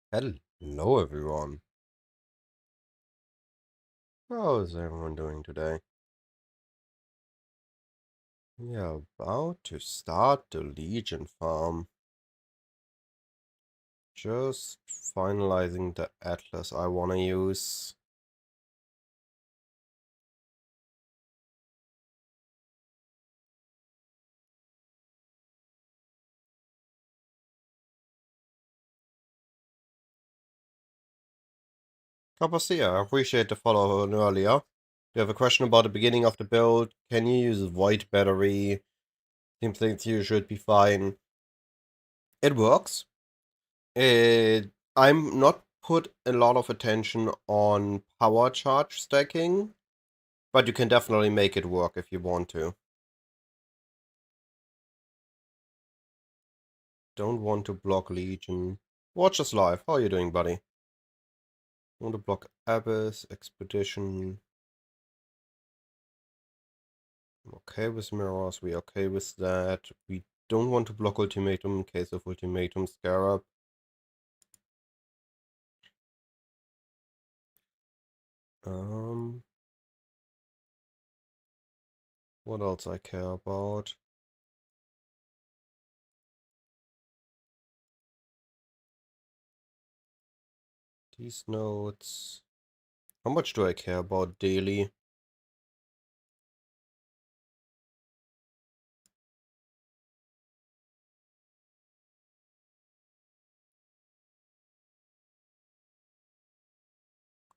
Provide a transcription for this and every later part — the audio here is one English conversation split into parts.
Hello, everyone. How is everyone doing today? We are about to start the Legion farm. Just finalizing the atlas I want to use. Kapasia, I appreciate the follow on earlier. You have a question about the beginning of the build. Can you use void battery? Seems like you should be fine. It works. I'm not put a lot of attention on power charge stacking, but you can definitely make it work if you want to. Don't want to block Legion. Watch us live. How are you doing, buddy? Want to block Abyss, Expedition. I'm okay with Mirrors. We're okay with that. We don't want to block Ultimatum in case of Ultimatum Scarab. What else I care about? These notes. How much do I care about daily?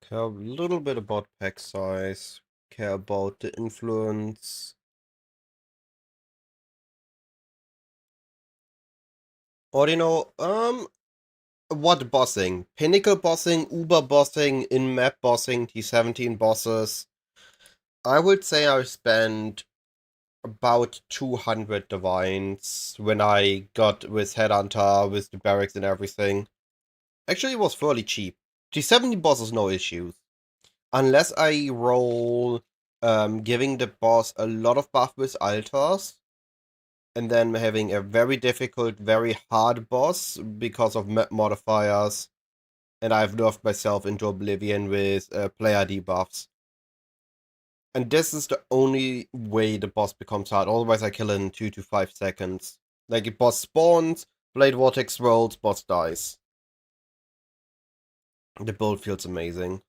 Care a little bit about pack size. Care about the influence. Or what bossing? Pinnacle bossing, Uber bossing, in-map bossing, T17 bosses. I would say I spent about 200 divines when I got with Headhunter, with the barracks and everything. Actually, it was fairly cheap. T17 bosses, no issues. Unless I roll giving the boss a lot of buff with altars, and then having a very difficult, very hard boss because of map modifiers, and I've nerfed myself into oblivion with player debuffs. And this is the only way the boss becomes hard, otherwise I kill it in 2 to 5 seconds. Like, the boss spawns, Blade Vortex rolls, boss dies. The build feels amazing.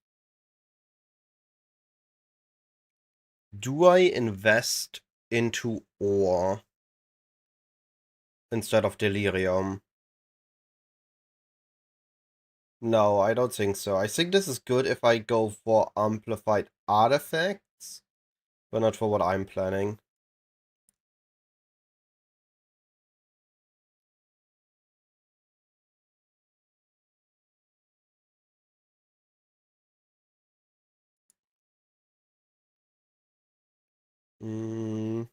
Do I invest into ore instead of delirium? No, I don't think so. I think this is good if I go for amplified artifacts, but not for what I'm planning. Mm,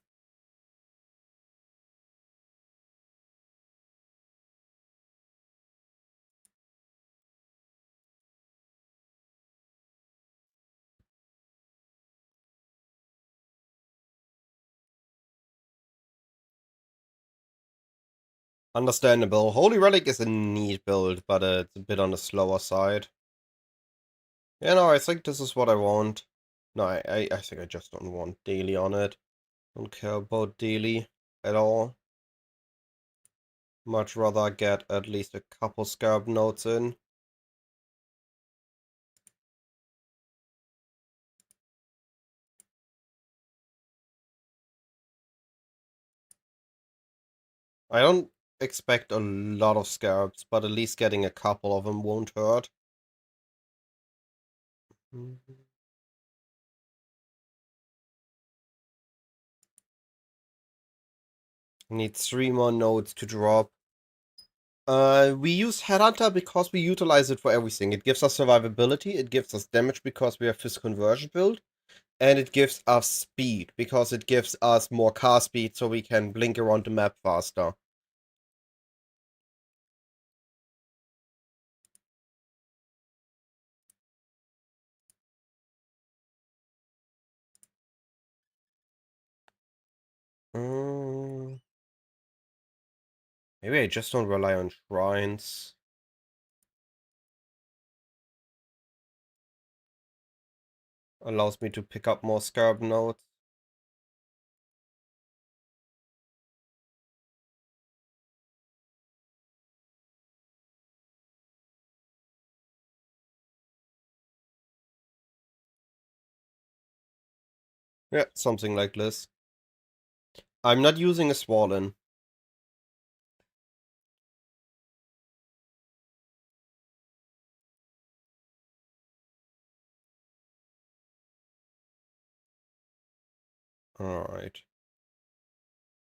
understandable. Holy Relic is a neat build, but it's a bit on the slower side. Yeah, no, I think this is what I want. No, I think I just don't want daily on it. Don't care about daily at all. Much rather get at least a couple scarab notes in. I don't expect a lot of scarabs, but at least getting a couple of them won't hurt. Need 3 more nodes to drop. We use Headhunter because we utilize it for everything. It gives us survivability, it gives us damage because we have Fist Conversion build, and it gives us speed because it gives us more car speed so we can blink around the map faster. Mm, maybe I just don't rely on shrines. Allows me to pick up more scarab nodes. Yeah, something like this. I'm not using a swollen. Alright.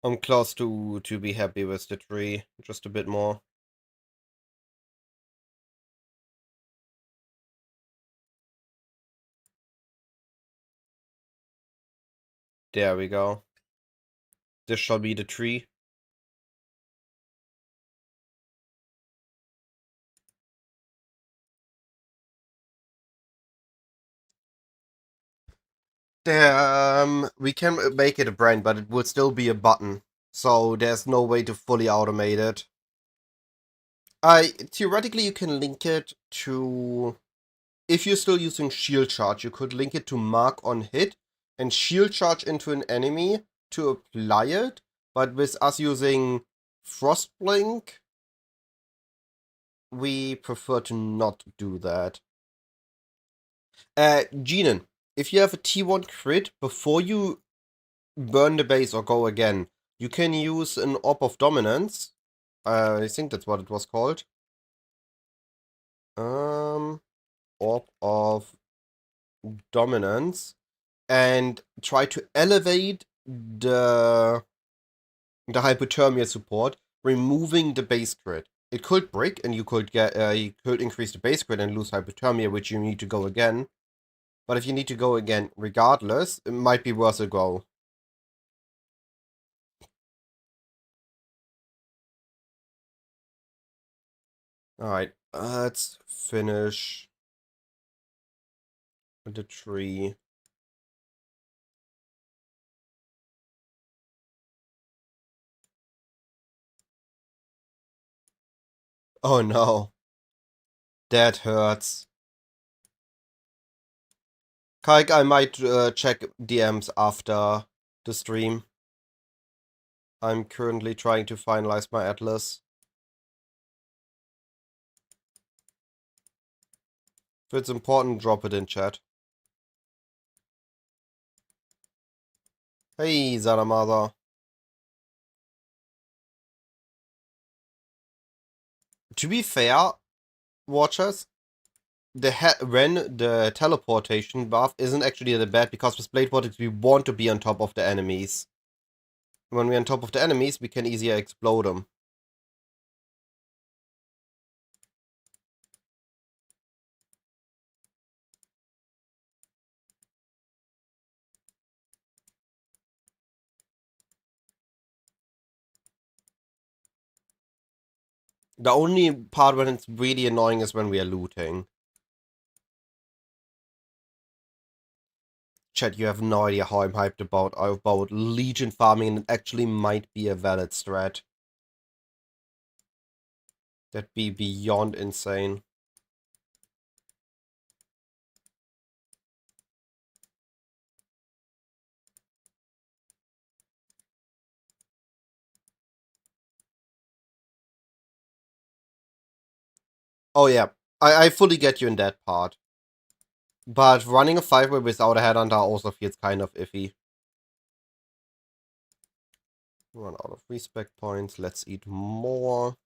I'm close to be happy with the tree. Just a bit more. There we go. This shall be the tree. We can make it a brand, but it will still be a button. So there's no way to fully automate it. Theoretically you can link it to, if you're still using shield charge, you could link it to mark on hit and shield charge into an enemy to apply it. But with us using frost blink, we prefer to not do that. Genin, if you have a T1 crit before you burn the base or go again, you can use an Orb of Dominance. I think that's what it was called. Orb of Dominance, and try to elevate the hypothermia support, removing the base crit. It could break, and you could increase the base crit and lose hypothermia, which you need to go again. But if you need to go again regardless, it might be worth a go. Alright, let's finish the tree. Oh no. That hurts. Kaik, I might check DMs after the stream. I'm currently trying to finalize my atlas. If it's important, drop it in chat. Hey, Zanamada. To be fair, watchers, when the teleportation buff isn't actually that bad, because with Blade Vortex we want to be on top of the enemies. When we're on top of the enemies, we can easier explode them. The only part when it's really annoying is when we are looting. Chat, you have no idea how I'm hyped about Legion farming, and it actually might be a valid strat. That'd be beyond insane. Oh yeah, I fully get you in that part. But running a 5-way without a headhunter also feels kind of iffy. Run out of respect points, let's eat more.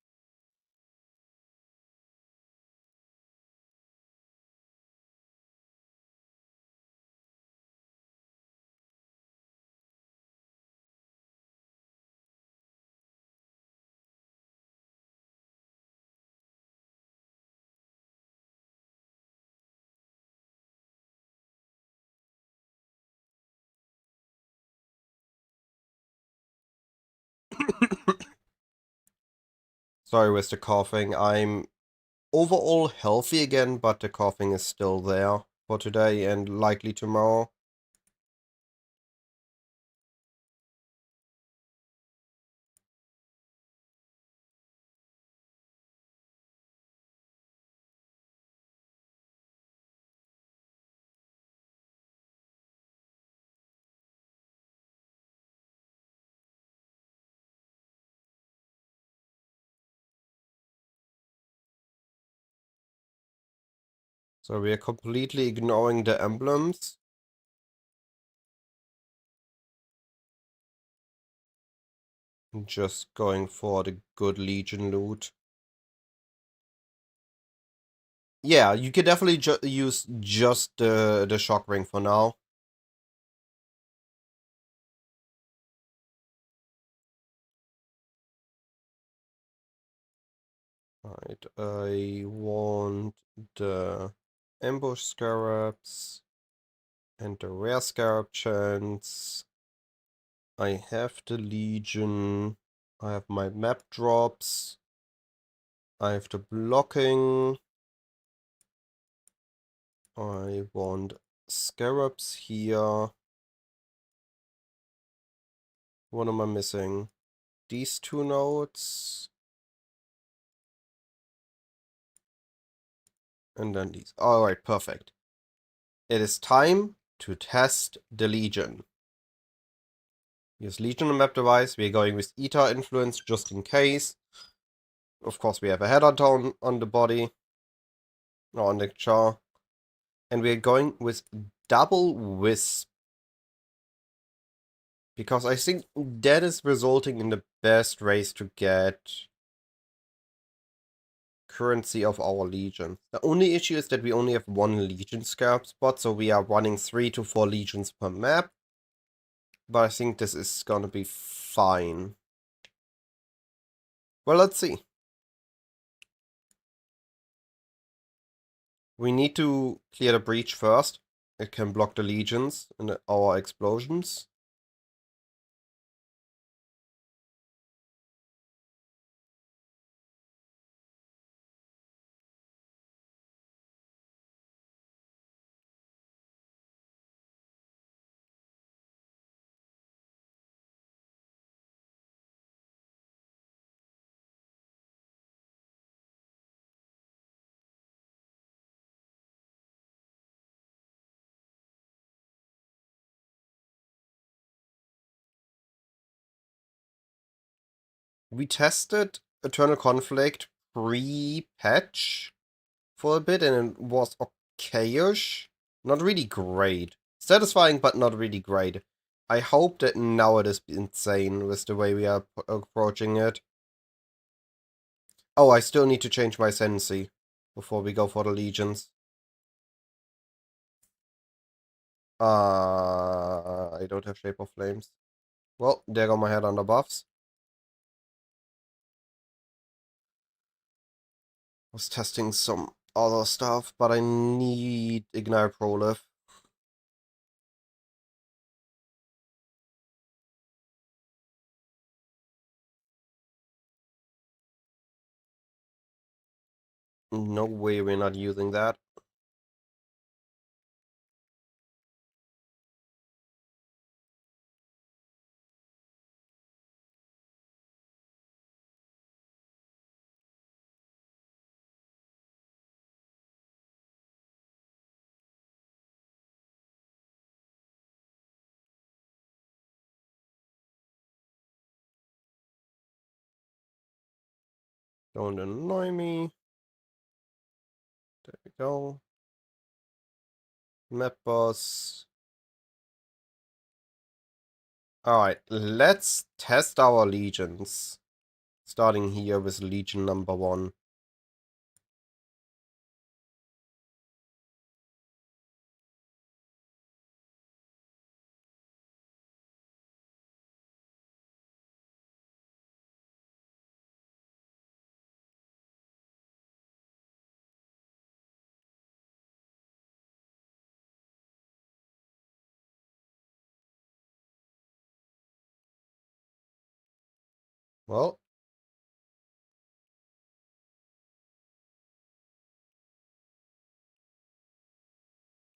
Sorry with the coughing, I'm overall healthy again, but the coughing is still there for today and likely tomorrow. So we are completely ignoring the emblems. Just going for the good Legion loot. Yeah, you could definitely use just the shock ring for now. Alright, I want the ambush scarabs and the rare scarab chance. I have the Legion. I have my map drops. I have the blocking. I want scarabs here. What am I missing? These two nodes. And then these. Alright, perfect. It is time to test the Legion. Use Legion on map device. We're going with Eta influence just in case. Of course, we have a header tone on the body. Or on the jaw. And we're going with double wisp. Because I think that is resulting in the best ways to get currency of our Legion. The only issue is that we only have one Legion scarab spot, so we are running 3 to 4 Legions per map. But I think this is gonna be fine. Well, let's see. We need to clear the breach first. It can block the Legions and our explosions. We tested Eternal Conflict pre-patch for a bit, and it was okayish. Not really great. Satisfying, but not really great. I hope that now it is insane with the way we are approaching it. Oh, I still need to change my Sensi before we go for the Legions. I don't have Shape of Flames. Well, there go my head under buffs. Was testing some other stuff, but I need Ignite Prolif. No way we're not using that. Don't annoy me. There we go. Map boss. Alright, let's test our legions. Starting here with Legion number 1. Well,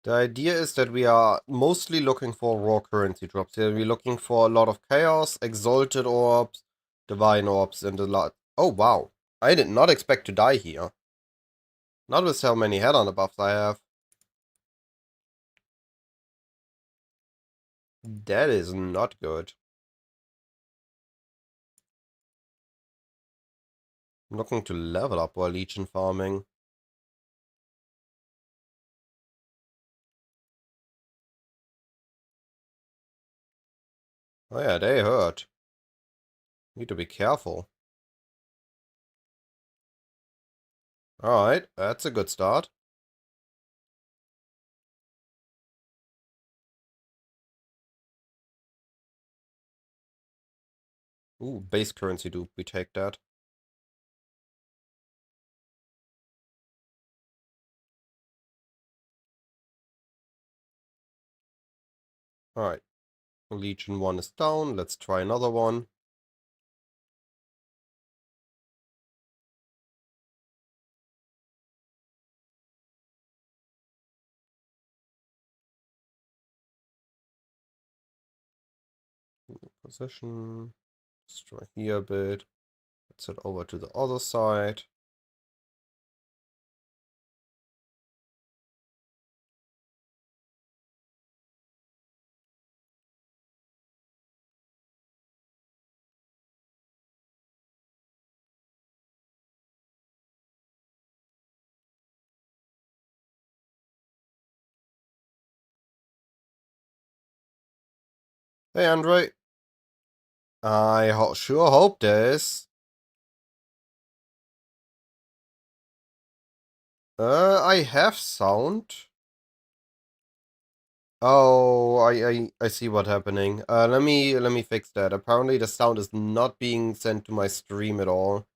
the idea is that we are mostly looking for raw currency drops. Here we're looking for a lot of chaos, exalted orbs, divine orbs, and a lot. Oh wow, I did not expect to die here. Not with how many head on the buffs I have. That is not good. I'm looking to level up while Legion farming. Oh yeah, they hurt. Need to be careful. Alright, that's a good start. Ooh, base currency dupe, we take that. Alright, Legion 1 is down, let's try another one. Position, destroy here a bit. Let's head over to the other side. Hey Andre. I sure hope this. I have sound. Oh, I see what's happening. Let me fix that. Apparently the sound is not being sent to my stream at all.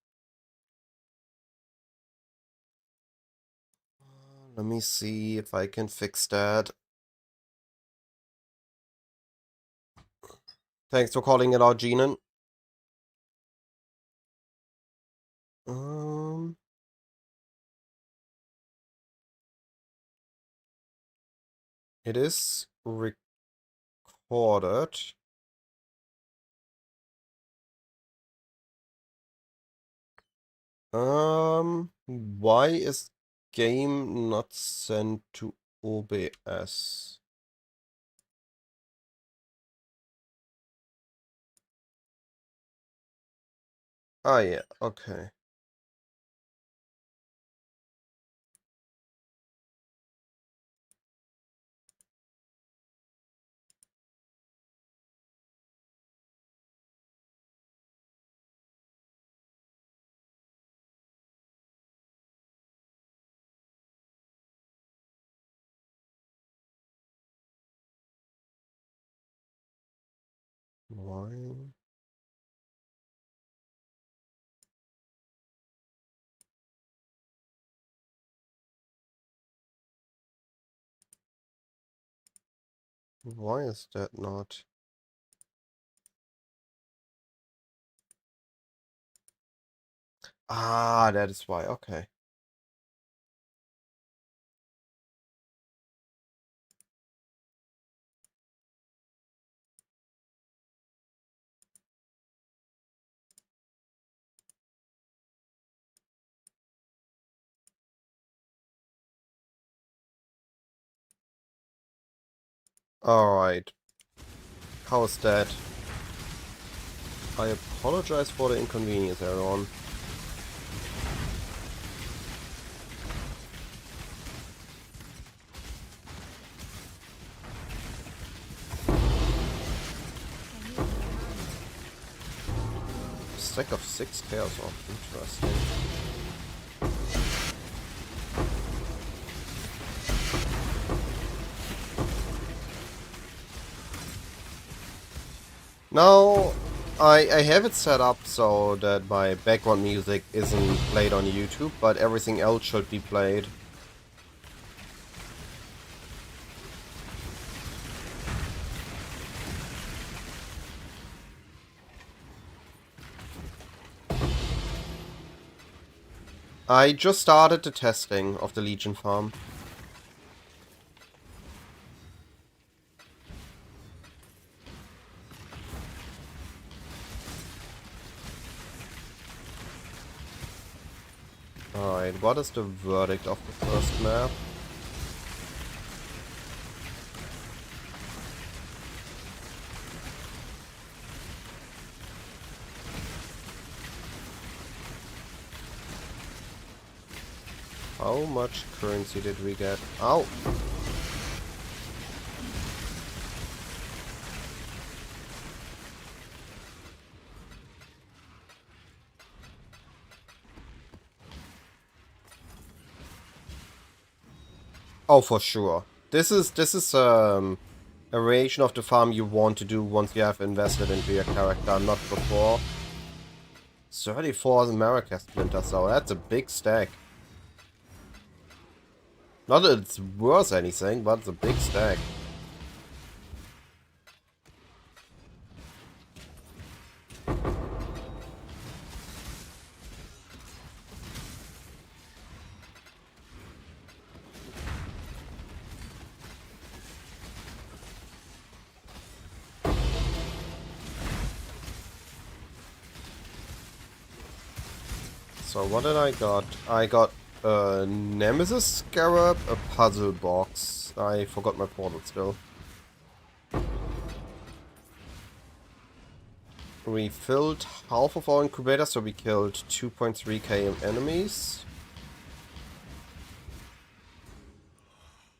Let me see if I can fix that. Thanks for calling it out, Jeanan. It is recorded. Why is game not sent to OBS? Ah, yeah, okay. Why? Why is that not? Ah, that is why. Okay. Alright. How's that? I apologize for the inconvenience, everyone. Stack of 6 chaos orb. Interesting. Now, I have it set up so that my background music isn't played on YouTube, but everything else should be played. I just started the testing of the Legion farm. Alright, what is the verdict of the first map? How much currency did we get? Ow! Oh, for sure. This is a variation of the farm you want to do once you have invested into your character, not before. 34 America splinters, though. That's a big stack. Not that it's worth anything, but it's a big stack. So what did I got? I got a Nemesis Scarab, a puzzle box. I forgot my portal still. We filled half of our incubator, so we killed 2.3k enemies.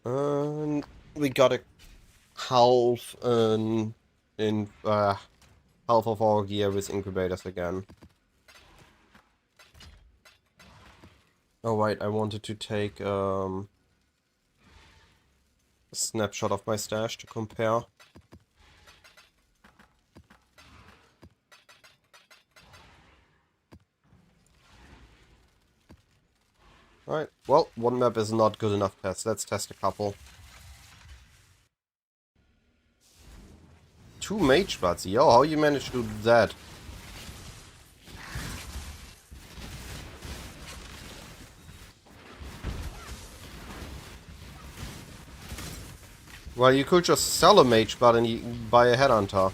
And we got a half half of our gear with incubators again. Oh right, I wanted to take a snapshot of my stash to compare. Alright, well, one map is not good enough test. Let's test a couple. 2 mage bloods. Yo, how you managed to do that? Well, you could just sell a mage blood and buy a headhunter.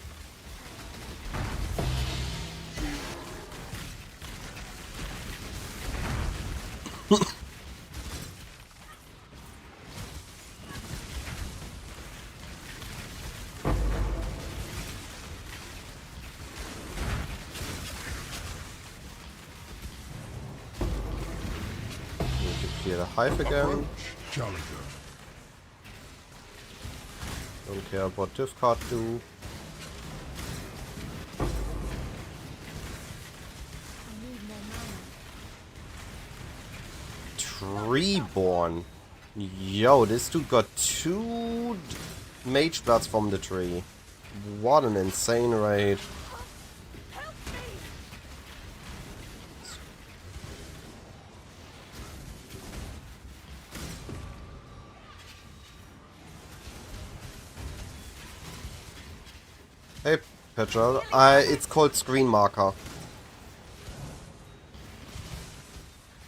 Need to clear the hive again. Don't care about div card do. Treeborn. Yo, this dude got 2 mage bloods from the tree. What an insane raid. Hey, Petrol. It's called Screen Marker.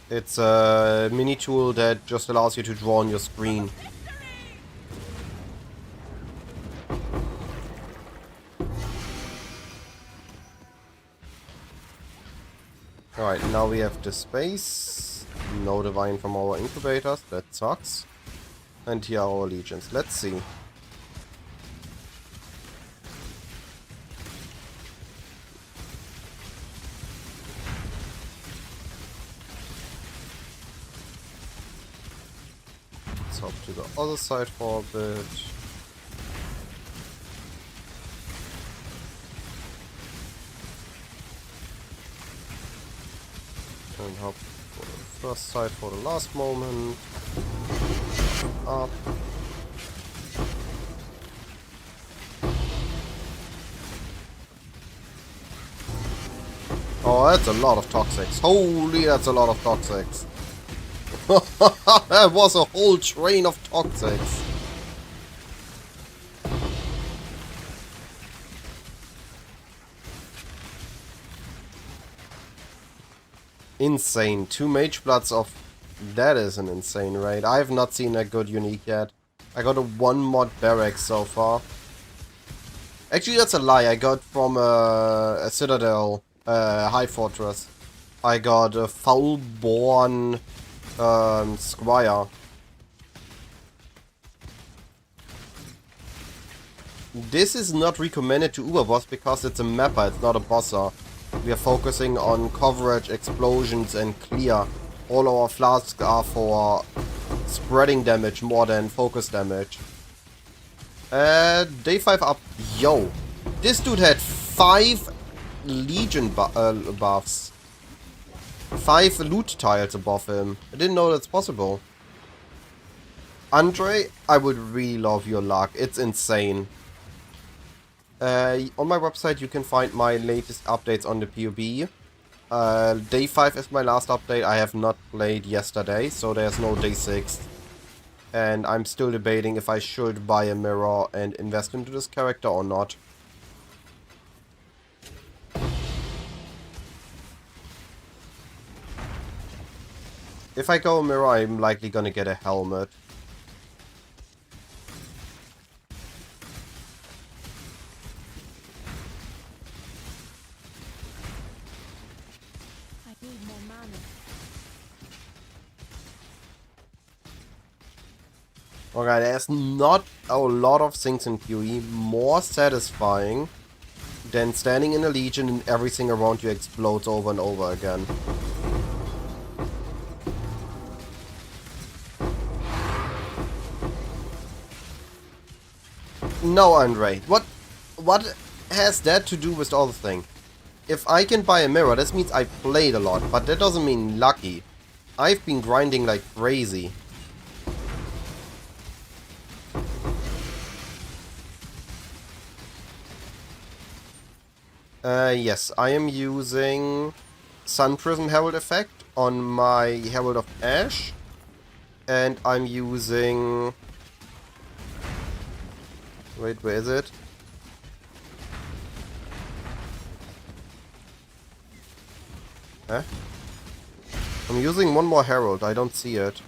It's a mini tool that just allows you to draw on your screen. Alright, now we have the space. No divine from our incubators. That sucks. And here are our legions. Let's see. Let's hop to the other side for a bit. And hop for the first side for the last moment. Up. Oh, that's a lot of toxics. Holy, that's a lot of toxics. That was a whole train of toxics. Insane. 2 mage bloods of... That is an insane raid. I have not seen a good unique yet. I got a 1 mod barracks so far. Actually, that's a lie. I got from a citadel, high fortress. I got a foul-born squire. This is not recommended to Uberboss because it's a mapper, it's not a bosser. We are focusing on coverage, explosions, and clear. All our flasks are for spreading damage more than focus damage. Day 5 up. Yo, this dude had 5 legion buffs. 5 loot tiles above him. I didn't know that's possible. Andre, I would really love your luck. It's insane. On my website you can find my latest updates on the PoE. Day 5 is my last update. I have not played yesterday, so there's no day 6. And I'm still debating if I should buy a mirror and invest into this character or not. If I go a mirror, I'm likely gonna get a helmet. I need more mana. Okay, there's not a lot of things in PoE more satisfying than standing in a legion and everything around you explodes over and over again. No, Andre. What has that to do with all the thing? If I can buy a mirror, this means I played a lot, but that doesn't mean lucky. I've been grinding like crazy. Yes, I am using Sun Prism Herald effect on my Herald of Ash. And I'm using... Wait, where is it? Huh? I'm using one more Herald, I don't see it.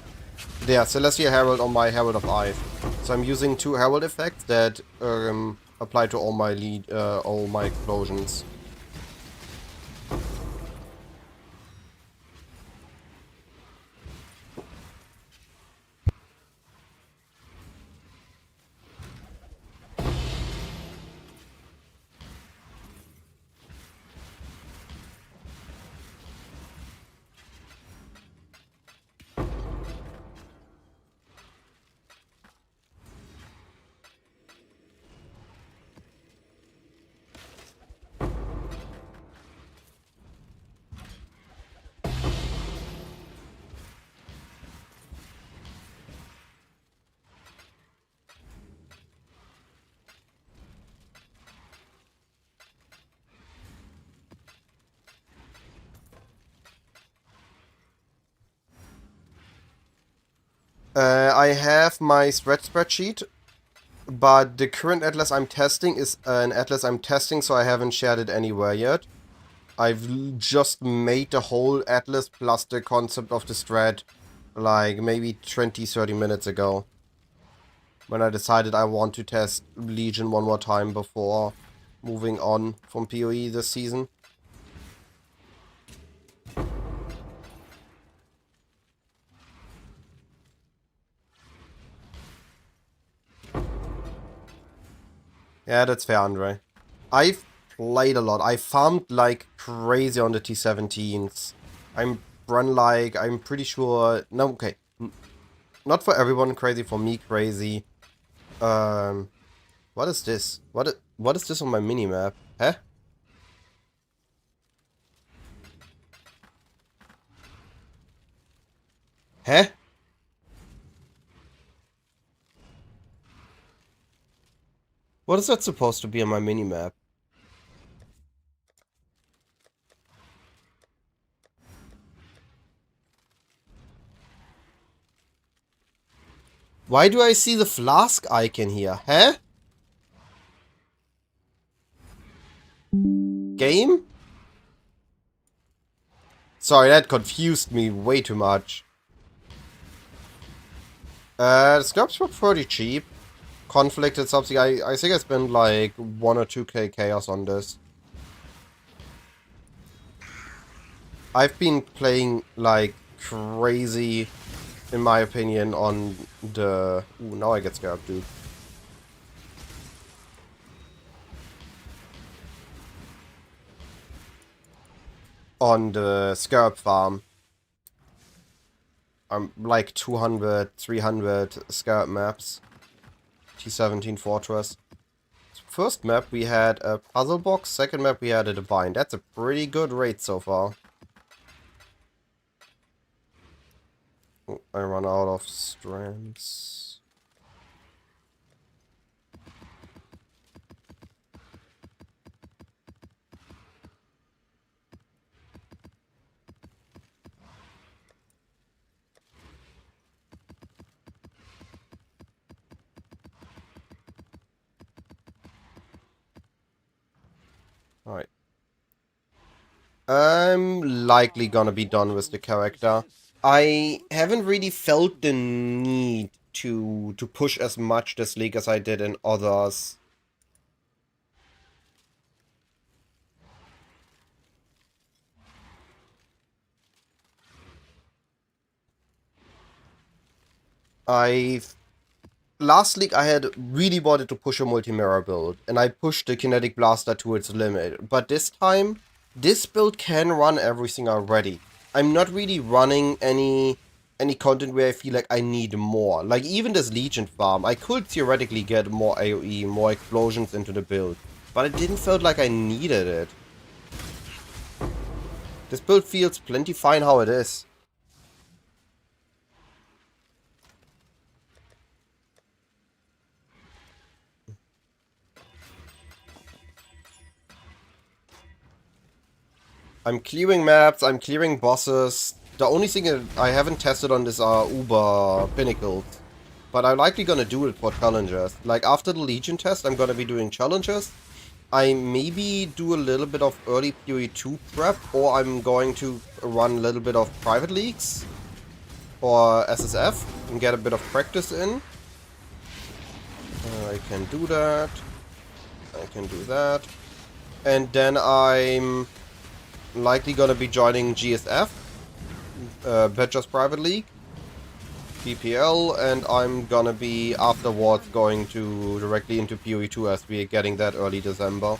Yeah, Celestial Herald on my Herald of Ice. So I'm using 2 Herald effects that apply to all my explosions. I have my spreadsheet, but the current atlas I'm testing is an atlas I'm testing, so I haven't shared it anywhere yet. I've just made the whole atlas plus the concept of the strat like maybe 20-30 minutes ago. When I decided I want to test Legion one more time before moving on from PoE this season. Yeah, that's fair, Andre. I've played a lot. I farmed like crazy on the T17s. I'm pretty sure... No, okay. Not for everyone crazy, for me crazy. What is this? What is this on my minimap? Huh? Huh? What is that supposed to be on my minimap? Why do I see the flask icon here? Huh? Game? Sorry, that confused me way too much. The scraps were pretty cheap. Conflicted something. I think I spent like 1 or 2k chaos on this. I've been playing like crazy, in my opinion, on the... Ooh, now I get scared, dude. On the Scarab farm. I'm like 200, 300 Scarab maps. T17 Fortress. First map we had a puzzle box, second map we had a divine. That's a pretty good rate so far. Oh, I run out of strands. Alright. I'm likely gonna be done with the character. I haven't really felt the need to push as much this league as I did in others. Last league I had really wanted to push a multi-mirror build, and I pushed the kinetic blaster to its limit. But this time, this build can run everything already. I'm not really running any content where I feel like I need more. Like even this Legion farm, I could theoretically get more AoE, more explosions into the build, but it didn't feel like I needed it. This build feels plenty fine how it is. I'm clearing maps, I'm clearing bosses. The only thing that I haven't tested on this are Uber Pinnacles. But I'm likely gonna do it for challenges. Like after the Legion test, I'm gonna be doing challenges. I maybe do a little bit of early PoE 2 prep, or I'm going to run a little bit of private leagues or SSF and get a bit of practice in. I can do that. I can do that. And then I'm likely gonna be joining GSF, Badger's Private League, BPL, and I'm gonna be afterwards going to directly into PoE 2 as we're getting that early December.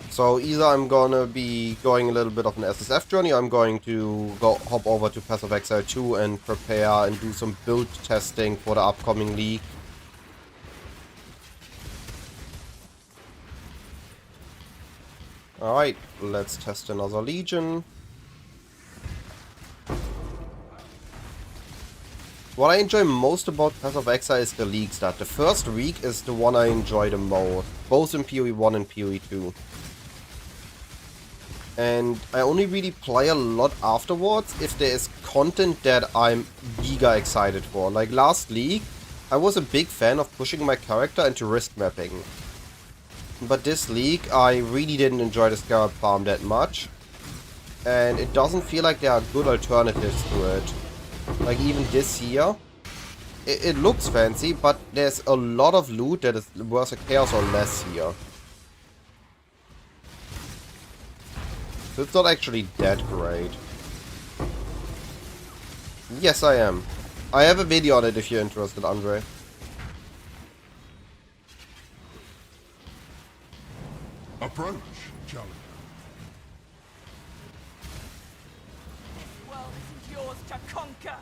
So either I'm gonna be going a little bit of an SSF journey, or I'm going to hop over to Path of Exile 2 and prepare and do some build testing for the upcoming league. Alright, let's test another Legion. What I enjoy most about Path of Exile is the league start. The first week is the one I enjoy the most, both in PoE 1 and PoE 2. And I only really play a lot afterwards if there is content that I'm giga excited for. Like last league, I was a big fan of pushing my character into risk mapping. But this league, I really didn't enjoy the Scarab farm that much. And it doesn't feel like there are good alternatives to it. Like even this here, it looks fancy, but there's a lot of loot that is worth a chaos or less here. So it's not actually that great. Yes, I am. I have a video on it if you're interested, Andre. Approach, challenger. Well, this is yours to conquer.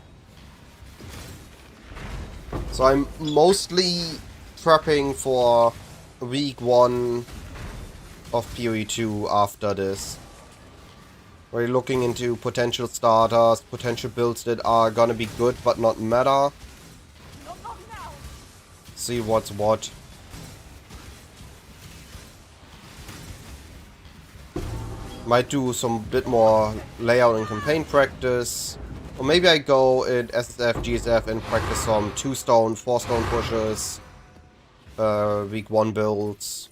So I'm mostly prepping for week 1 of PoE 2 after this. We're looking into potential starters, potential builds that are gonna be good but not meta. Not now. See what's what. Might do some bit more layout and campaign practice. Or maybe I go in SSF, GSF and practice some 2-stone, 4-stone pushes. Week 1 builds.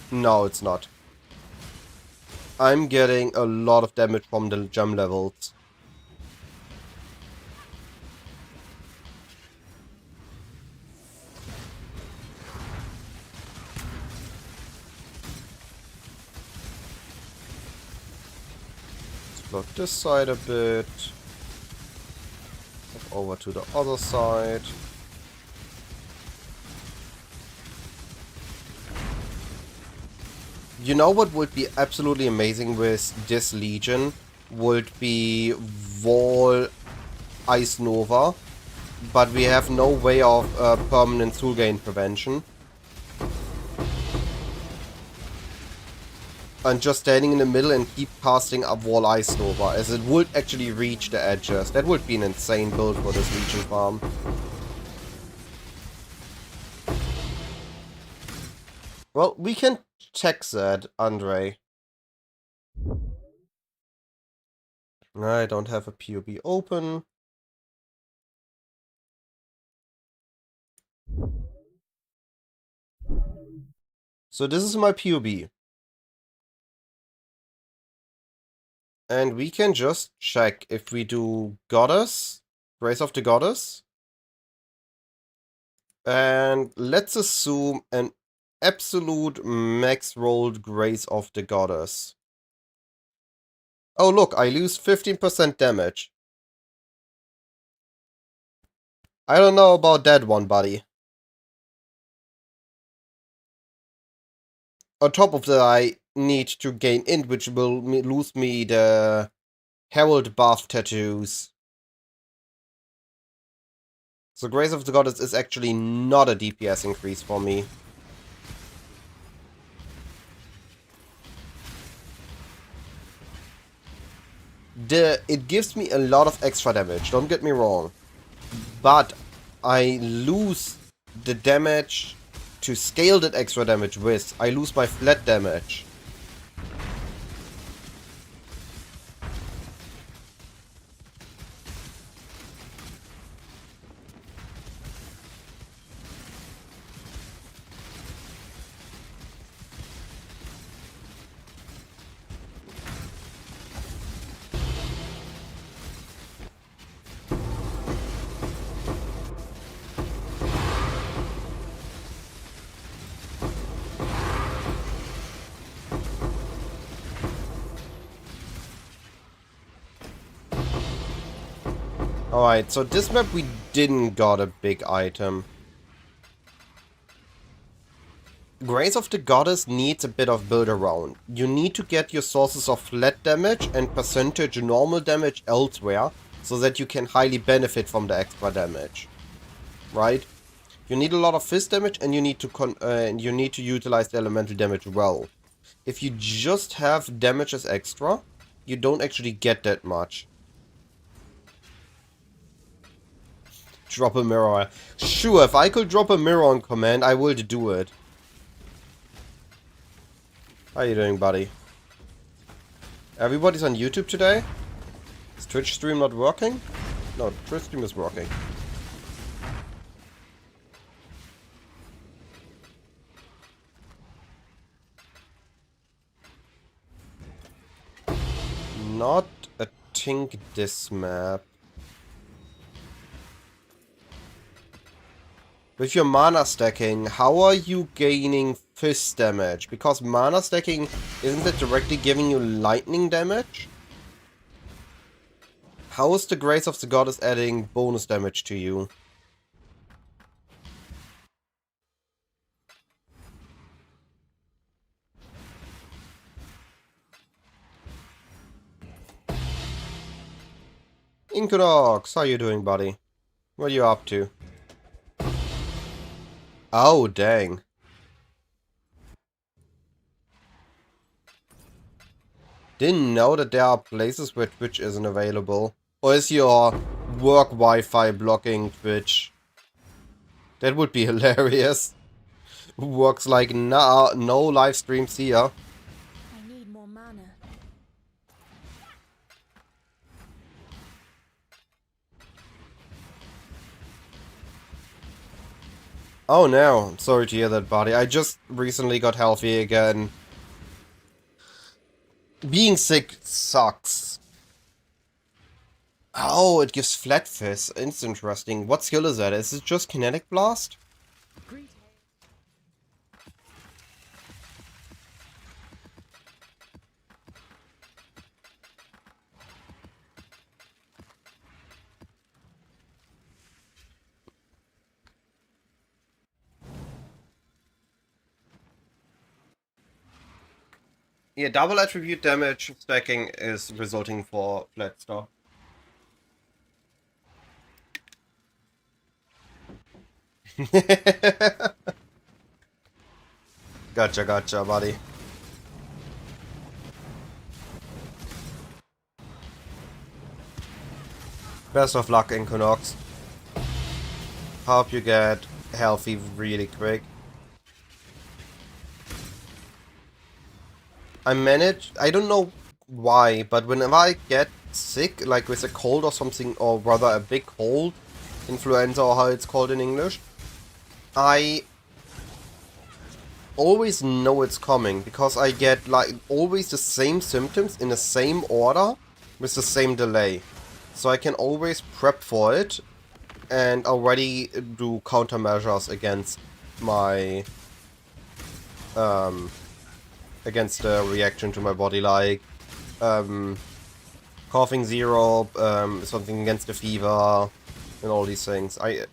No, it's not. I'm getting a lot of damage from the gem levels. Explode this side a bit. Over to the other side. You know what would be absolutely amazing with this Legion? Would be Wall Ice Nova. But we have no way of permanent soul gain prevention. And just standing in the middle and keep casting up Wall Ice Nova, as it would actually reach the edges. That would be an insane build for this Legion farm. Well, we can check that, Andre. I don't have a POB open. So this is my PoB. And we can just check if we do Goddess, Grace of the Goddess. And let's assume an absolute max rolled Grace of the Goddess. Oh look, I lose 15% damage. I don't know about that one, buddy. On top of that, I need to gain int, which will lose me the Herald buff tattoos. So Grace of the Goddess is actually not a DPS increase for me. It gives me a lot of extra damage, don't get me wrong. But I lose the damage to scale that extra damage with. I lose my flat damage. Alright, so this map we didn't got a big item. Grace of the Goddess needs a bit of build around. You need to get your sources of flat damage and percentage normal damage elsewhere, so that you can highly benefit from the extra damage. Right? You need a lot of fist damage and you need to utilize the elemental damage well. If you just have damage as extra, you don't actually get that much. Drop a mirror. Sure, if I could drop a mirror on command, I would do it. How you doing, buddy? Everybody's on YouTube today? Is Twitch stream not working? No, Twitch stream is working. Not a think this map. With your mana stacking, how are you gaining fist damage? Because mana stacking, isn't it directly giving you lightning damage? How is the Grace of the Goddess adding bonus damage to you? Inkodox, how you doing, buddy? What are you up to? Oh, dang. Didn't know that there are places where Twitch isn't available. Or is your work Wi-Fi blocking Twitch? That would be hilarious. Works like no live streams here. I need more mana. Oh no, I'm sorry to hear that, buddy. I just recently got healthy again. Being sick sucks. Oh, it gives flat fist. It's interesting. What skill is that? Is it just kinetic blast? Yeah, double attribute damage stacking is resulting for flat stuff. Gotcha, buddy. Best of luck, Inkonox. Hope you get healthy really quick. I don't know why, but whenever I get sick, like with a cold or something, or rather a big cold, influenza or how it's called in English, I always know it's coming because I get like always the same symptoms in the same order with the same delay. So I can always prep for it and already do countermeasures against my against the reaction to my body, like coughing zero, something against the fever, and all these things. I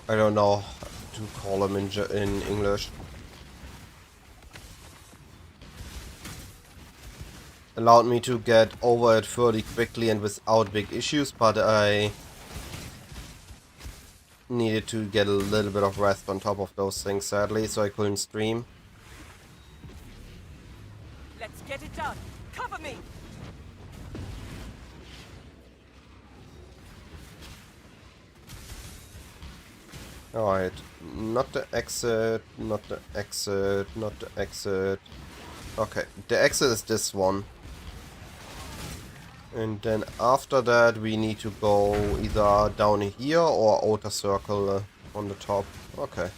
don't know how to call them in English. Allowed me to get over it fairly quickly and without big issues, but I needed to get a little bit of rest on top of those things, sadly, so I couldn't stream. Let's get it done. Cover me. Alright, not the exit, not the exit, not the exit. Okay, the exit is this one. And then after that we need to go either down here or outer circle on the top. Okay.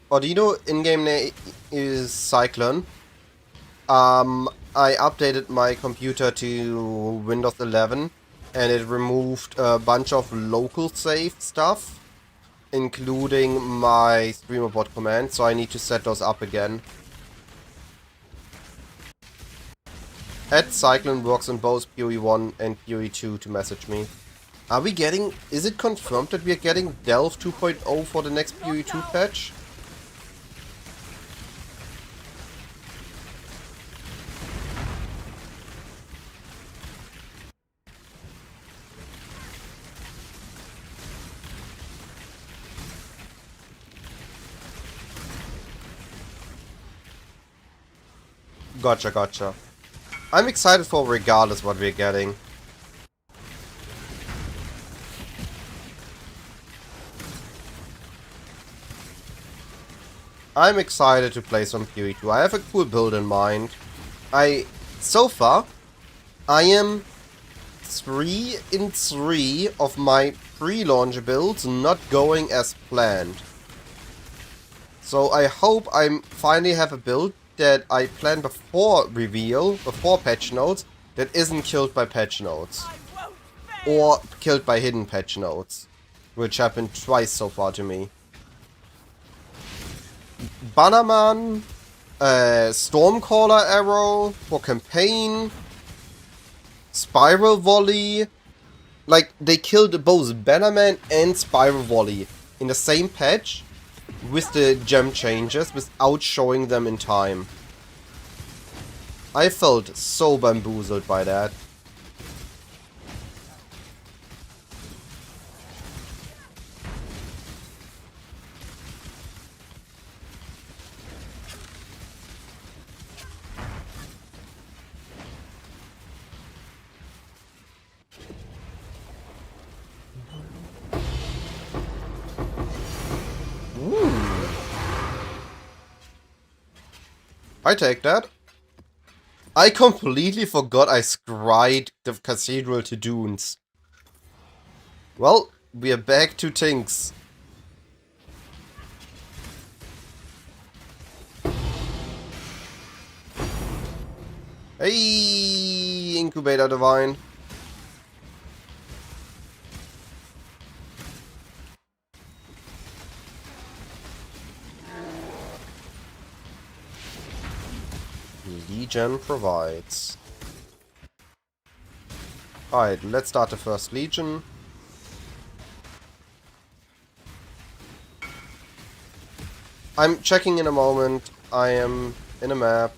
Odino in-game name is Cyclone. I updated my computer to Windows 11 and it removed a bunch of local save stuff, including my streamerbot command, so I need to set those up again. @Cyclone works on both PoE 1 and PoE 2 to message me. Are we getting... Is it confirmed that we are getting Delve 2.0 for the next PoE 2 patch? Gotcha, gotcha. I'm excited for regardless what we're getting. I'm excited to play some PoE 2. I have a cool build in mind. So far, I am 3 in 3 of my pre-launch builds not going as planned. So I hope I finally have a build that I planned before reveal, before patch notes, that isn't killed by patch notes. Or killed by hidden patch notes. Which happened twice so far to me. Bannerman, Stormcaller Arrow for campaign, Spiral Volley. Like, they killed both Bannerman and Spiral Volley in the same patch with the gem changes without showing them in time. I felt so bamboozled by that. I take that. I completely forgot I scryed the Cathedral to Dunes. Well, we are back to Tinks. Hey, Incubator Divine. Legion provides. Alright, let's start the first Legion. I'm checking in a moment. I am in a map.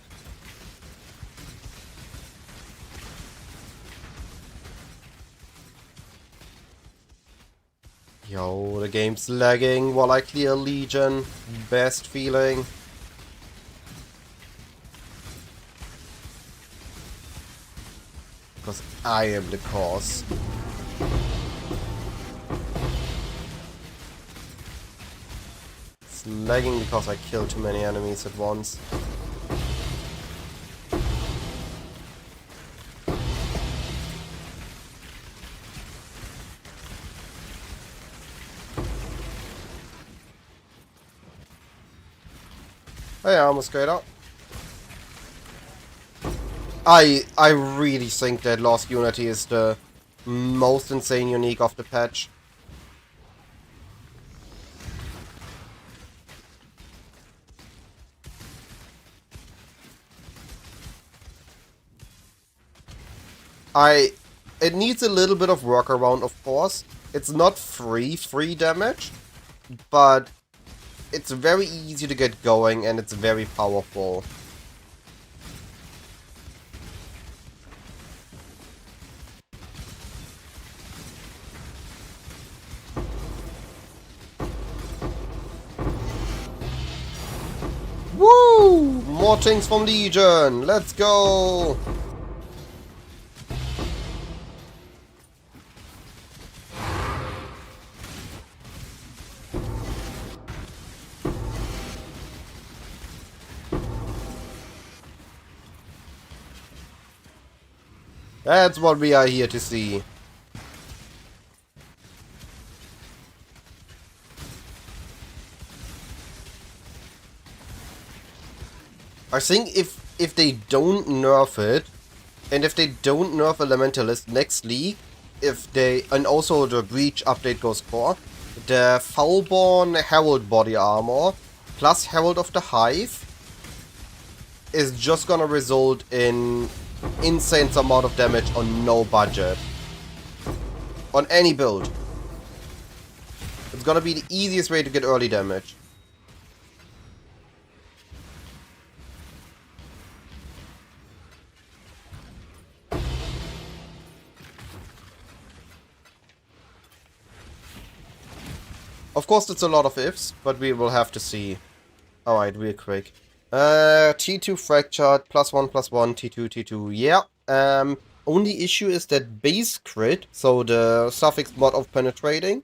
Yo, the game's lagging while I clear Legion. Best feeling. Because I am the cause. Lagging because I killed too many enemies at once. Hey, almost got up. I really think that Lost Unity is the most insane unique of the patch. It needs a little bit of workaround, of course. It's not free damage, but it's very easy to get going and it's very powerful. Woo! More things from Legion! Let's go! That's what we are here to see. I think if they don't nerf it, and if they don't nerf Elementalist next league, and also the Breach update goes core, the Foulborn Herald body armor plus Herald of the Hive is just gonna result in insane amount of damage on no budget. On any build. It's gonna be the easiest way to get early damage. Of course, it's a lot of ifs, but we will have to see. Alright, real quick. T2 fractured, +1, +1, T2, T2. Yeah. Only issue is that base crit, so the suffix mod of penetrating,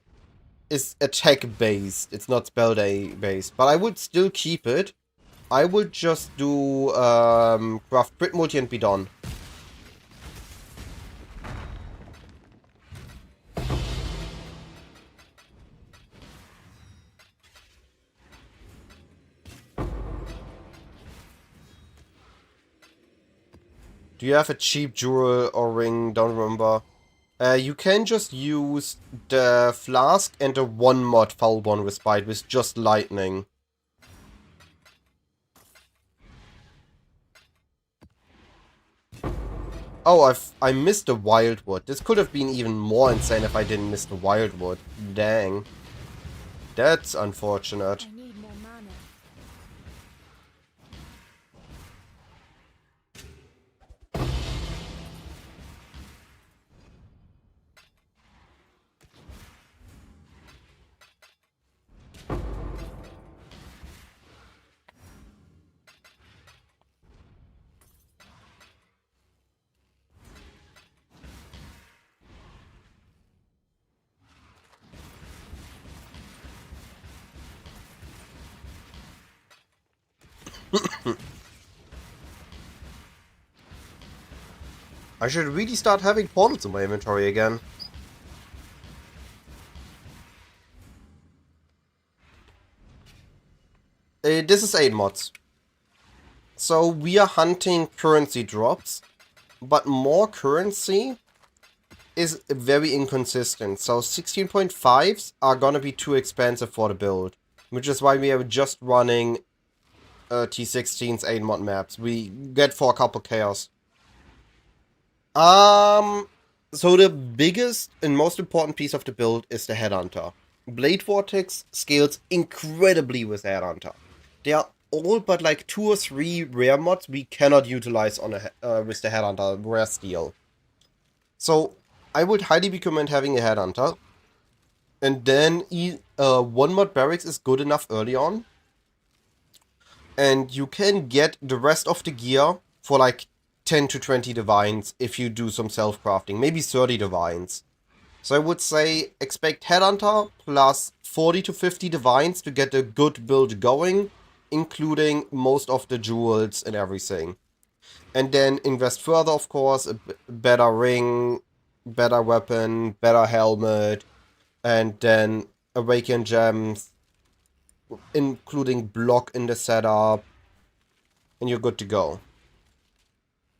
is attack based. It's not spell day based. But I would still keep it. I would just do craft crit multi and be done. Do you have a cheap jewel or ring? Don't remember. You can just use the flask and the 1 mod Foulborn Respite with just lightning. Oh, I missed the Wildwood. This could have been even more insane if I didn't miss the Wildwood. Dang. That's unfortunate. I need more mana. I should really start having portals in my inventory again. This is 8 mods. So we are hunting currency drops, but more currency is very inconsistent. So 16.5s are gonna be too expensive for the build, which is why we are just running T16's 8 mod maps. We get for a couple chaos. So the biggest and most important piece of the build is the Headhunter. Blade Vortex scales incredibly with Headhunter. They are all but like 2 or 3 rare mods we cannot utilize on with the Headhunter, rare steel. So I would highly recommend having a Headhunter. And then 1 mod barracks is good enough early on. And you can get the rest of the gear for like 10 to 20 divines if you do some self-crafting. Maybe 30 divines. So I would say expect Headhunter plus 40 to 50 Divines to get a good build going, including most of the jewels and everything. And then invest further, of course, a better ring, better weapon, better helmet, and then Awaken Gems, including block in the setup, and you're good to go.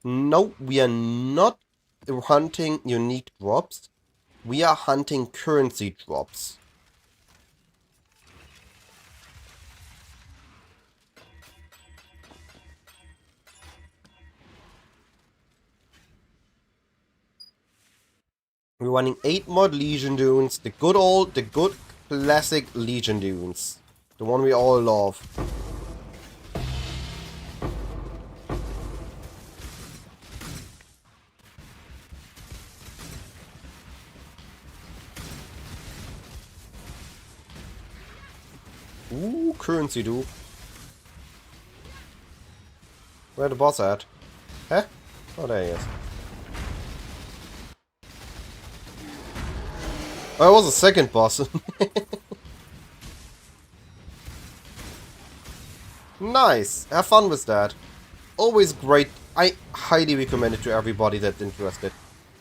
No, we are not hunting unique drops. We are hunting currency drops. We're running 8 mod Legion Dunes, the good classic Legion Dunes. The one we all love. Ooh, currency dupe. Where the boss at? Huh? Oh, there he is. Oh, it was a second boss. Nice. Have fun with that. Always great. I highly recommend it to everybody that's interested.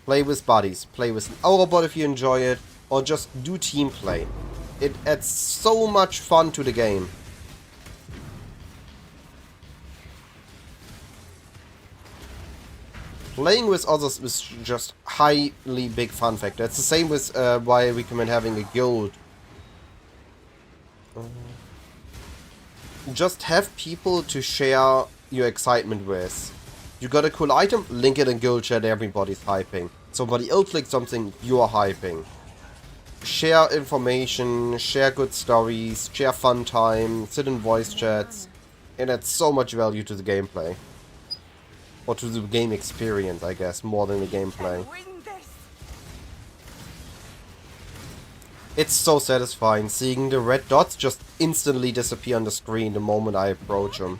Play with buddies. Play with an Autobot if you enjoy it. Or just do team play. It adds so much fun to the game. Playing with others is just highly big fun factor. It's the same with why I recommend having a guild. Just have people to share your excitement with. You got a cool item, link it in guild chat, everybody's hyping. Somebody else likes something, you're hyping. Share information, share good stories, share fun time, sit in voice chats, and adds so much value to the gameplay. Or to the game experience, I guess, more than the gameplay. It's so satisfying seeing the red dots just instantly disappear on the screen the moment I approach them.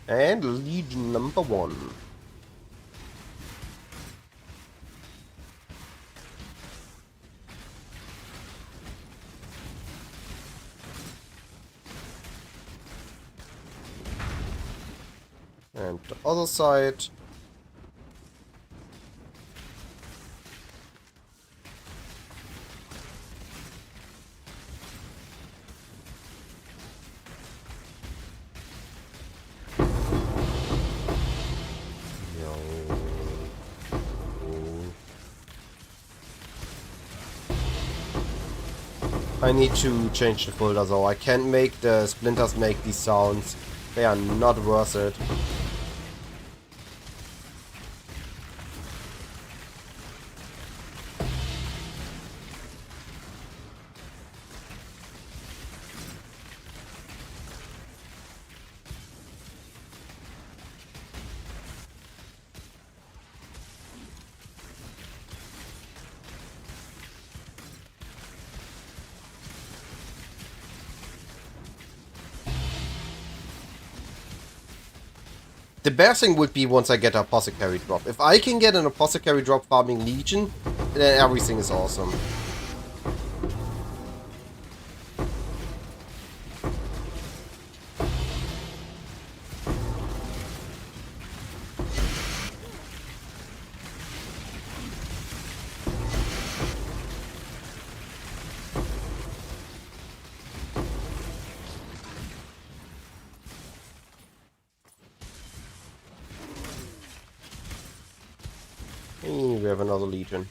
And Legion number 1. And the other side. I need to change the folder though. I can't make the splinters make these sounds. They are not worth it. The best thing would be once I get an Apothecary drop. If I can get an Apothecary drop farming Legion, then everything is awesome. We have another Legion.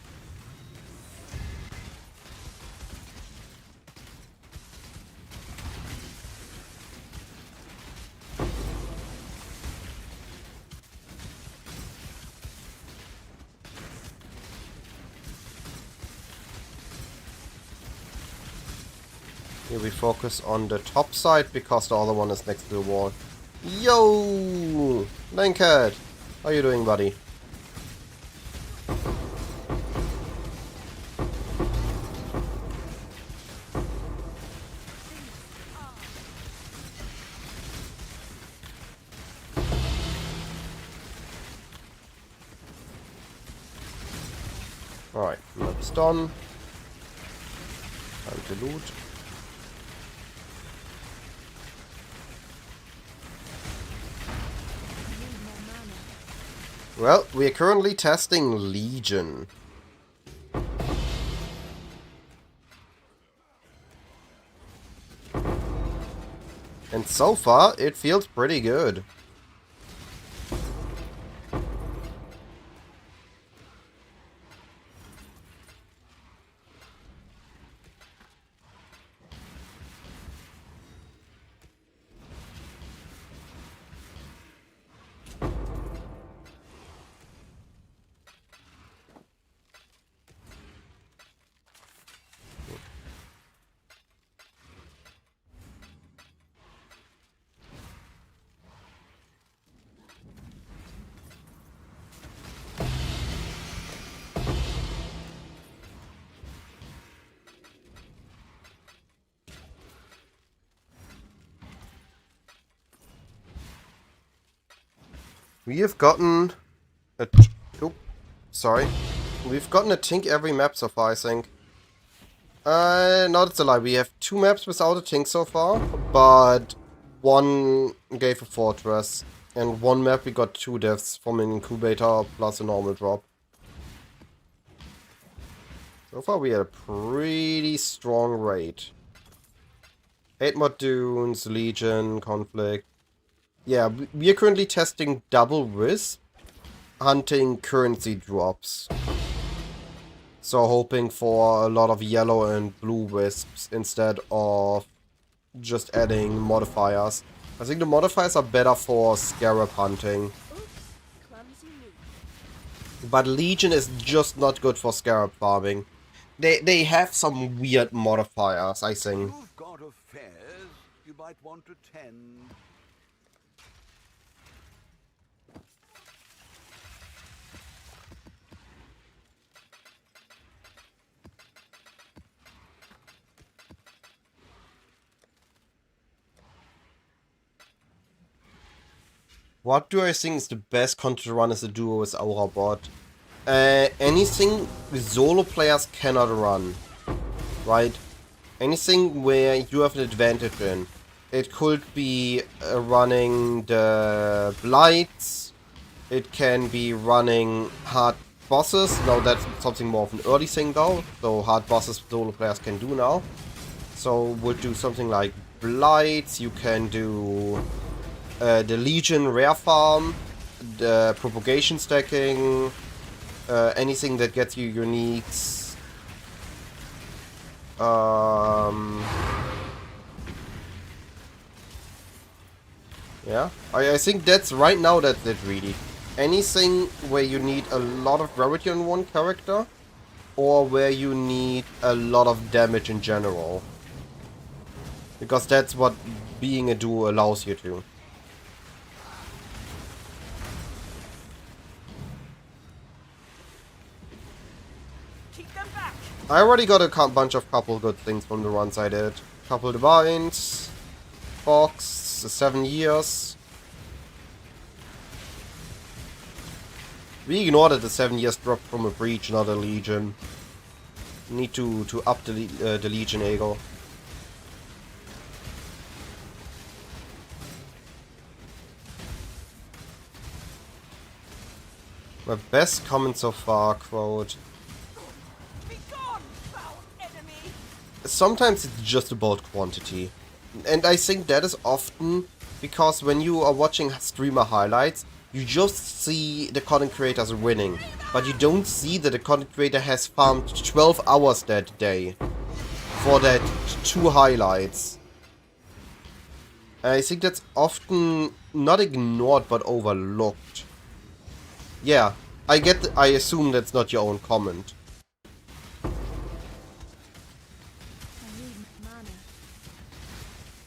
Here we focus on the top side because the other one is next to the wall. Yo! Lankhead! How you doing, buddy? Alright, map's done. Time to loot. I need more mana. Well, we are currently testing Legion. And so far, it feels pretty good. We have gotten a... Oh, sorry. We've gotten a tink every map so far, I think. No, that's a lie. We have 2 maps without a tink so far, but 1 gave a fortress. And 1 map we got 2 deaths from an incubator plus a normal drop. So far we had a pretty strong raid. 8 mod dunes, Legion, Conflict. Yeah, we are currently testing double wisp, hunting currency drops. So hoping for a lot of yellow and blue wisps instead of just adding modifiers. I think the modifiers are better for scarab hunting. Oops, clumsy me. But Legion is just not good for scarab farming. They have some weird modifiers, I think. You've got affairs you might want to tend. What do I think is the best content to run as a duo with Aura Bot? Anything solo players cannot run, right? Anything where you have an advantage in. It could be running the Blights, it can be running hard bosses. Now that's something more of an early thing though, so hard bosses solo players can do now. So we'll do something like Blights, you can do the Legion rare farm, the propagation stacking, anything that gets you uniques. Yeah, I think that's right now that's it really. Anything where you need a lot of rarity on one character, or where you need a lot of damage in general. Because that's what being a duo allows you to. Keep them back. I already got a bunch of couple good things from the runs I did. Couple divines, Fox, 7 years. We ignored it, the 7 years drop from a breach, not a legion. Need to up the legion ego. My best comment so far, quote. Be gone, foul enemy. Sometimes it's just about quantity. And I think that is often because when you are watching streamer highlights, you just see the content creators winning. But you don't see that the content creator has farmed 12 hours that day for that 2 highlights. And I think that's often not ignored but overlooked. Yeah, I assume that's not your own comment. I need mana.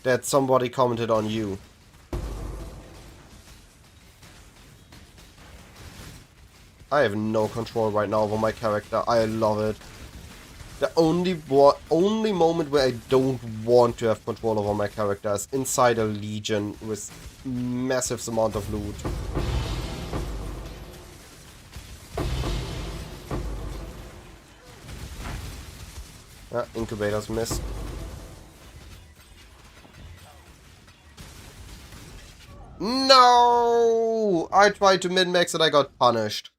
That somebody commented on you. I have no control right now over my character. I love it. The only moment where I don't want to have control over my character is inside a legion with massive amount of loot. Ah, incubators missed. No! I tried to min-max and I got punished.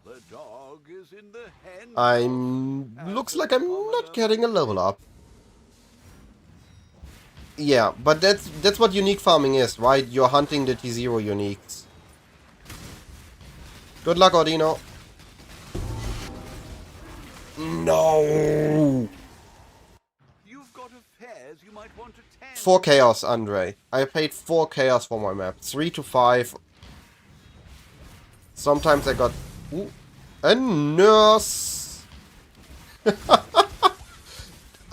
The dog is in the hen Looks like I'm not getting a level up. Yeah, but that's what unique farming is, right? You're hunting the T0 uniques. Good luck, Ordino. No! You've got affairs you might want to tend. 4 chaos, Andre. I paid 4 chaos for my map. 3 to 5. Sometimes I got... Ooh, a nurse!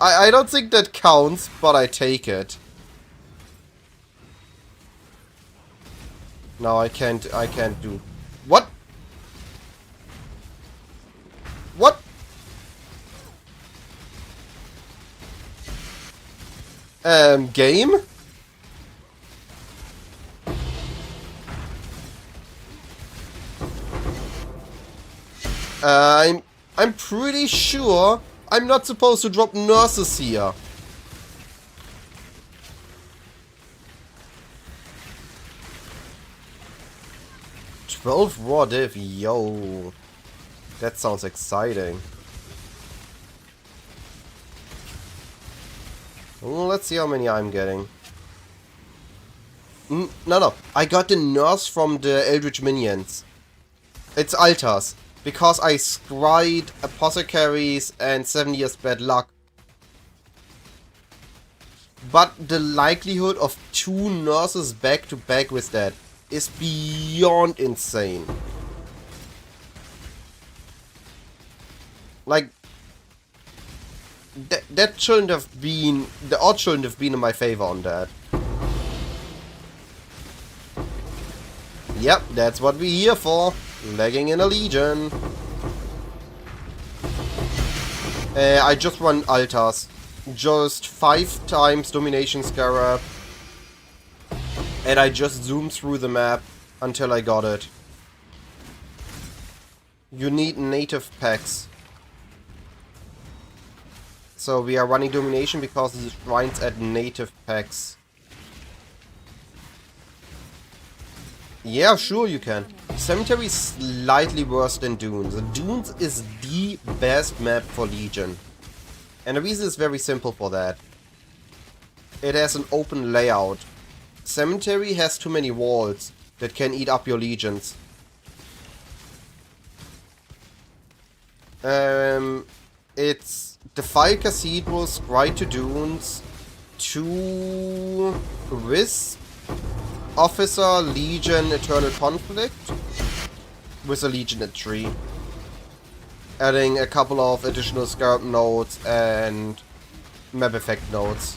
I don't think that counts, but I take it. No, I can't do... What? What? Game? I'm pretty sure I'm not supposed to drop nurses here. "12 raw div, yo. That sounds exciting. Well, let's see how many I'm getting. No. I got the nurse from the Eldritch Minions. It's altars. Because I scried apothecaries and 7 years bad luck. But the likelihood of 2 nurses back to back with that is beyond insane. Like, that shouldn't have been... The odds shouldn't have been in my favor on that. Yep, that's what we're here for. Lagging in a legion. I just run altars. Just 5 times domination scarab. And I just zoom through the map until I got it. You need native packs. So we are running domination because the shrines add native packs. Yeah, sure you can. Cemetery is slightly worse than Dunes. Dunes is the best map for Legion. And the reason is very simple for that. It has an open layout. Cemetery has too many walls that can eat up your legions. It's Defile Cathedral, Scry to Dunes, 2 Wisp, Officer, Legion, Eternal Conflict, with a Legion at 3. Adding a couple of additional Scarab nodes and map effect nodes.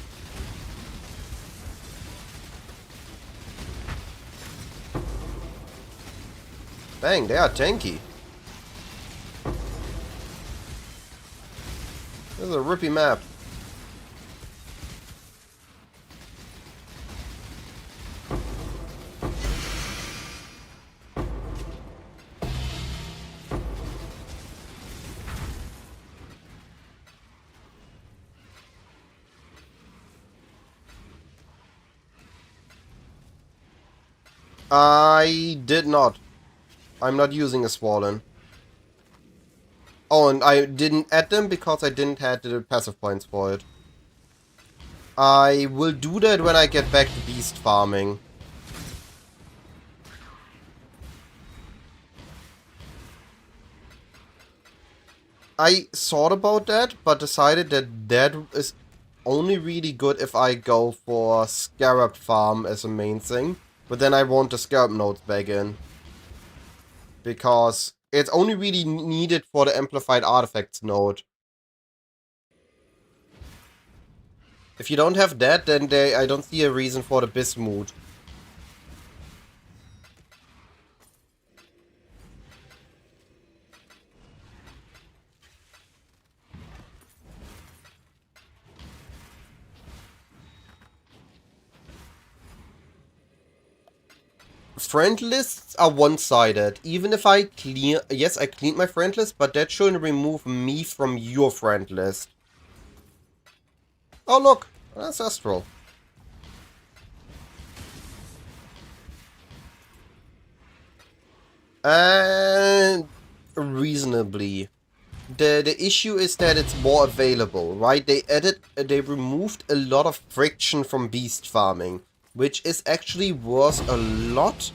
Dang, they are tanky. This is a rippy map. I did not. I'm not using a Swollen. Oh, and I didn't add them because I didn't have the passive points for it. I will do that when I get back to beast farming. I thought about that, but decided that that is only really good if I go for Scarab farm as a main thing. But then I want the Scarab nodes back in. Because it's only really needed for the Amplified Artifacts node. If you don't have that, then I don't see a reason for the Bismuth. Friend lists are one-sided. Even if I clear... Yes, I cleaned my friend list, but that shouldn't remove me from your friend list. Oh look, that's Astral. And reasonably. The issue is that it's more available, right? They removed a lot of friction from beast farming, which is actually worth a lot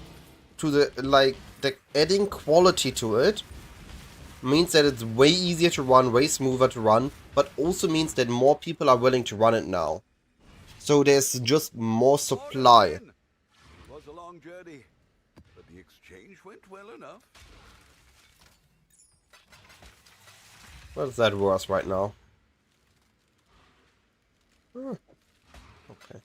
to the adding quality to it means that it's way easier to run, way smoother to run, but also means that more people are willing to run it now. So there's just more supply. It was a long journey, but the exchange went well enough. What's that worth right now? Okay.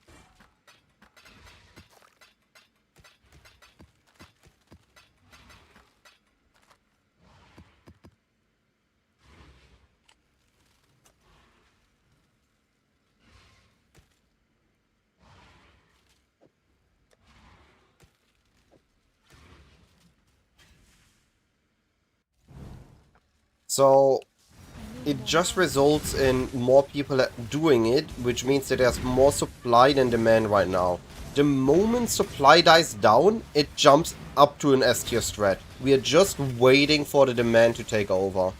So it just results in more people doing it, which means that there's more supply than demand right now. The moment supply dies down, it jumps up to an S tier strat. We are just waiting for the demand to take over.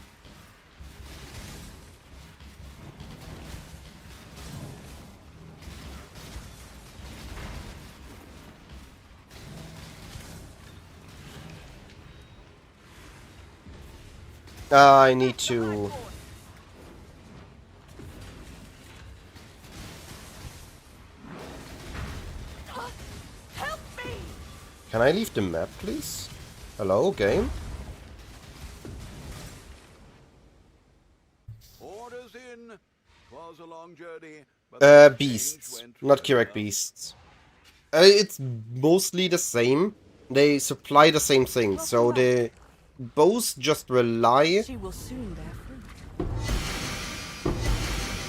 I need to... Help me! Can I leave the map, please? Hello, game? Orders in. 'Twas a long journey, but the exchange Beasts. went Not well Kirak enough. beasts. It's mostly the same. They supply the same thing, so they both just rely She will soon bear fruit.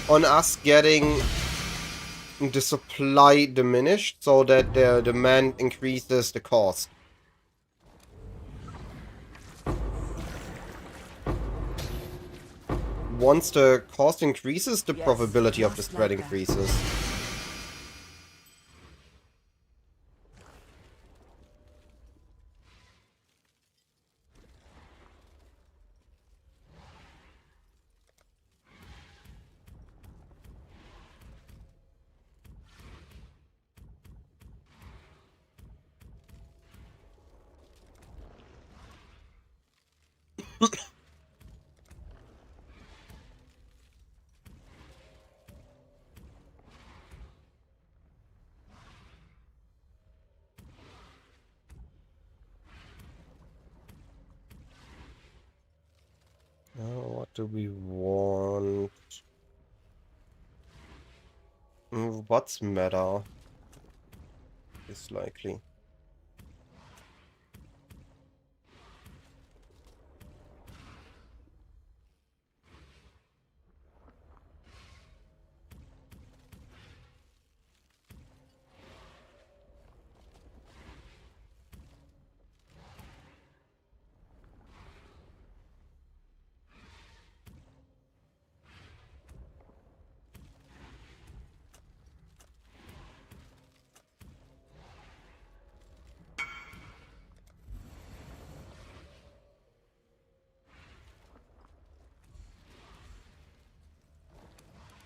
on us getting the supply diminished so that the demand increases the cost. Once the cost increases, the Yes, probability of the just spread like that. increases. What do we want? What's meta? Is likely.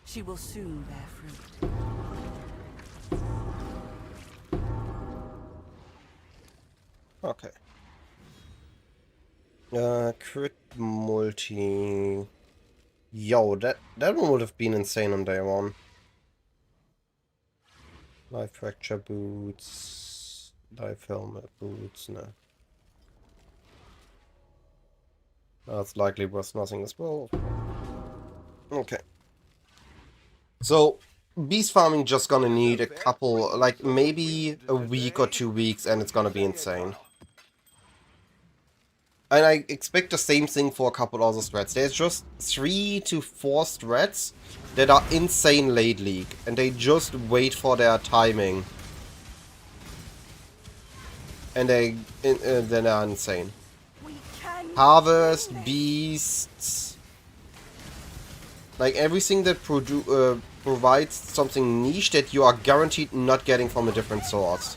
She will soon bear fruit. Okay. Crit multi. Yo, that one would have been insane on day one. Life fracture boots. Life helmet boots, no. That's likely worth nothing as well. Okay. So, beast farming just gonna need a couple, like maybe a week or 2 weeks, and it's gonna be insane. And I expect the same thing for a couple other strats. There's just 3 to 4 strats that are insane late league, and they just wait for their timing. And then they're insane. We can Harvest, win this. beasts, like everything that provides something niche that you are guaranteed not getting from a different source.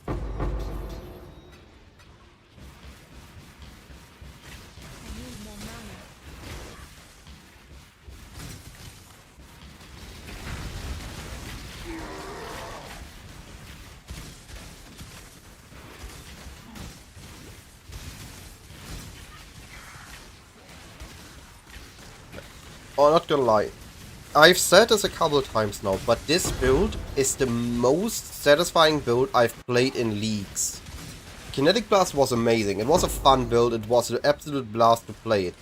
I need more mana. Oh, not gonna lie. I've said this a couple of times now, but this build is the most satisfying build I've played in leagues. Kinetic Blast was amazing. It was a fun build. It was an absolute blast to play it.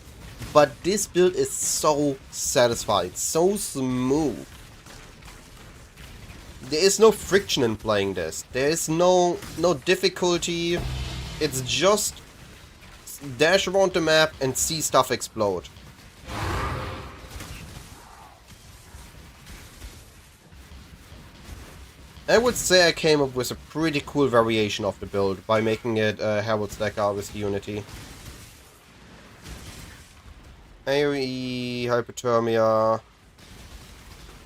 But this build is so satisfying, so smooth. There is no friction in playing this. There is no difficulty. It's just dash around the map and see stuff explode. I would say I came up with a pretty cool variation of the build by making it Herald Stacker with Unity. AoE, Hypothermia.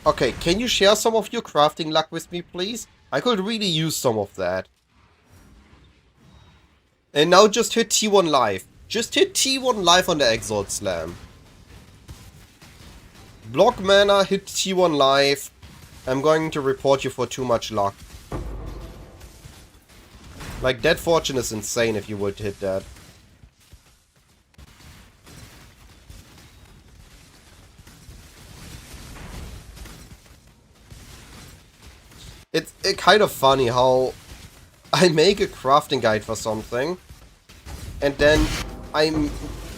Okay, can you share some of your crafting luck with me, please? I could really use some of that. And now just hit T1 live. Just hit T1 live on the Exalt Slam. Block mana, hit T1 live. I'm going to report you for too much luck. Like, that fortune is insane if you would hit that. It's kind of funny how I make a crafting guide for something, and then I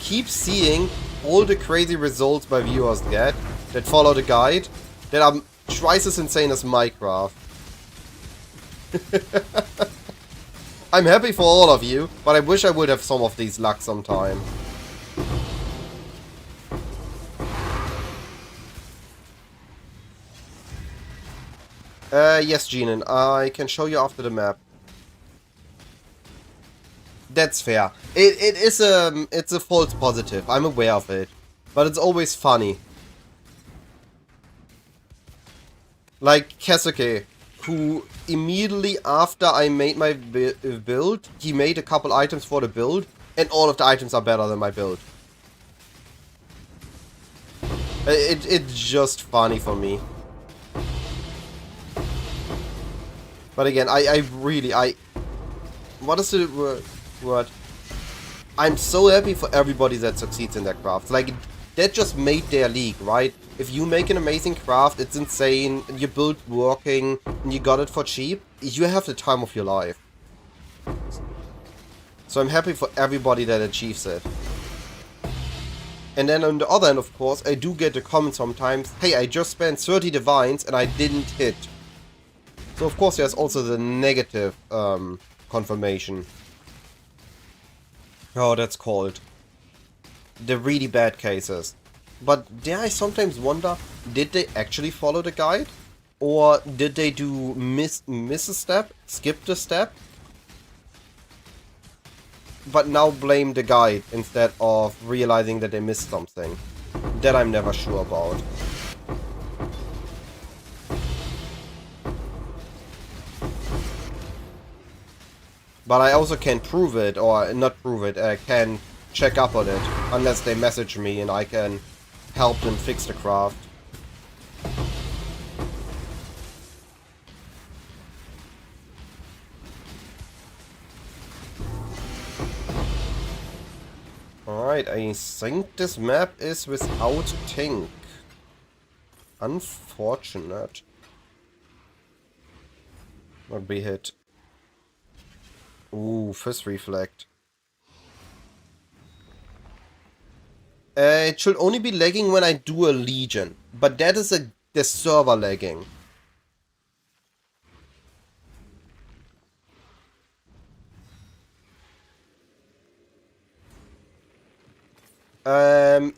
keep seeing all the crazy results my viewers get that follow the guide that are twice as insane as Minecraft. I'm happy for all of you, but I wish I would have some of these luck sometime. Yes, Jeanin, I can show you after the map. That's fair. It's a false positive, I'm aware of it. But it's always funny. Like Kesuke, who immediately after I made my build, he made a couple items for the build, and all of the items are better than my build. It's just funny for me. But again, I really, what is the word? I'm so happy for everybody that succeeds in their craft. Like, that just made their league, right? If you make an amazing craft, it's insane, and you build working, and you got it for cheap, you have the time of your life. So I'm happy for everybody that achieves it. And then on the other end, of course, I do get the comment sometimes, hey, I just spent 30 divines and I didn't hit. So of course there's also the negative confirmation. Oh, that's called. The really bad cases. But there I sometimes wonder, did they actually follow the guide? Or did they do miss a step, skip the step? But now blame the guide instead of realizing that they missed something. That I'm never sure about. But I also can't prove it, or not prove it, I can check up on it. Unless they message me and I can help them fix the craft. Alright, I think this map is without Tink. Unfortunate. Not be hit. Ooh, Fist Reflect. It should only be lagging when I do a Legion. But that is the server lagging.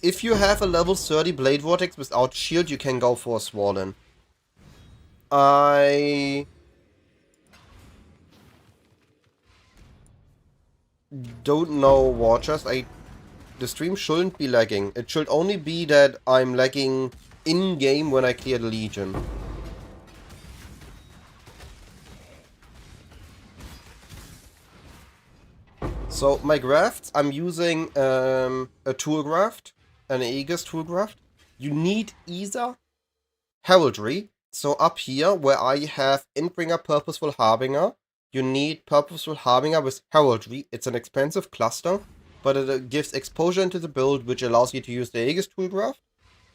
If you have a level 30 Blade Vortex without shield, you can go for a Swollen. I don't know Watchers. I The stream shouldn't be lagging. It should only be that I'm lagging in-game when I clear the Legion. So my grafts, I'm using a tool graft, an Aegis tool graft. You need either heraldry. So up here, where I have Endbringer Purposeful Harbinger, you need Purposeful Harbinger with heraldry. It's an expensive cluster, but it gives exposure into the build, which allows you to use the Aegis tool graft.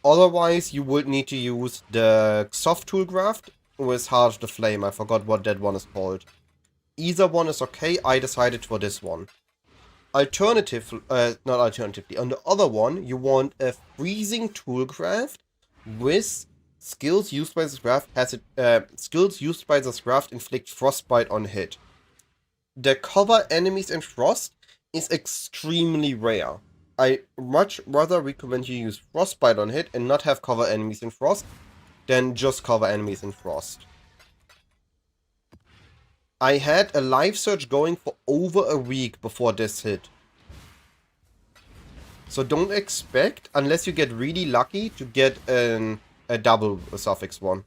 Otherwise, you would need to use the soft tool graft with Heart of the Flame. I forgot what that one is called. Either one is okay. I decided for this one. Not alternatively, on the other one, you want a freezing tool craft with skills used by this craft inflict frostbite on hit. The cover enemies in frost is extremely rare. I much rather recommend you use frostbite on hit and not have cover enemies in frost than just cover enemies in frost. I had a live search going for over a week before this hit. So don't expect, unless you get really lucky, to get a double suffix one.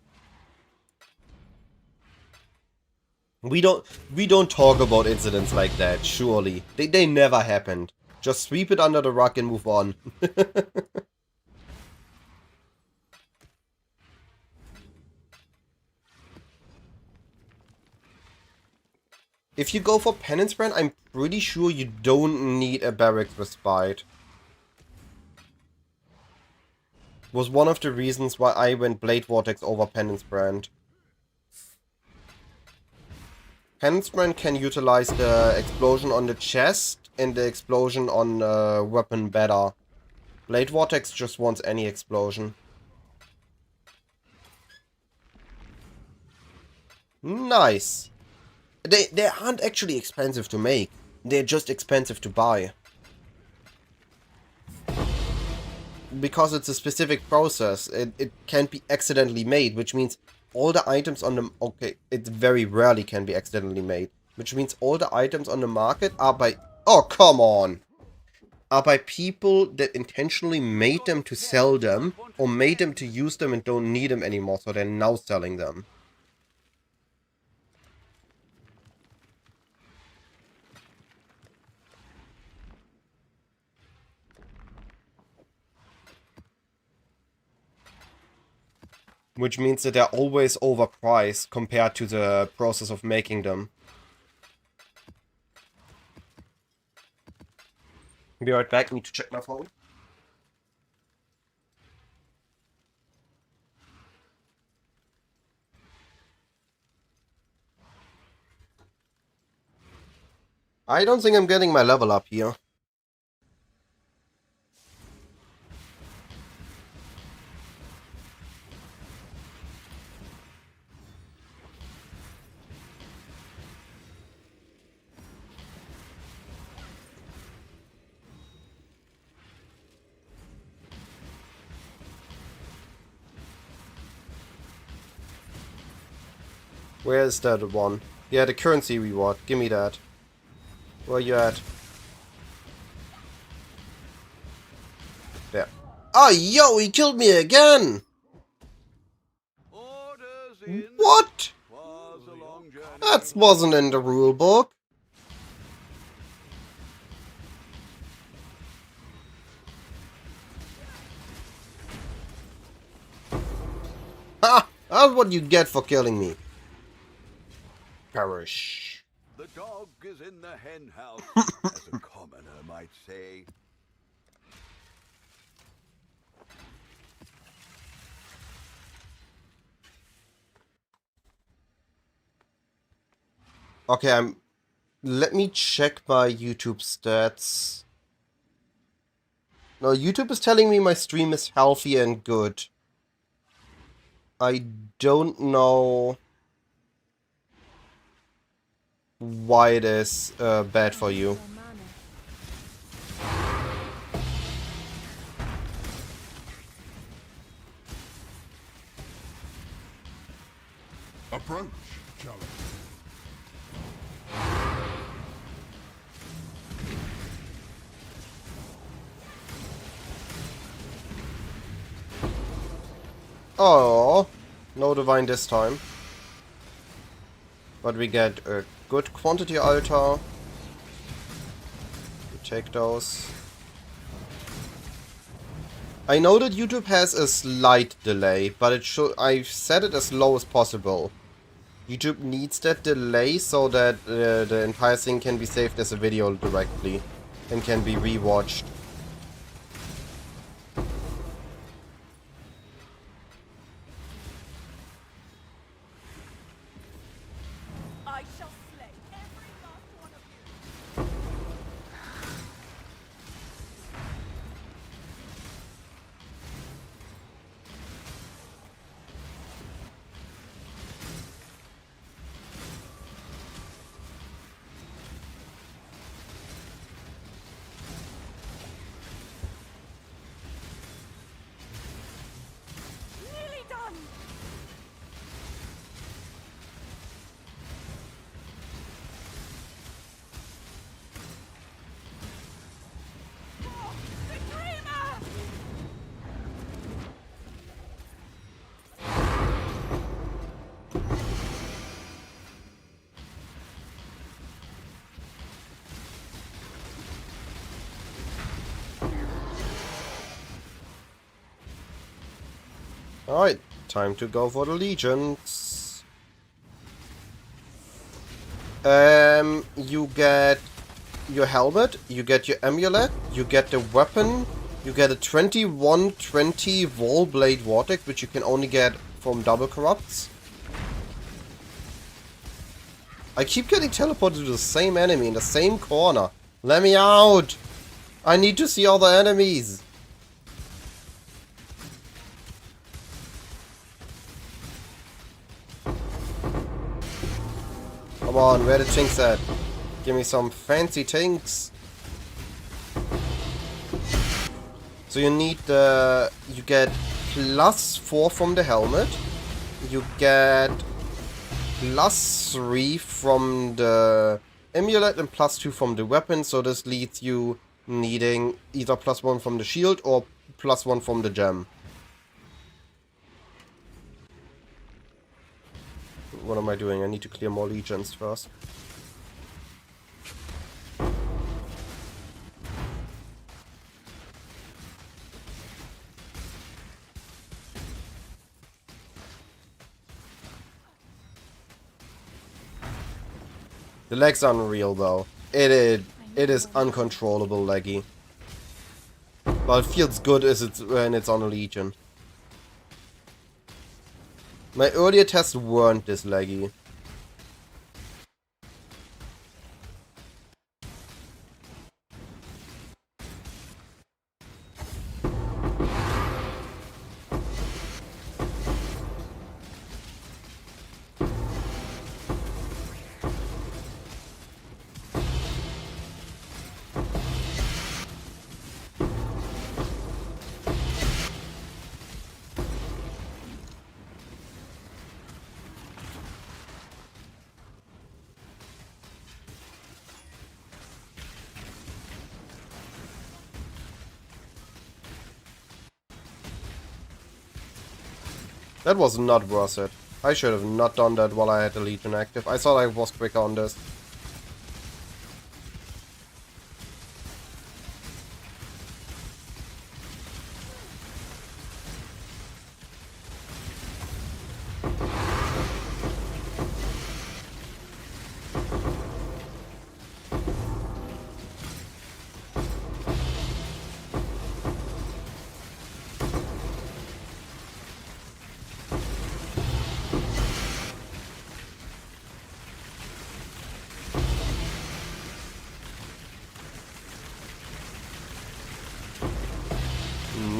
We don't talk about incidents like that, surely. They never happened. Just sweep it under the rug and move on. If you go for Penance Brand, I'm pretty sure you don't need a Barracks Respite. Was one of the reasons why I went Blade Vortex over Penance Brand. Penance Brand can utilize the explosion on the chest and the explosion on weapon better. Blade Vortex just wants any explosion. Nice. They aren't actually expensive to make. They're just expensive to buy. Because it's a specific process, it can't be accidentally made, which means all the items on the... Okay, it very rarely can be accidentally made. Which means all the items on the market are by... Oh, come on! Are by people that intentionally made them to sell them, or made them to use them and don't need them anymore, so they're now selling them. Which means that they're always overpriced compared to the process of making them. Be right back, need to check my phone. I don't think I'm getting my level up here. Where is that one? Yeah, the currency reward. Give me that. Where you at? There. Oh, yo, he killed me again! Orders in. What? Was a long journey. That wasn't in the rule book. Ha! That's what you get for killing me. Perish. The dog is in the hen house, as a commoner might say. Okay, let me check my YouTube stats. No, YouTube is telling me my stream is healthy and good. I don't know why it is bad for you. Your mana. Approach, challenge. Oh, no divine this time. But we get a good quantity altar. We take those. I know that YouTube has a slight delay, but it should. I've set it as low as possible. YouTube needs that delay so that the entire thing can be saved as a video directly and can be rewatched. I shall slay every last one of you. Nearly done. Oh, the dreamer! Alright, time to go for the legions. You get your helmet, you get your amulet, you get the weapon, you get a 2120 wall blade vortex, which you can only get from double corrupts. I keep getting teleported to the same enemy in the same corner. Let me out! I need to see all the enemies. Come on, where the tinks at? Give me some fancy tinks. So you need the... You get +4 from the helmet. You get +3 from the amulet and +2 from the weapon. So this leads you needing either +1 from the shield or +1 from the gem. What am I doing? I need to clear more legions first. The lag's unreal though. It is uncontrollable laggy. But it feels good as when it's on a legion. My earlier tests weren't this laggy. That was not worth it. I should have not done that while I had the Legion active. I thought I was quicker on this.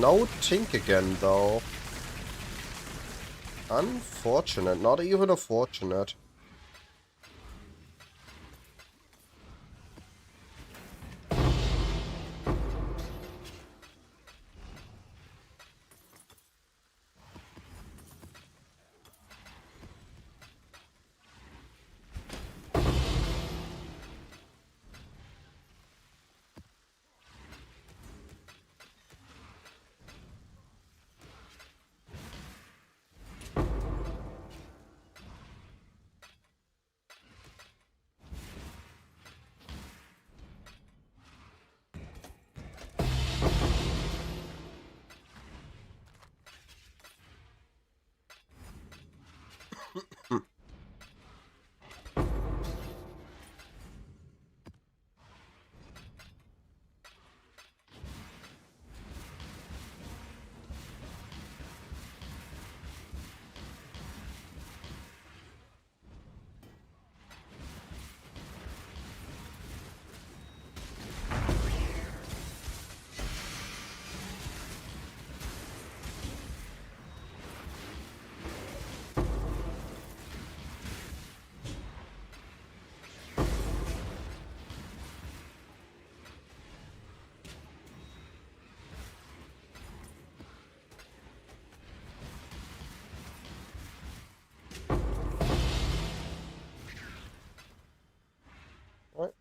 No Tink again, though. Unfortunate. Not even a fortunate.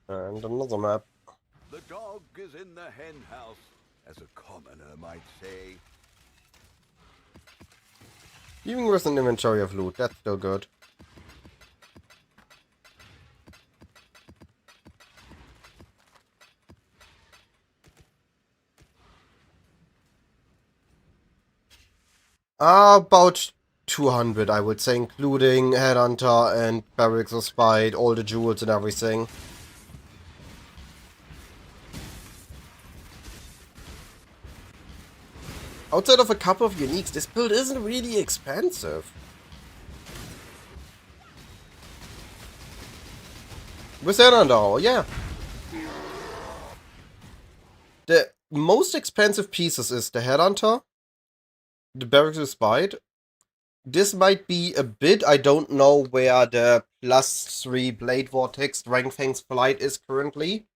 And another map. The dog is in the hen house, as a commoner might say. Even with an inventory of loot, that's still good. About 200, I would say, including Headhunter and Barracks of Spite, all the jewels and everything. Outside of a couple of uniques, this build isn't really expensive. With Headhunter, yeah. The most expensive pieces is the Headhunter, the Barracks of Spite. This might be a bit, I don't know where the +3 Blade Vortex Strength Flight is currently.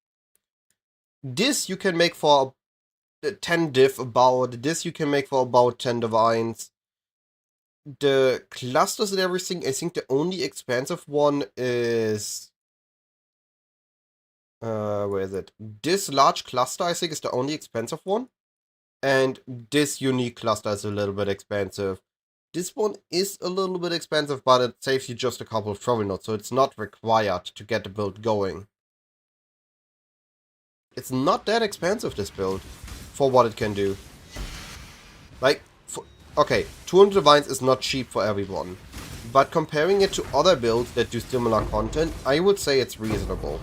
This you can make for 10 div about, this you can make for about 10 divines. The clusters and everything, I think the only expensive one is... where is it? This large cluster, I think, is the only expensive one. And this unique cluster is a little bit expensive. This one is a little bit expensive, but it saves you just a couple of travel nodes, so it's not required to get the build going. It's not that expensive, this build, for what it can do. Like, okay, 200 divines is not cheap for everyone, but comparing it to other builds that do similar content, I would say it's reasonable.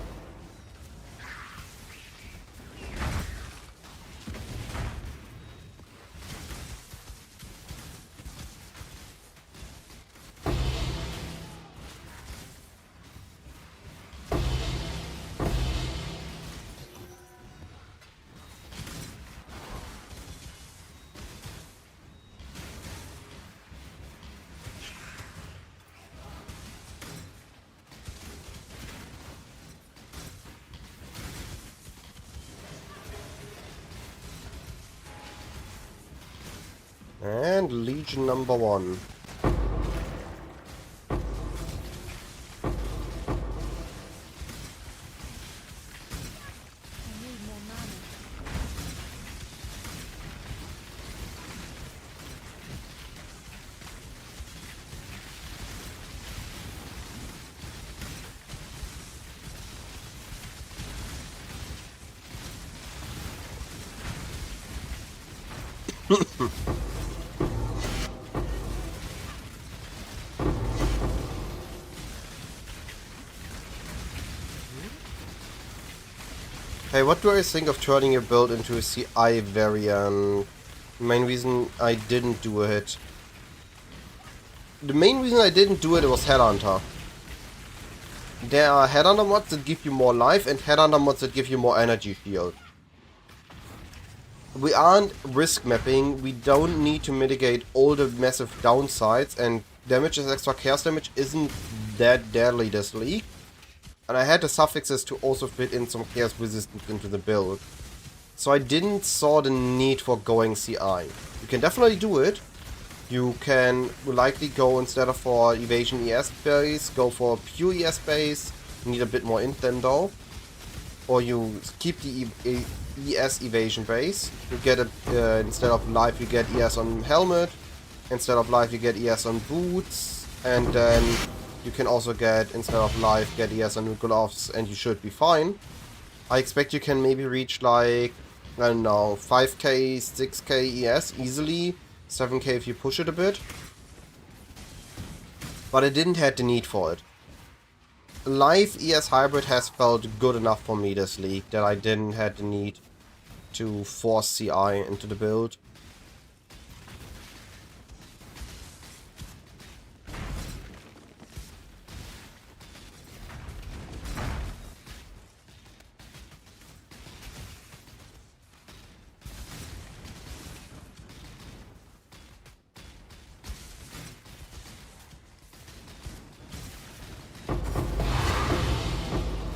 And Legion number 1. I need more mana. Hey, what do I think of turning your build into a CI variant? Main reason I didn't do it. The main reason I didn't do it was Headhunter. There are Headhunter mods that give you more life and Headhunter mods that give you more energy shield. We aren't risk mapping, we don't need to mitigate all the massive downsides, and damage as extra chaos damage isn't that deadly this league. And I had the suffixes to also fit in some chaos resistance into the build. So I didn't saw the need for going CI. You can definitely do it. You can likely go, instead of for evasion ES base, go for pure ES base. You need a bit more int then though. Or you keep the ES evasion base. You get a, instead of life you get ES on helmet. Instead of life you get ES on boots. And then you can also get, instead of life, get ES on gloves, and you should be fine. I expect you can maybe reach like, I don't know, 5k, 6k ES easily. 7k if you push it a bit. But I didn't have the need for it. Live ES Hybrid has felt good enough for me this league that I didn't have the need to force CI into the build.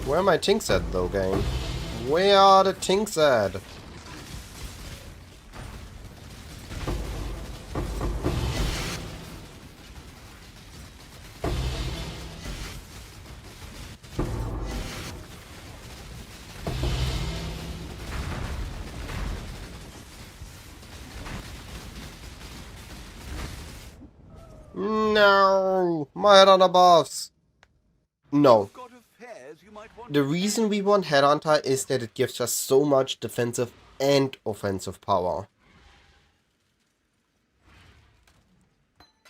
Where are my tinks at though, game? Where are the tinks at? My Headhunter buffs! No. You've got affairs you might want The to reason end. we want Headhunter is that it gives us so much defensive and offensive power.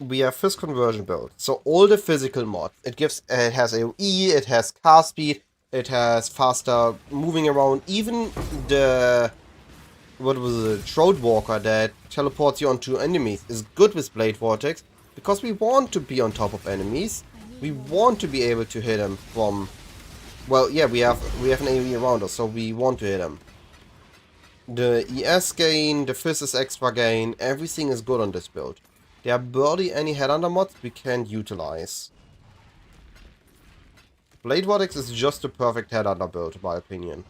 We have Fist Conversion build, so all the physical mods. It has AoE, it has cast speed, it has faster moving around. Even the Throat Walker that teleports you onto enemies is good with Blade Vortex because we want to be on top of enemies. We want to be able to hit them from. Well, yeah, we have an AoE around us, so we want to hit them. The ES gain, the Fist is extra gain, everything is good on this build. There are barely any Headhunter mods we can utilize. Blade Vortex is just the perfect Headhunter build, in my opinion.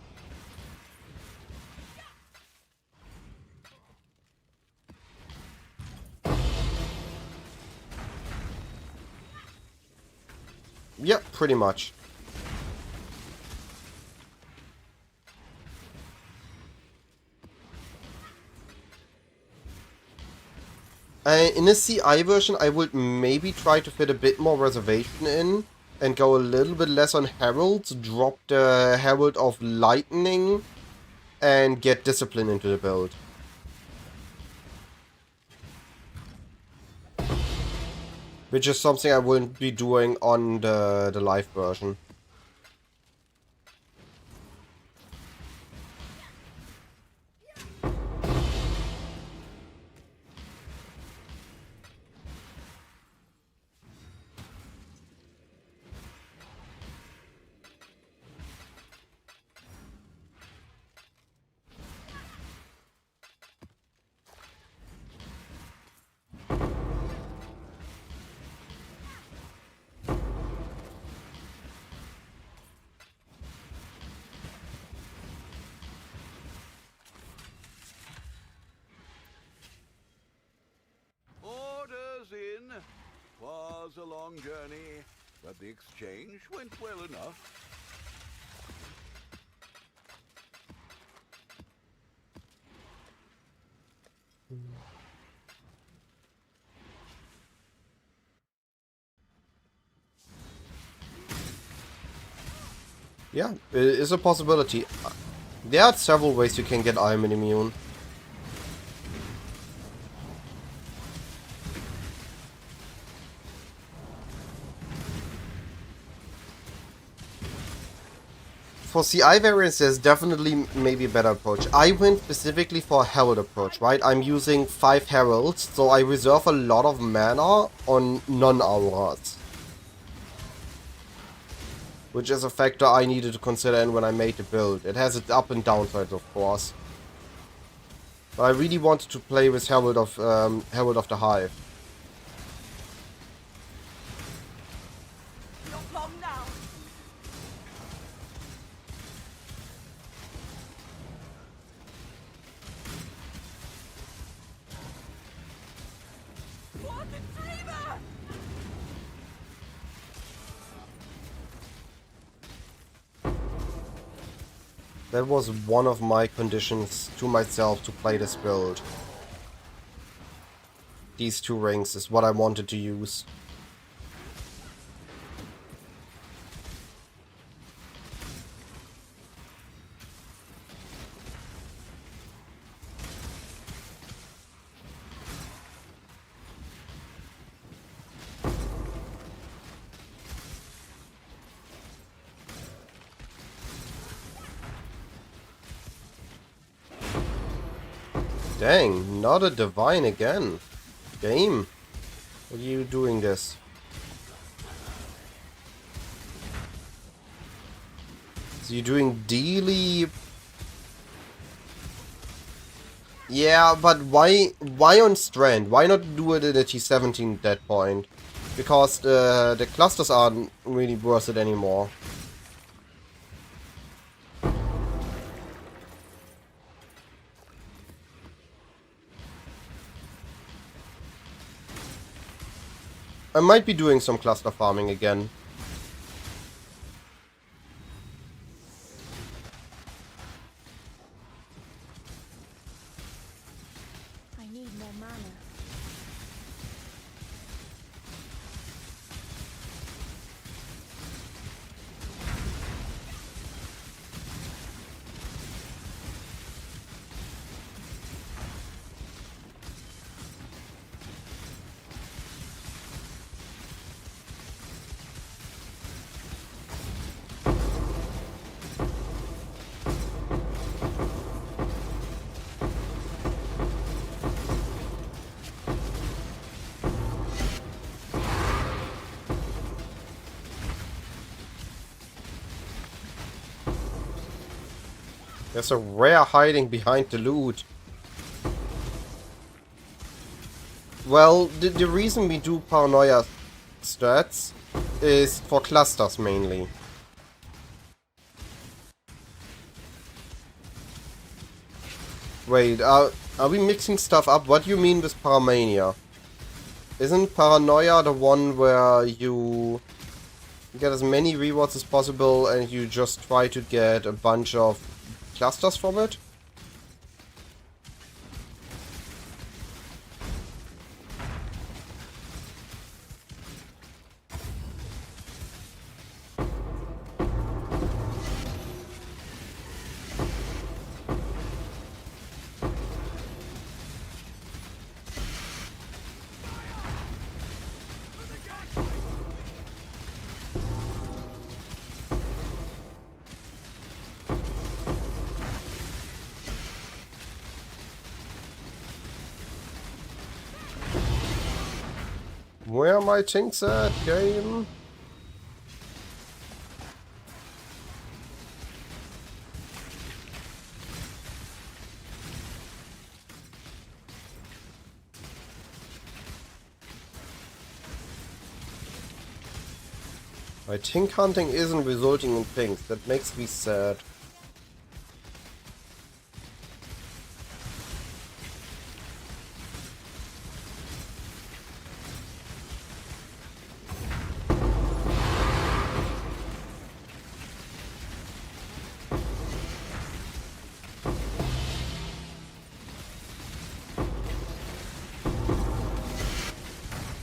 Yep, pretty much. In a CI version, I would maybe try to fit a bit more reservation in and go a little bit less on Heralds, drop the Herald of Lightning, and get Discipline into the build. Which is something I wouldn't be doing on the live version. Orders in. Was a long journey, but the exchange went well enough. Yeah, it is a possibility. There are several ways you can get Iron immune. For CI variants, there's definitely maybe a better approach. I went specifically for a Herald approach, right? I'm using 5 Heralds, so I reserve a lot of mana on non-auras. Which is a factor I needed to consider in when I made the build. It has its up and downsides, of course. But I really wanted to play with Herald of the Hive. Not long now. What a dreamer! That was one of my conditions to myself to play this build. These 2 rings is what I wanted to use. Dang, not a divine again. Game. What are you doing this? So you're doing daily. Yeah, but why on Strand? Why not do it in a T17 at that point? Because the clusters aren't really worth it anymore. I might be doing some cluster farming again. I need more mana. There's a rare hiding behind the loot. Well, the reason we do paranoia stats is for clusters mainly. Wait, are we mixing stuff up? What do you mean with paramania? Isn't paranoia the one where you get as many rewards as possible and you just try to get a bunch of clusters from it? Where are my things at, game? My tink hunting isn't resulting in things. That makes me sad.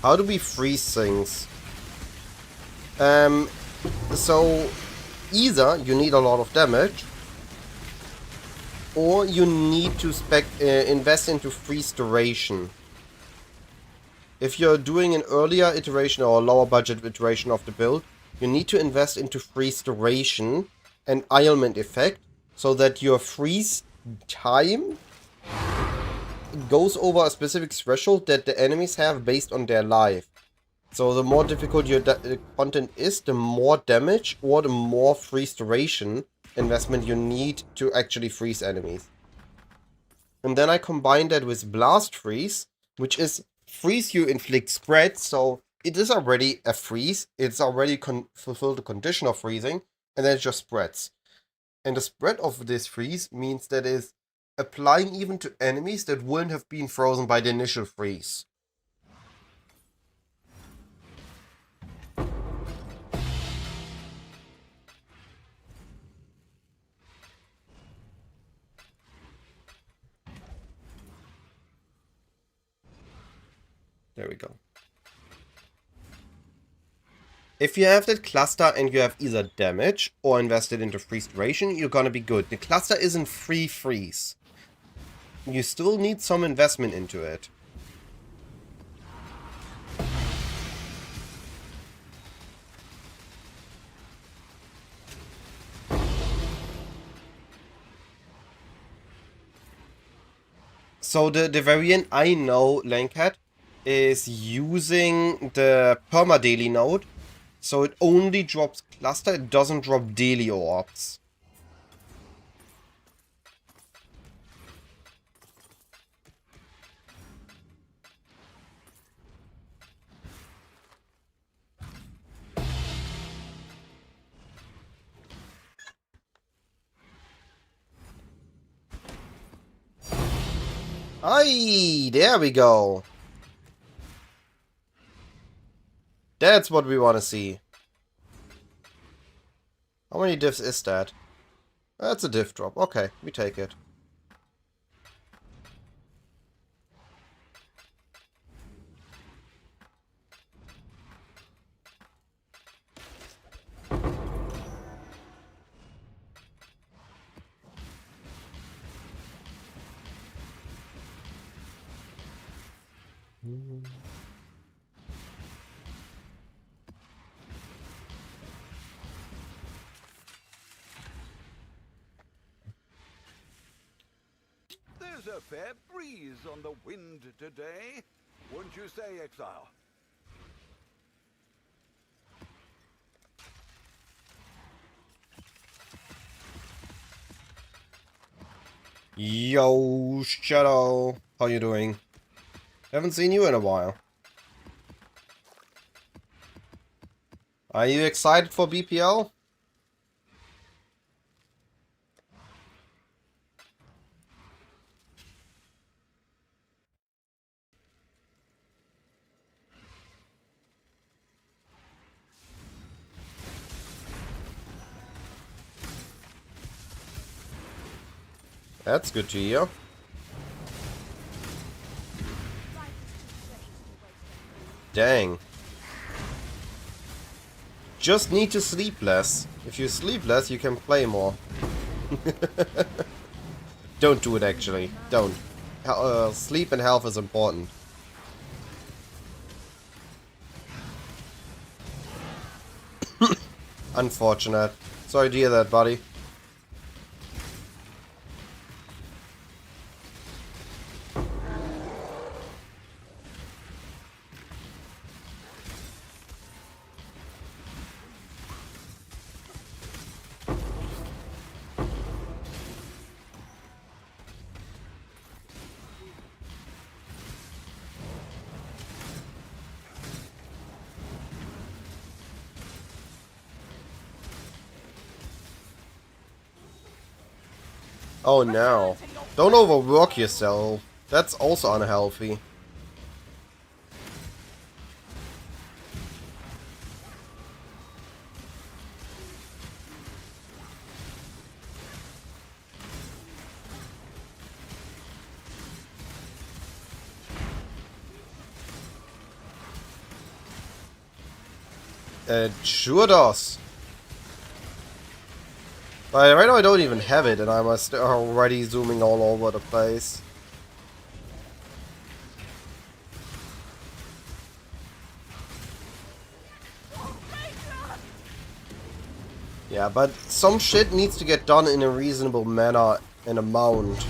How do we freeze things? So either you need a lot of damage, or you need to invest into freeze duration. If you're doing an earlier iteration or a lower budget iteration of the build, you need to invest into freeze duration and ailment effect, so that your freeze time goes over a specific threshold that the enemies have based on their life. So the more difficult your content is, the more damage or the more freeze duration investment you need to actually freeze enemies. And then I combine that with blast freeze, which is freeze you inflict spread, so it is already a freeze, it's already fulfilled the condition of freezing, and then it just spreads. And the spread of this freeze means that it's applying even to enemies that wouldn't have been frozen by the initial freeze. There we go. If you have that cluster and you have either damage or invested into freeze duration, you're gonna be good. The cluster isn't free freeze. You still need some investment into it. So the variant I know, Lancat, is using the perma-daily node. So it only drops cluster, it doesn't drop daily orbs. Aye, there we go. That's what we want to see. How many diffs is that? That's a diff drop. Okay, we take it. There's a fair breeze on the wind today. Wouldn't you say, Exile? Yo, Shadow. How you doing? Haven't seen you in a while. Are you excited for BPL? That's good to hear. Dang. Just need to sleep less. If you sleep less, you can play more. Don't do it actually. Don't. Sleep and health is important. Unfortunate. Sorry to hear that, buddy. Oh no. Don't overwork yourself. That's also unhealthy. It sure does. But right now I don't even have it and I'm already zooming all over the place. Yeah, but some shit needs to get done in a reasonable manner and amount.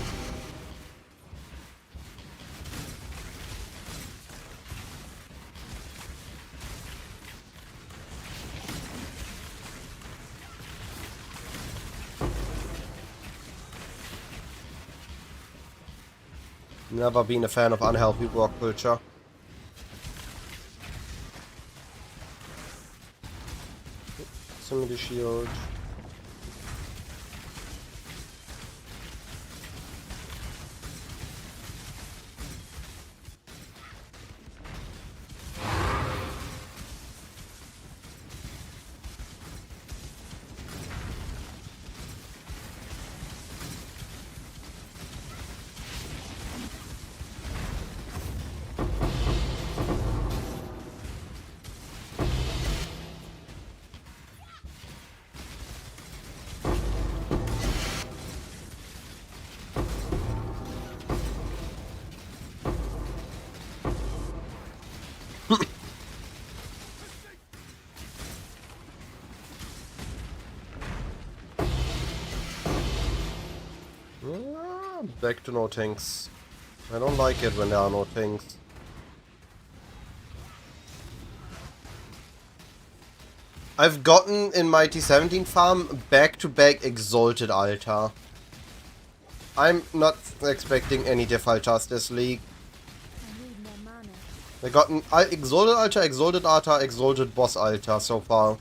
Never been a fan of unhealthy work culture. Send me the shield. Back to no tanks. I don't like it when there are no tanks. I've gotten in my T17 farm back-to-back Exalted Altar. I'm not expecting any diff altars this league. I need more mana. I got an Exalted Altar, Exalted Altar, Exalted Boss Altar so far.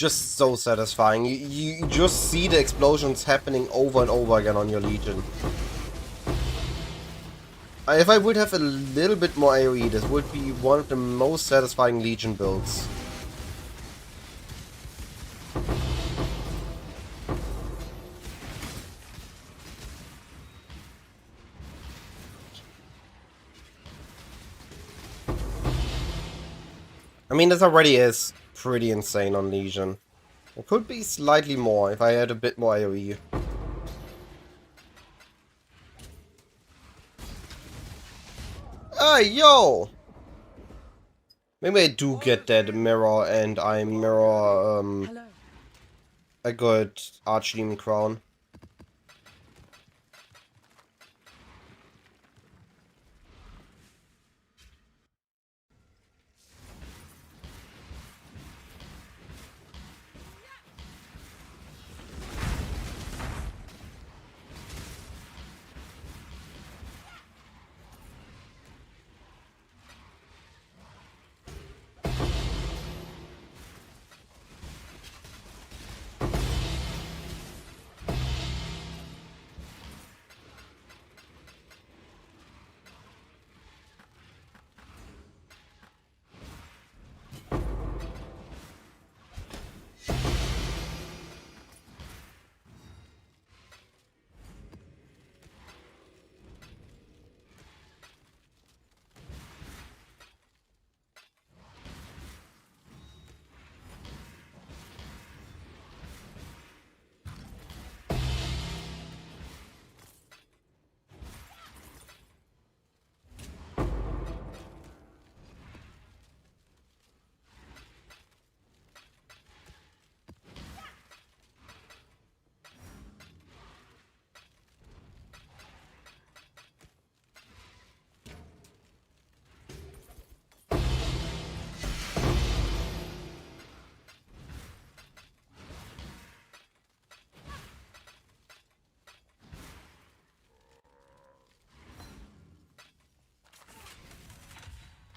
just so satisfying. You just see the explosions happening over and over again on your Legion. If I would have a little bit more AoE, this would be one of the most satisfying Legion builds. I mean, this already is pretty insane on Legion. It could be slightly more if I had a bit more AoE. Hey, yo! Maybe I do get that mirror and I mirror Hello. a good Archdemon crown.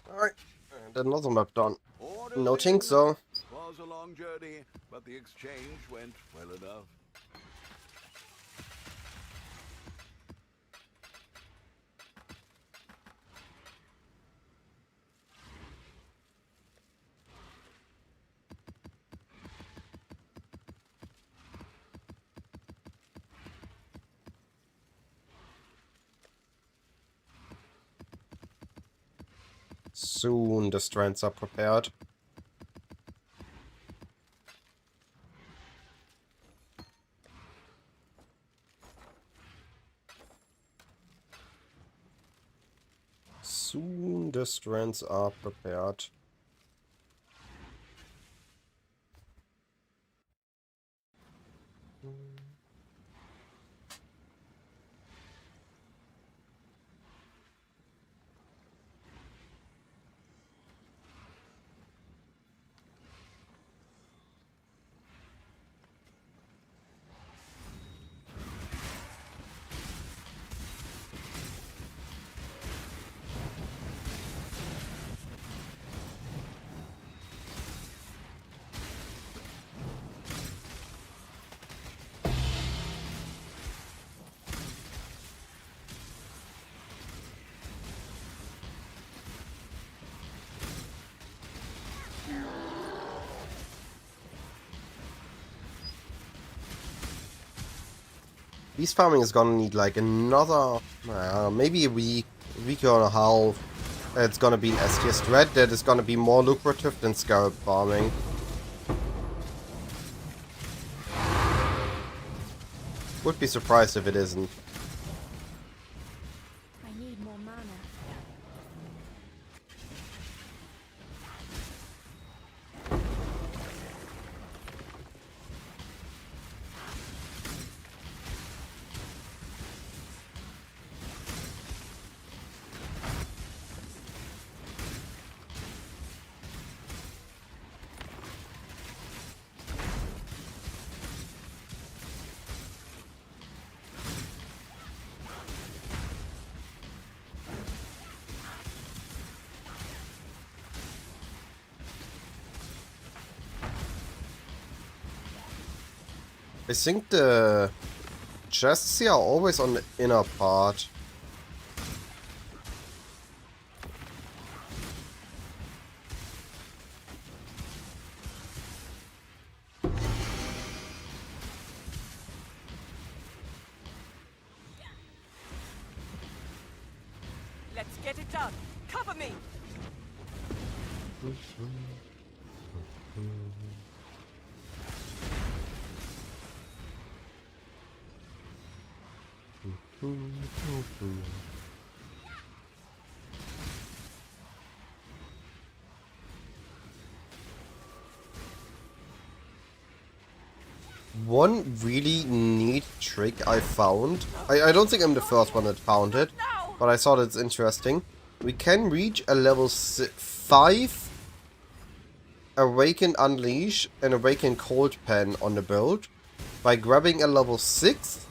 Alright, and another map done. Order No think things. so. Was a long journey, but the exchange went well enough. Soon the strands are prepared. Soon the strands are prepared. Beast farming is gonna need like another, maybe a week and a half. It's gonna be an S-tier strat that is gonna be more lucrative than scarab farming. Would be surprised if it isn't. I need more mana. I think the chests here are always on the inner part. Let's get it done. Cover me. One really neat trick I found. I don't think I'm the first one that found it, Now. but I thought it's interesting. We can reach a level 5 Awaken Unleash and Awaken Cold Pen on the build by grabbing a level 6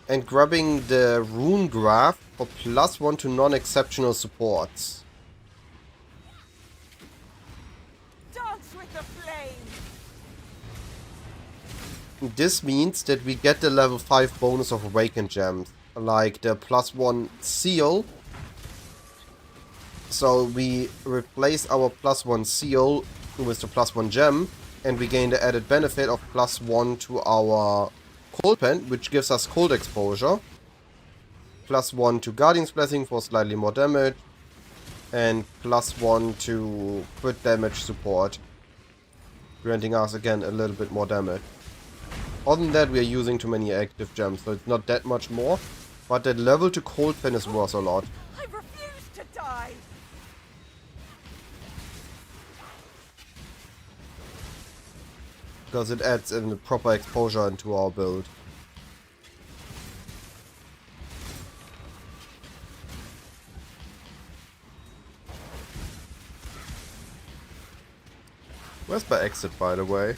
and grabbing the Rune Graph for +1 to non-exceptional supports. Dance with the flame. This means that we get the level 5 bonus of Awakened Gems, like the +1 seal. So we replace our +1 seal with the +1 gem, and we gain the added benefit of +1 to our Cold Pen, which gives us cold exposure, +1 to Guardian's Blessing for slightly more damage, and +1 to crit damage support, granting us again a little bit more damage. Other than that, we are using too many active gems, so it's not that much more, but that level to Cold Pen is worth a lot. I refuse to die. Because it adds in the proper exposure into our build. Where's my exit, by the way?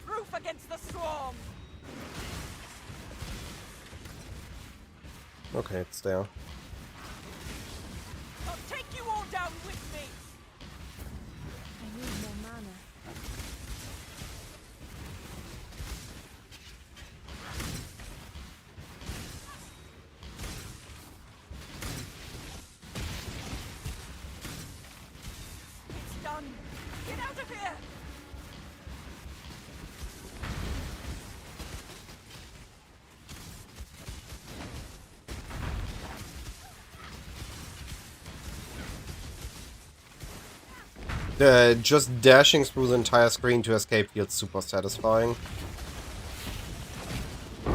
Proof against the swarm. Okay, it's there. I'll take you all down with me. I need more mana. It's done. Get out of here. Just dashing through the entire screen to escape feels super satisfying. You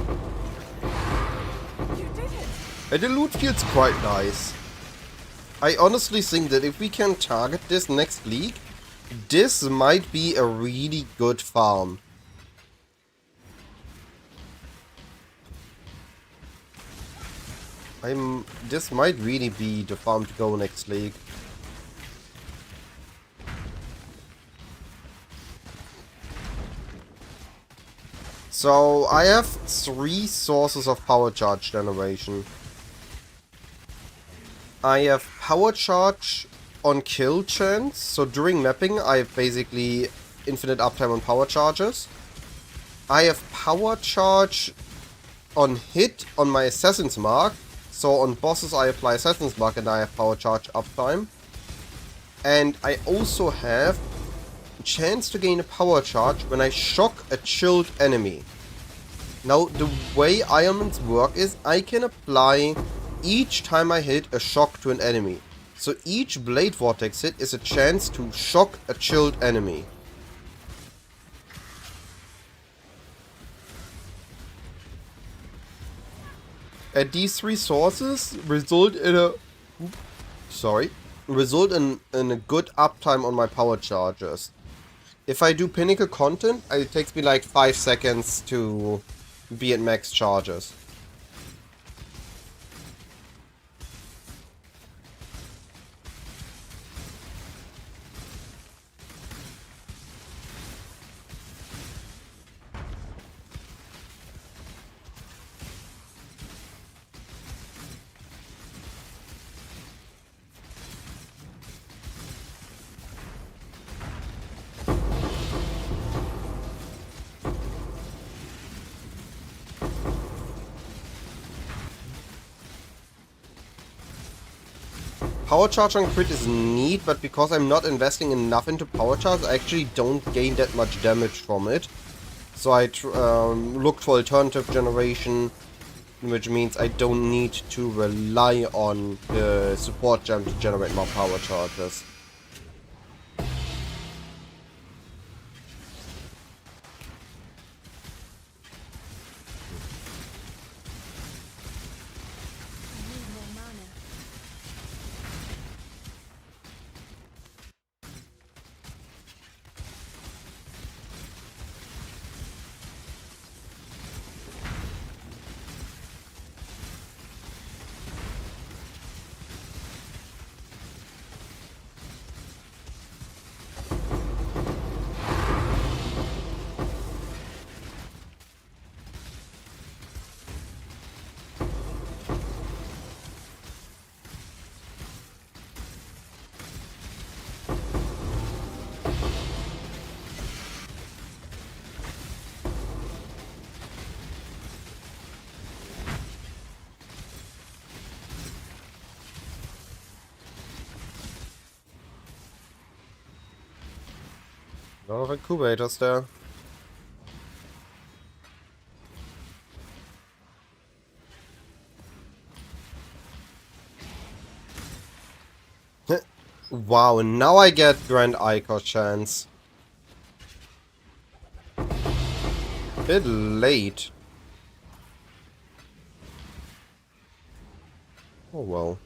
did it. And the loot feels quite nice. I honestly think that if we can target this next league, this might be a really good farm. This might really be the farm to go next league. So I have 3 sources of power charge generation. I have power charge on kill chance, so during mapping I have basically infinite uptime on power charges. I have power charge on hit on my Assassin's Mark, so on bosses I apply Assassin's Mark and I have power charge uptime. And I also have chance to gain a power charge when I shock a chilled enemy. Now, the way Ironmans work is I can apply each time I hit a shock to an enemy. So each blade vortex hit is a chance to shock a chilled enemy. And these 3 sources result in a good uptime on my power charges. If I do pinnacle content, it takes me like 5 seconds to be at max charges. Power charge on crit is neat, but because I'm not investing enough into power charge, I actually don't gain that much damage from it. So I looked for alternative generation, which means I don't need to rely on the support gem to generate more power charges. I need more mana. A lot of incubators there. Wow, now I get Grand Ica chance. Bit late. Oh well.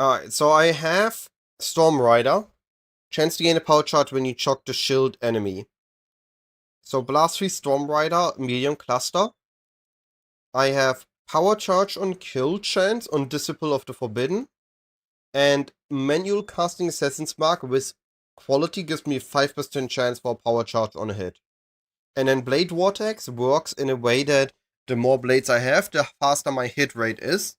Alright, so I have Storm Rider. Chance to gain a power charge when you choke the shield enemy. So Blast 3 Storm Rider, medium cluster. I have power charge on kill chance on Disciple of the Forbidden. And manual casting Assassin's Mark with quality gives me 5% chance for power charge on a hit. And then Blade Vortex works in a way that the more blades I have, the faster my hit rate is.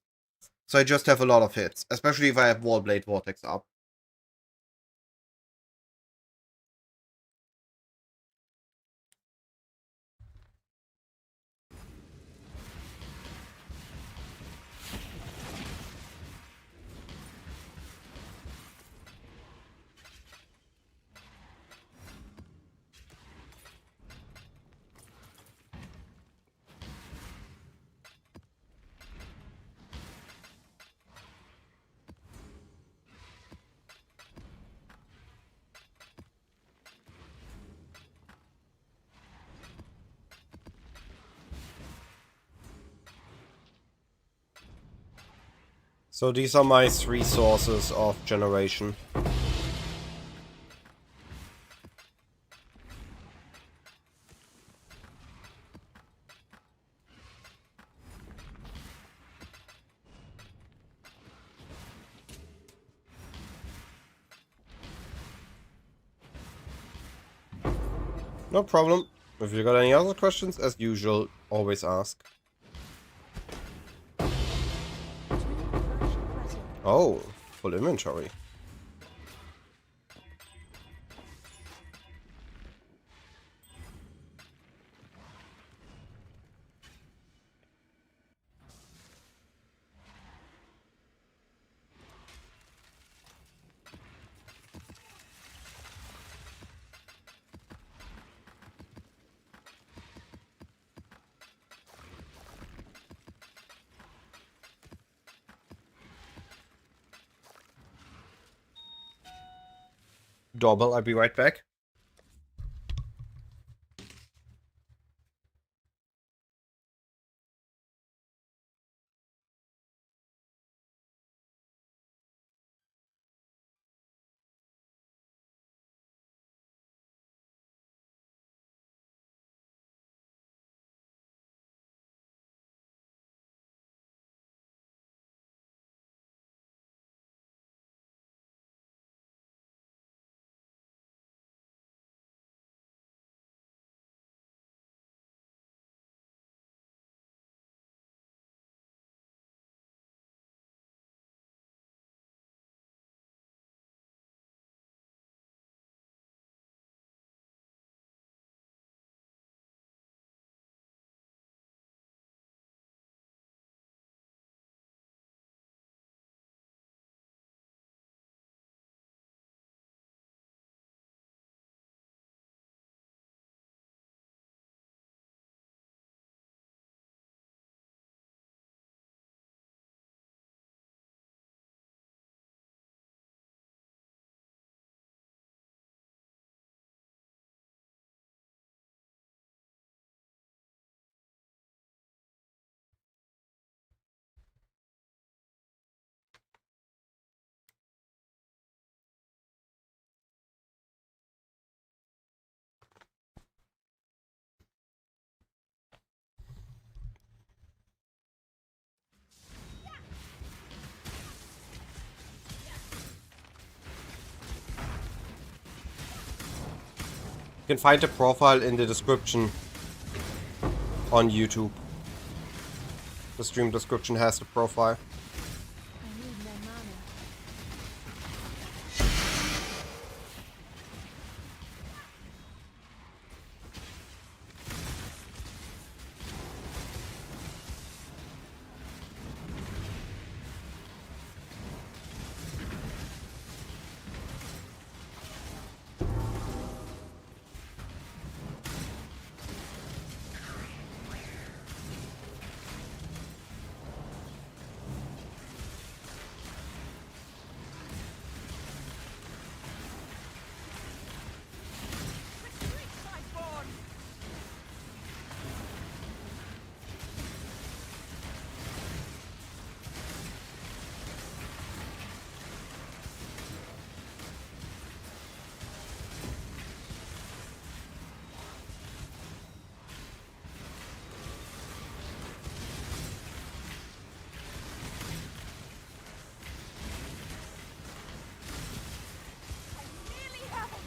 So I just have a lot of hits, especially if I have Wall Blade Vortex up. So these are my 3 sources of generation. No problem. If you got any other questions, as usual, always ask. Two crush plateau. Oh, full inventory. Doorbell, I'll be right back. You can find the profile in the description on YouTube. The stream description has the profile. I need more mana. Retreat, my spawn! I nearly have him!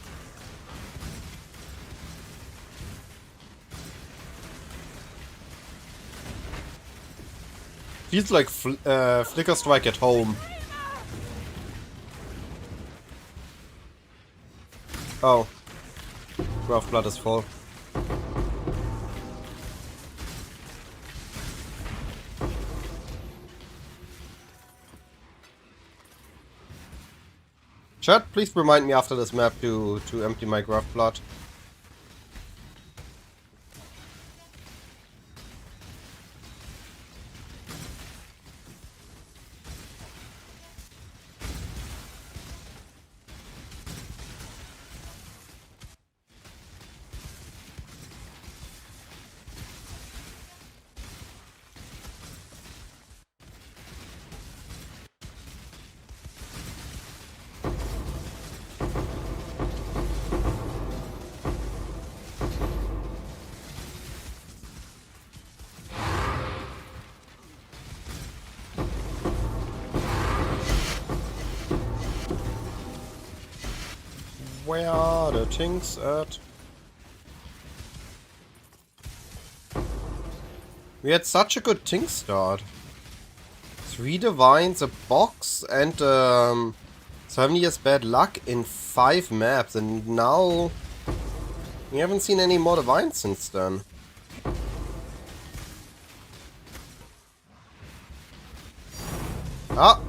Feels like Flicker Strike at home. Oh. Rough Blood is full. Chat, please remind me after this map to empty my Gruff Blood. Where are the things at? We had such a good thing start. 3 divines, a box, and 7 years bad luck in 5 maps, and now we haven't seen any more divines since then. Ah!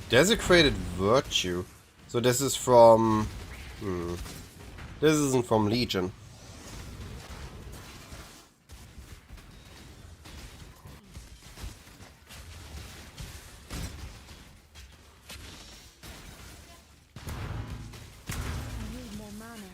Desecrated Virtue. So this is from... This isn't from Legion. I need more mana.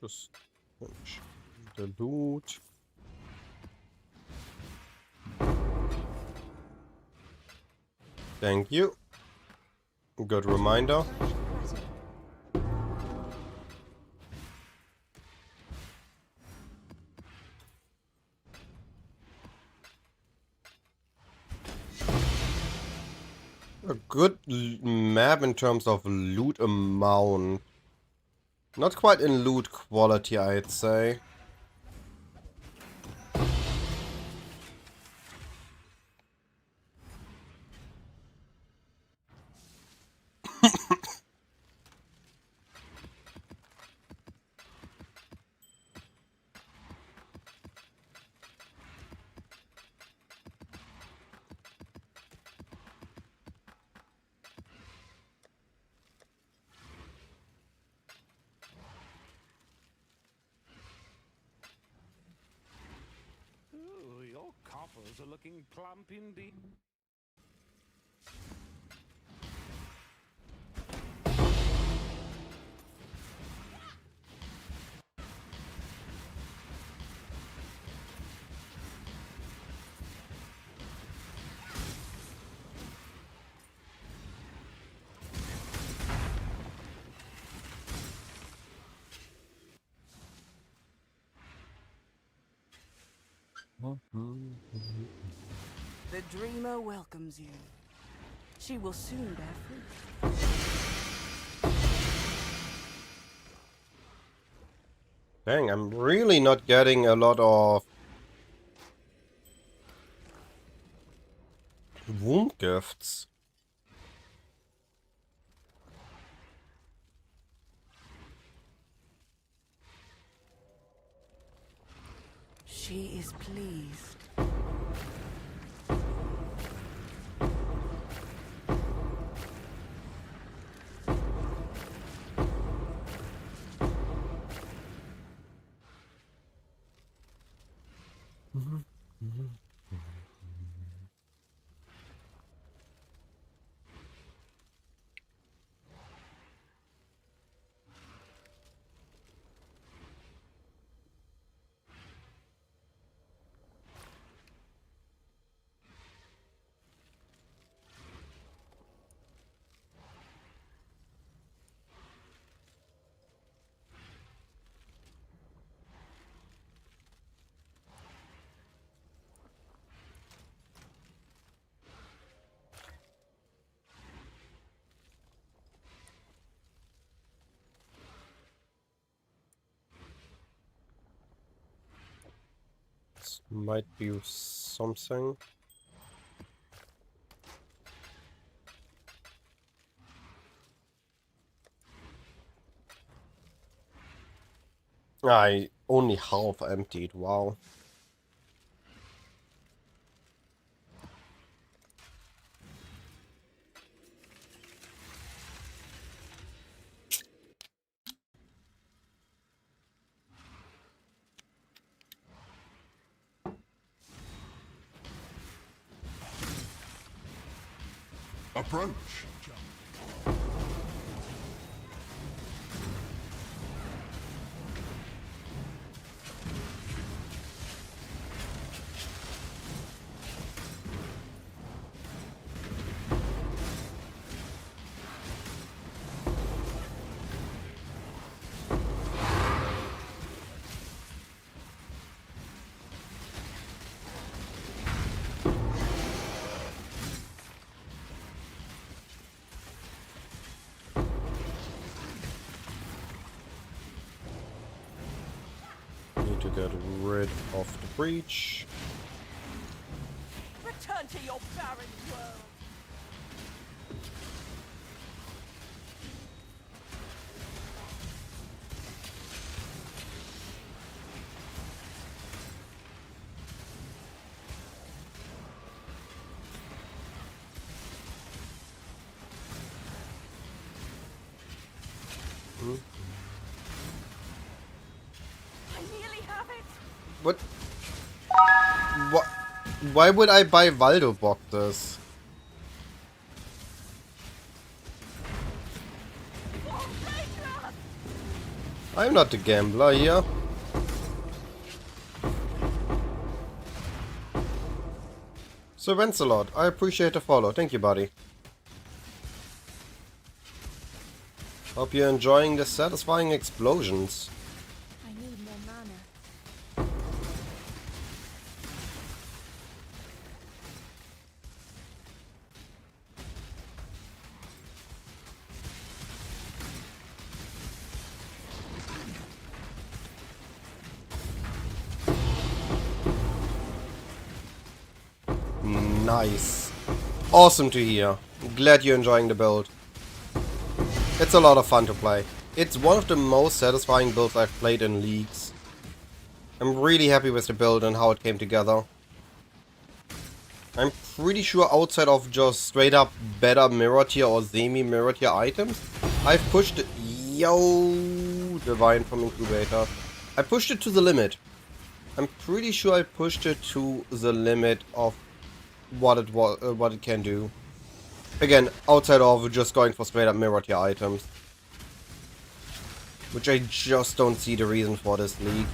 Just punch the loot. Thank you. Good reminder. A good map in terms of loot amount. Not quite in loot quality, I'd say. Ooh, your coffers are looking plump indeed. The dreamer welcomes you. She will soon bear fruit. Dang, I'm really not getting a lot of womb gifts. She is pleased. This might be something. I only half emptied, wow. Approach. get rid of the breach. Return to your barren world. I nearly have it. What? What? Why would I buy Waldo boxes? Vortex! I'm not the gambler here. Sir Lancelot, I appreciate the follow. Thank you, buddy. Hope you're enjoying the satisfying explosions. I need more mana. Nice. Awesome to hear. Glad you're enjoying the build. It's a lot of fun to play. It's one of the most satisfying builds I've played in leagues. I'm really happy with the build and how it came together. I'm pretty sure outside of just straight up better mirror tier or semi mirror tier items, I've pushed it. Yo, Divine from Incubator. I pushed it to the limit. I'm pretty sure I pushed it to the limit of what it can do. Again, outside of just going for straight up mirror tier items. Which I just don't see the reason for this league.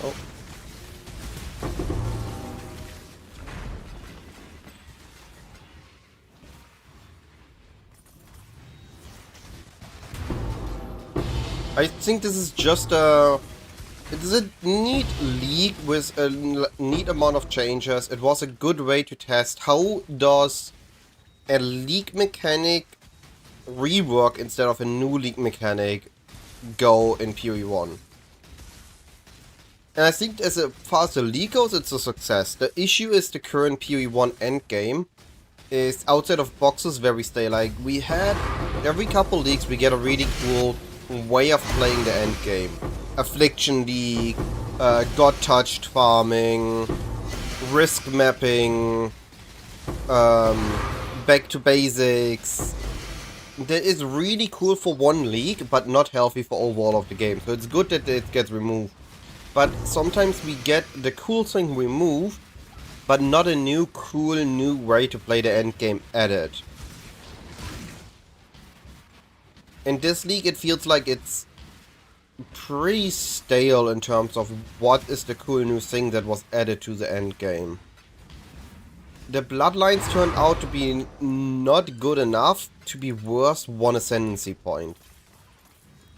Oh. I think this is just a... It is a neat league with a neat amount of changes. It was a good way to test how does a league mechanic rework instead of a new league mechanic go in PoE 1. And I think as far as the league goes, it's a success. The issue is the current PoE 1 endgame is outside of boxes where we stay. Like, we had every couple leagues we get a really cool way of playing the endgame. Affliction League, God-touched farming, risk mapping, back to basics. That is really cool for one league, but not healthy for overall of the game. So it's good that it gets removed. But sometimes we get the cool thing removed, but not a new cool new way to play the endgame added. In this league it feels like it's pretty stale in terms of what is the cool new thing that was added to the endgame. The bloodlines turned out to be not good enough to be worth one ascendancy point.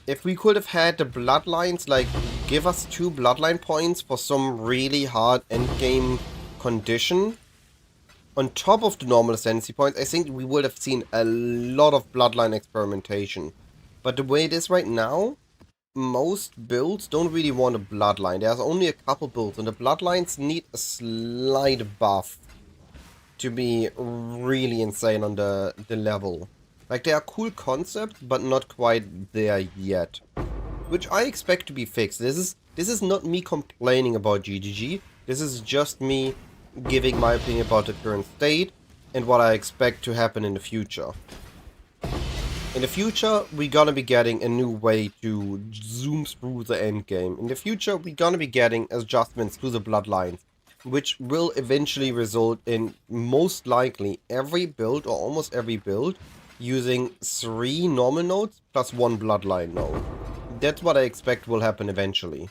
If we could have had the bloodlines, like, give us 2 bloodline points for some really hard endgame condition, on top of the normal ascendancy points, I think we would have seen a lot of bloodline experimentation. But the way it is right now, most builds don't really want a bloodline. There's only a couple builds, and the bloodlines need a slight buff to be really insane on the level. Like, they are cool concepts, but not quite there yet. Which I expect to be fixed. This is not me complaining about GGG. This is just me giving my opinion about the current state and what I expect to happen in the future. In the future, we're gonna be getting a new way to zoom through the endgame. In the future, we're gonna be getting adjustments to the bloodlines, which will eventually result in most likely every build or almost every build using 3 normal nodes plus 1 bloodline node. That's what I expect will happen eventually.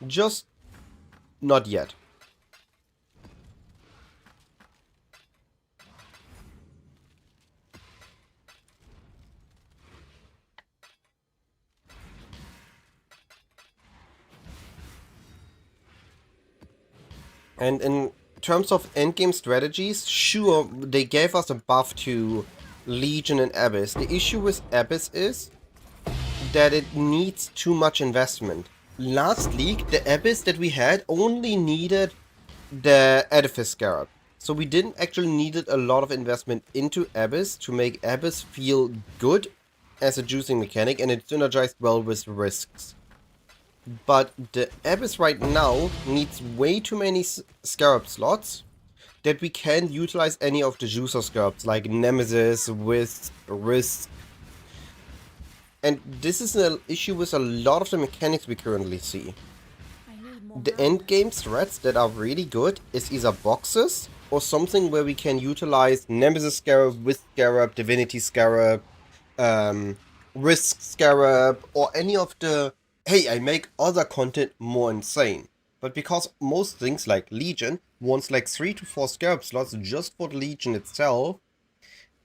Just not yet. And in terms of endgame strategies, sure, they gave us a buff to Legion and Abyss. The issue with Abyss is that it needs too much investment. Last league, the Abyss that we had only needed the Edifice Scarab. So we didn't actually needed a lot of investment into Abyss to make Abyss feel good as a juicing mechanic, and it synergized well with risks. But the Abyss right now needs way too many Scarab slots that we can't utilize any of the juicer Scarabs, like Nemesis, with Risk. And this is an issue with a lot of the mechanics we currently see. I need more The mana. end game threats that are really good is either boxes or something where we can utilize Nemesis Scarab, with Scarab, Divinity Scarab, Risk Scarab, or any of the, hey, I make other content more insane. But because most things like Legion wants like 3 to 4 Scarab slots just for the Legion itself,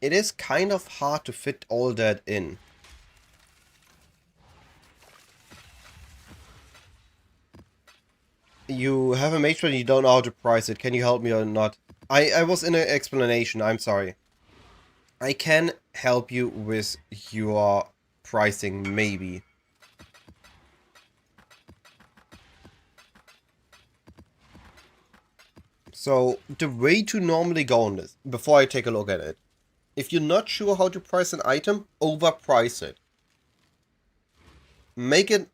it is kind of hard to fit all that in. You have a mage but you don't know how to price it. Can you help me or not? I was in an explanation, I'm sorry. I can help you with your pricing, maybe. So, the way to normally go on this, before I take a look at it, if you're not sure how to price an item, overprice it. Make it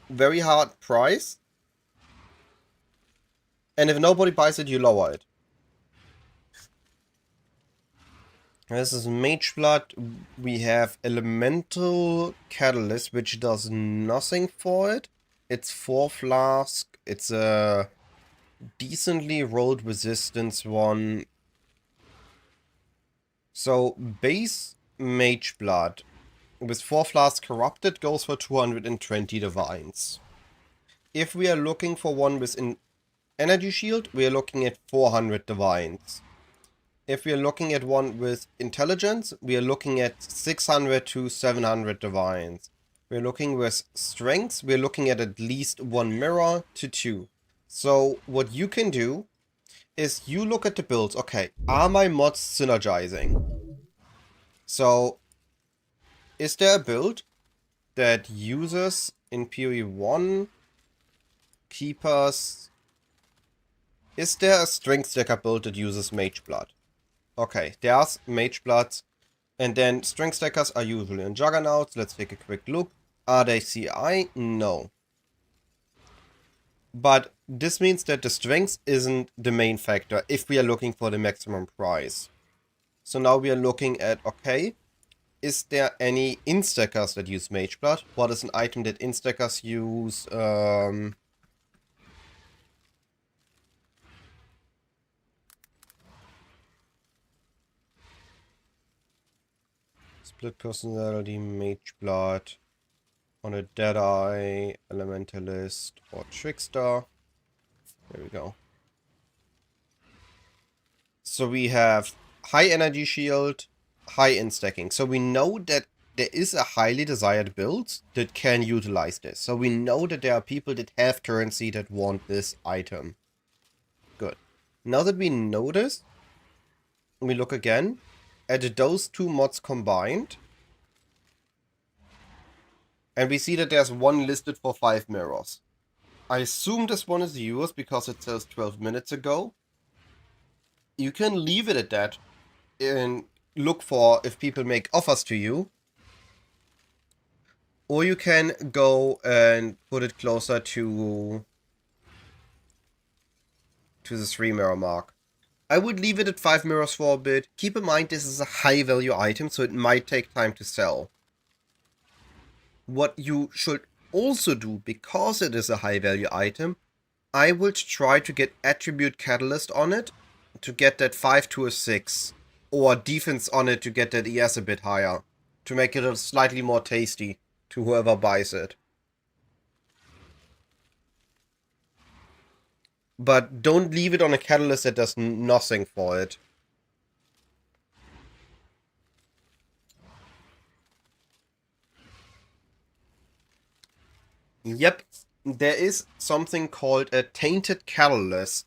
very hard price, and if nobody buys it, you lower it. This is Mage Blood. We have Elemental Catalyst, which does nothing for it. It's 4 flask. It's a decently rolled resistance one. So base Mage Blood with 4 flask corrupted goes for 220 divines. If we are looking for one with an energy shield, we are looking at 400 divines. If we are looking at one with intelligence, we are looking at 600 to 700 divines. We're looking with strength, we're looking at least 1 mirror to 2. So what you can do is you look at the builds. Okay, are my mods synergizing? So is there a build that uses in PoE 1 keepers? Is there a strength stacker build that uses Mage Blood? Okay, there's Mage Bloods, and then strength stackers are usually in Juggernauts. Let's take a quick look. Are they CI? No. But this means that the strength isn't the main factor if we are looking for the maximum price. So now we are looking at, okay, is there any instackers that use Mage Blood? What is an item that instackers use? Split personality, Mage Blood, on a Deadeye, Elementalist, or Trickster. There we go. So we have high energy shield, high instacking. So we know that there is a highly desired build that can utilize this. So we know that there are people that have currency that want this item. Good. Now that we know this, we look again at those two mods combined. And we see that there's one listed for 5 mirrors. I assume this one is yours because it says 12 minutes ago. You can leave it at that and look for if people make offers to you. Or you can go and put it closer to the 3 mirror mark. I would leave it at 5 mirrors for a bit. Keep in mind this is a high value item, so it might take time to sell. What you should also do, because it is a high value item, I would try to get attribute catalyst on it to get that 5 to a 6. Or defense on it to get that ES a bit higher. To make it slightly more tasty to whoever buys it. But don't leave it on a catalyst that does nothing for it. Yep, there is something called a tainted catalyst,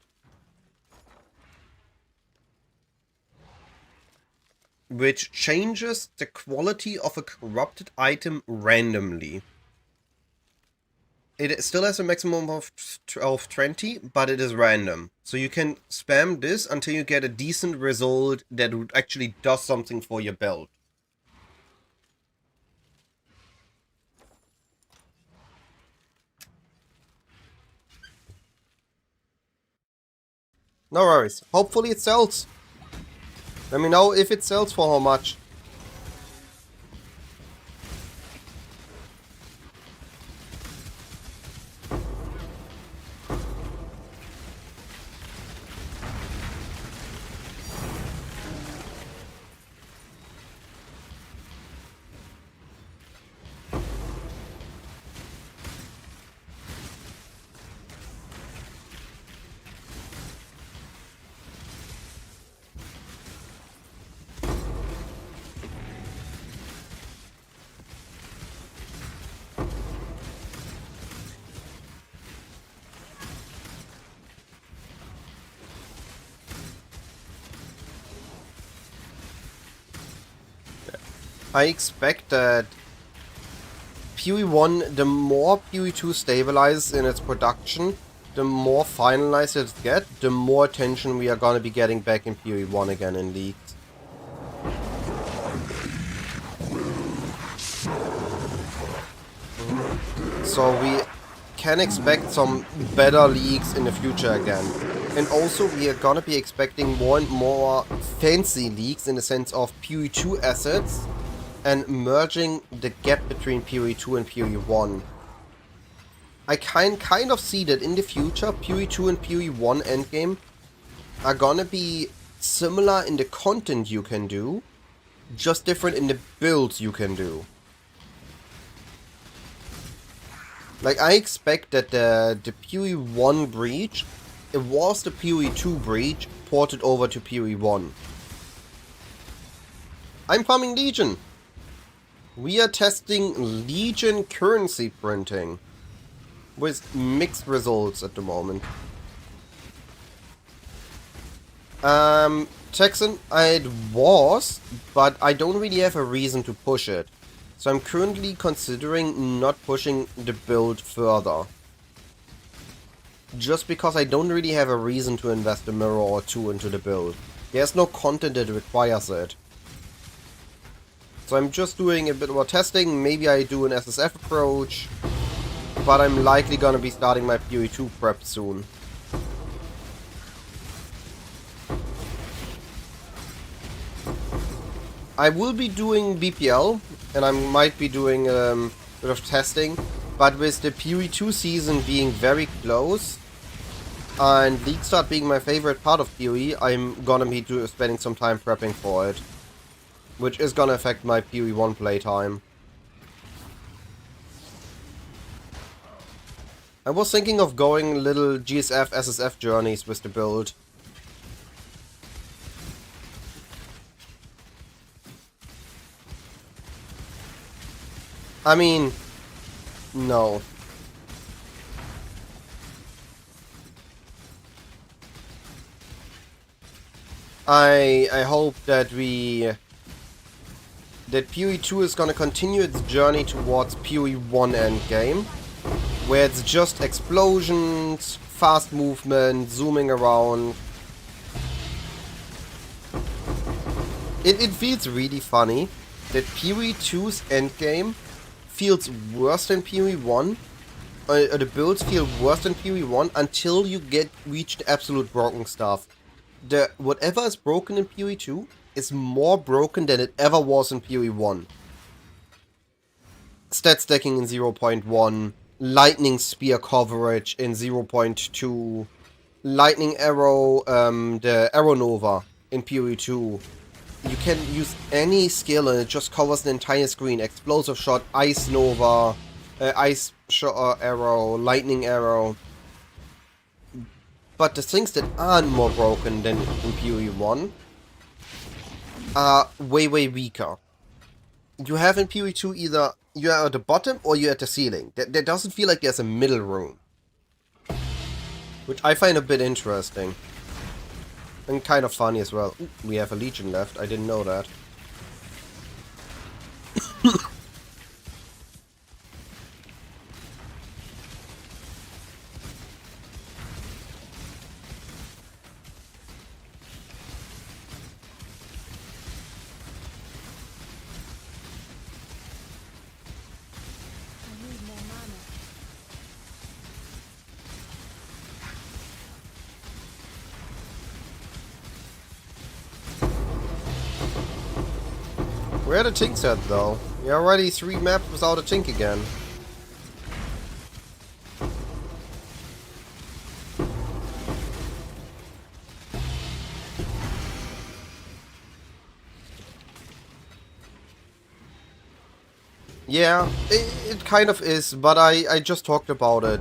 which changes the quality of a corrupted item randomly. It still has a maximum of 20, but it is random. So you can spam this until you get a decent result that actually does something for your build. No worries. Hopefully it sells. Let me know if it sells for how much. I expect that PoE 1, the more PoE 2 stabilizes in its production, the more finalized it gets, the more attention we are going to be getting back in PoE 1 again in leagues. So we can expect some better leagues in the future again. And also we are going to be expecting more and more fancy leagues in the sense of PoE 2 assets and merging the gap between PoE 2 and PoE 1. I can kind of see that in the future, PoE 2 and PoE 1 endgame are gonna be similar in the content you can do, just different in the builds you can do. Like, I expect that the PoE 1 breach, it was the PoE 2 breach ported over to PoE 1. I'm farming Legion! We are testing Legion currency printing with mixed results at the moment. Texan, it was, but I don't really have a reason to push it. So I'm currently considering not pushing the build further. Just because I don't really have a reason to invest a mirror or two into the build. There's no content that requires it. So I'm just doing a bit more testing, maybe I do an SSF approach, but I'm likely gonna be starting my PoE 2 prep soon. I will be doing BPL, and I might be doing a bit of testing, but with the PoE 2 season being very close, and League Start being my favorite part of PoE, I'm gonna be spending some time prepping for it. Which is gonna affect my PoE 1 playtime. I was thinking of going little GSF, SSF journeys with the build. I mean, no. I hope that that PoE 2 is gonna continue its journey towards PoE 1 endgame, where it's just explosions, fast movement, zooming around. It feels really funny that PoE 2's endgame feels worse than PoE 1, the builds feel worse than PoE 1 until you reach the absolute broken stuff. Whatever is broken in PoE 2 is more broken than it ever was in PoE 1. Stat stacking in 0.1, lightning spear coverage in 0.2, lightning arrow, the arrow nova in PoE 2. You can use any skill and it just covers the entire screen. Explosive shot, ice nova, ice arrow, lightning arrow. but the things that aren't more broken than in PoE 1 are way weaker. You have in PoE 2 either you're at the bottom or you're at the ceiling. There doesn't feel like there's a middle room. Which I find a bit interesting. And kind of funny as well. Ooh, we have a Legion left, I didn't know that. I need more mana. Where are the tinks at though? We're already 3 maps without a tink again. Yeah, it kind of is, but I just talked about it.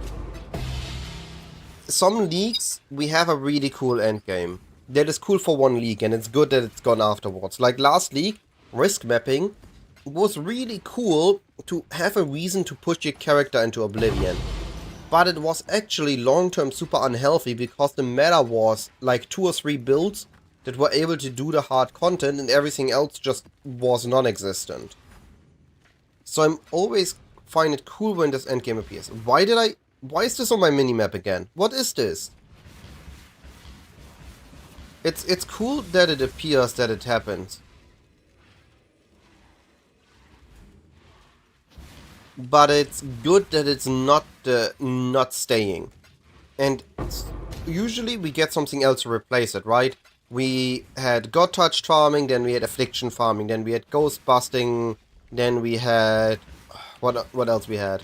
Some leagues, we have a really cool endgame. That is cool for one league, and it's good that it's gone afterwards. Like last league, risk mapping was really cool to have a reason to push your character into oblivion. But it was actually long-term super unhealthy because the meta was like 2 or 3 builds that were able to do the hard content and everything else just was non-existent. So I'm always find it cool when this endgame appears. Why is this on my minimap again? What is this? It's cool that it appears that it happens. But it's good that it's not staying. And usually we get something else to replace it, right? We had God Touched farming, then we had Affliction farming, then we had Ghost Busting, then we had... What else we had?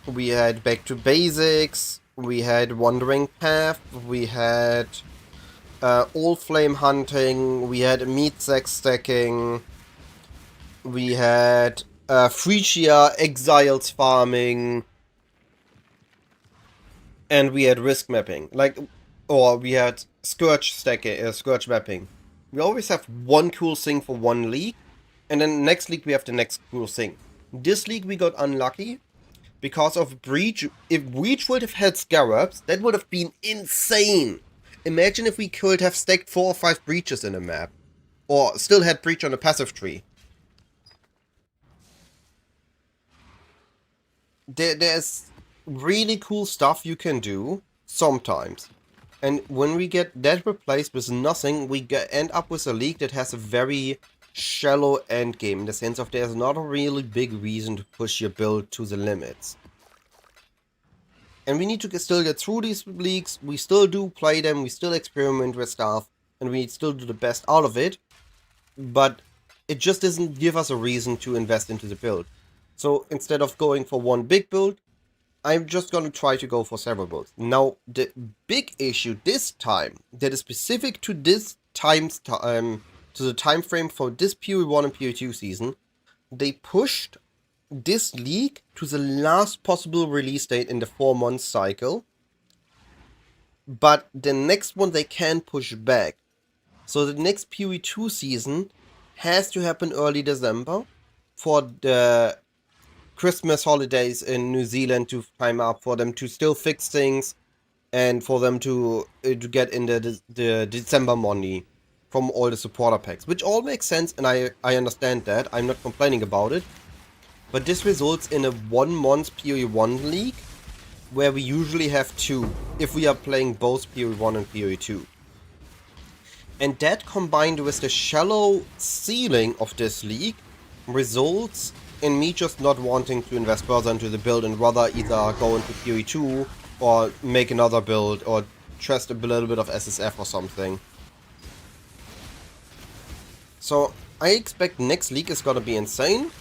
We had Back to Basics, we had Wandering Path, we had All Flame Hunting, we had Meat Sack Stacking, we had Phrygia Exiles farming, and we had Risk Mapping. Or we had Scourge stacking, Scourge mapping. We always have one cool thing for one league, and then next league we have the next cool thing. This league we got unlucky because of Breach. If Breach would have had Scarabs, that would have been insane. Imagine if we could have stacked 4 or 5 Breaches in a map. Or still had Breach on the passive tree. There's really cool stuff you can do, sometimes. And when we get that replaced with nothing, we end up with a league that has a very shallow endgame, in the sense of there's not a really big reason to push your build to the limits. And we need to still get through these leagues, we still do play them, we still experiment with stuff, and we still do the best out of it, but it just doesn't give us a reason to invest into the build. So instead of going for one big build, I'm just gonna try to go for several builds. Now, the big issue this time, that is specific to this to the time frame for this PoE 1 and PoE 2 season, they pushed this league to the last possible release date in the 4-month cycle, but the next one they can push back. So the next PoE 2 season has to happen early December for the Christmas holidays in New Zealand to time up, for them to still fix things, and for them to get in the December money from all the supporter packs, which all makes sense, and I understand that. I'm not complaining about it. But this results in a 1-month PoE 1 league, where we usually have 2, if we are playing both PoE 1 and PoE 2. And that, combined with the shallow ceiling of this league, results in me just not wanting to invest further into the build and rather either go into PoE 2 or make another build or trust a little bit of SSF or something. So I expect next league is gonna be insane.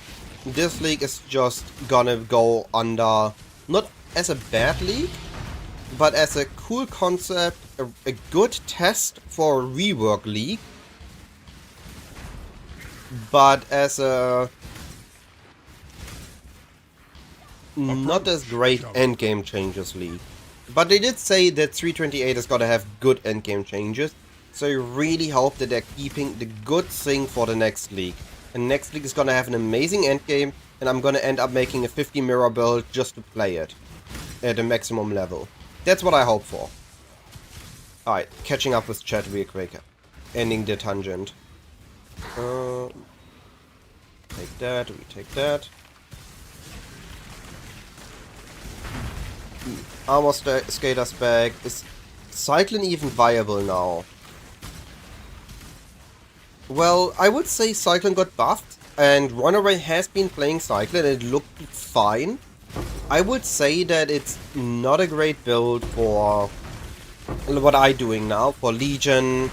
This league is just gonna go under, not as a bad league, but as a cool concept, a good test for a rework league, but as a not as great endgame changes league. But they did say that 328 is gonna have good endgame changes, so I really hope that they're keeping the good thing for the next league. And next league is gonna have an amazing endgame, and I'm gonna end up making a 50 mirror build just to play it at the maximum level. That's what I hope for. Alright, catching up with chat real quick. Ending the tangent. Take that, we take that. Armor Skater's bag. Is Cyclone even viable now? Well, I would say Cyclone got buffed, and Runaway has been playing Cyclone and it looked fine. I would say that it's not a great build for what I'm doing now, for Legion,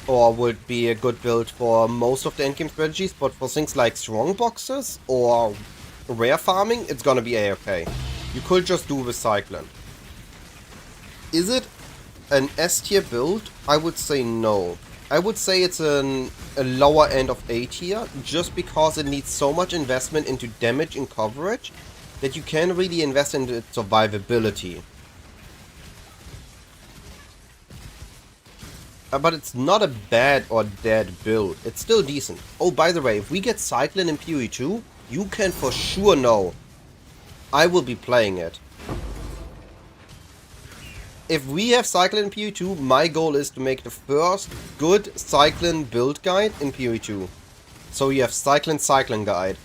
or would be a good build for most of the endgame strategies, but for things like strong boxes or rare farming, it's gonna be a-okay. You could just do with Cyclone. Is it an S tier build? I would say no. I would say it's a lower end of A tier, just because it needs so much investment into damage and coverage that you can really invest into its survivability. But it's not a bad or dead build. It's still decent. Oh, by the way, if we get Cyclone in PoE 2, you can for sure know I will be playing it. If we have Cyclone in PoE 2, my goal is to make the first good Cyclone build guide in PoE 2. So you have Cyclone guide.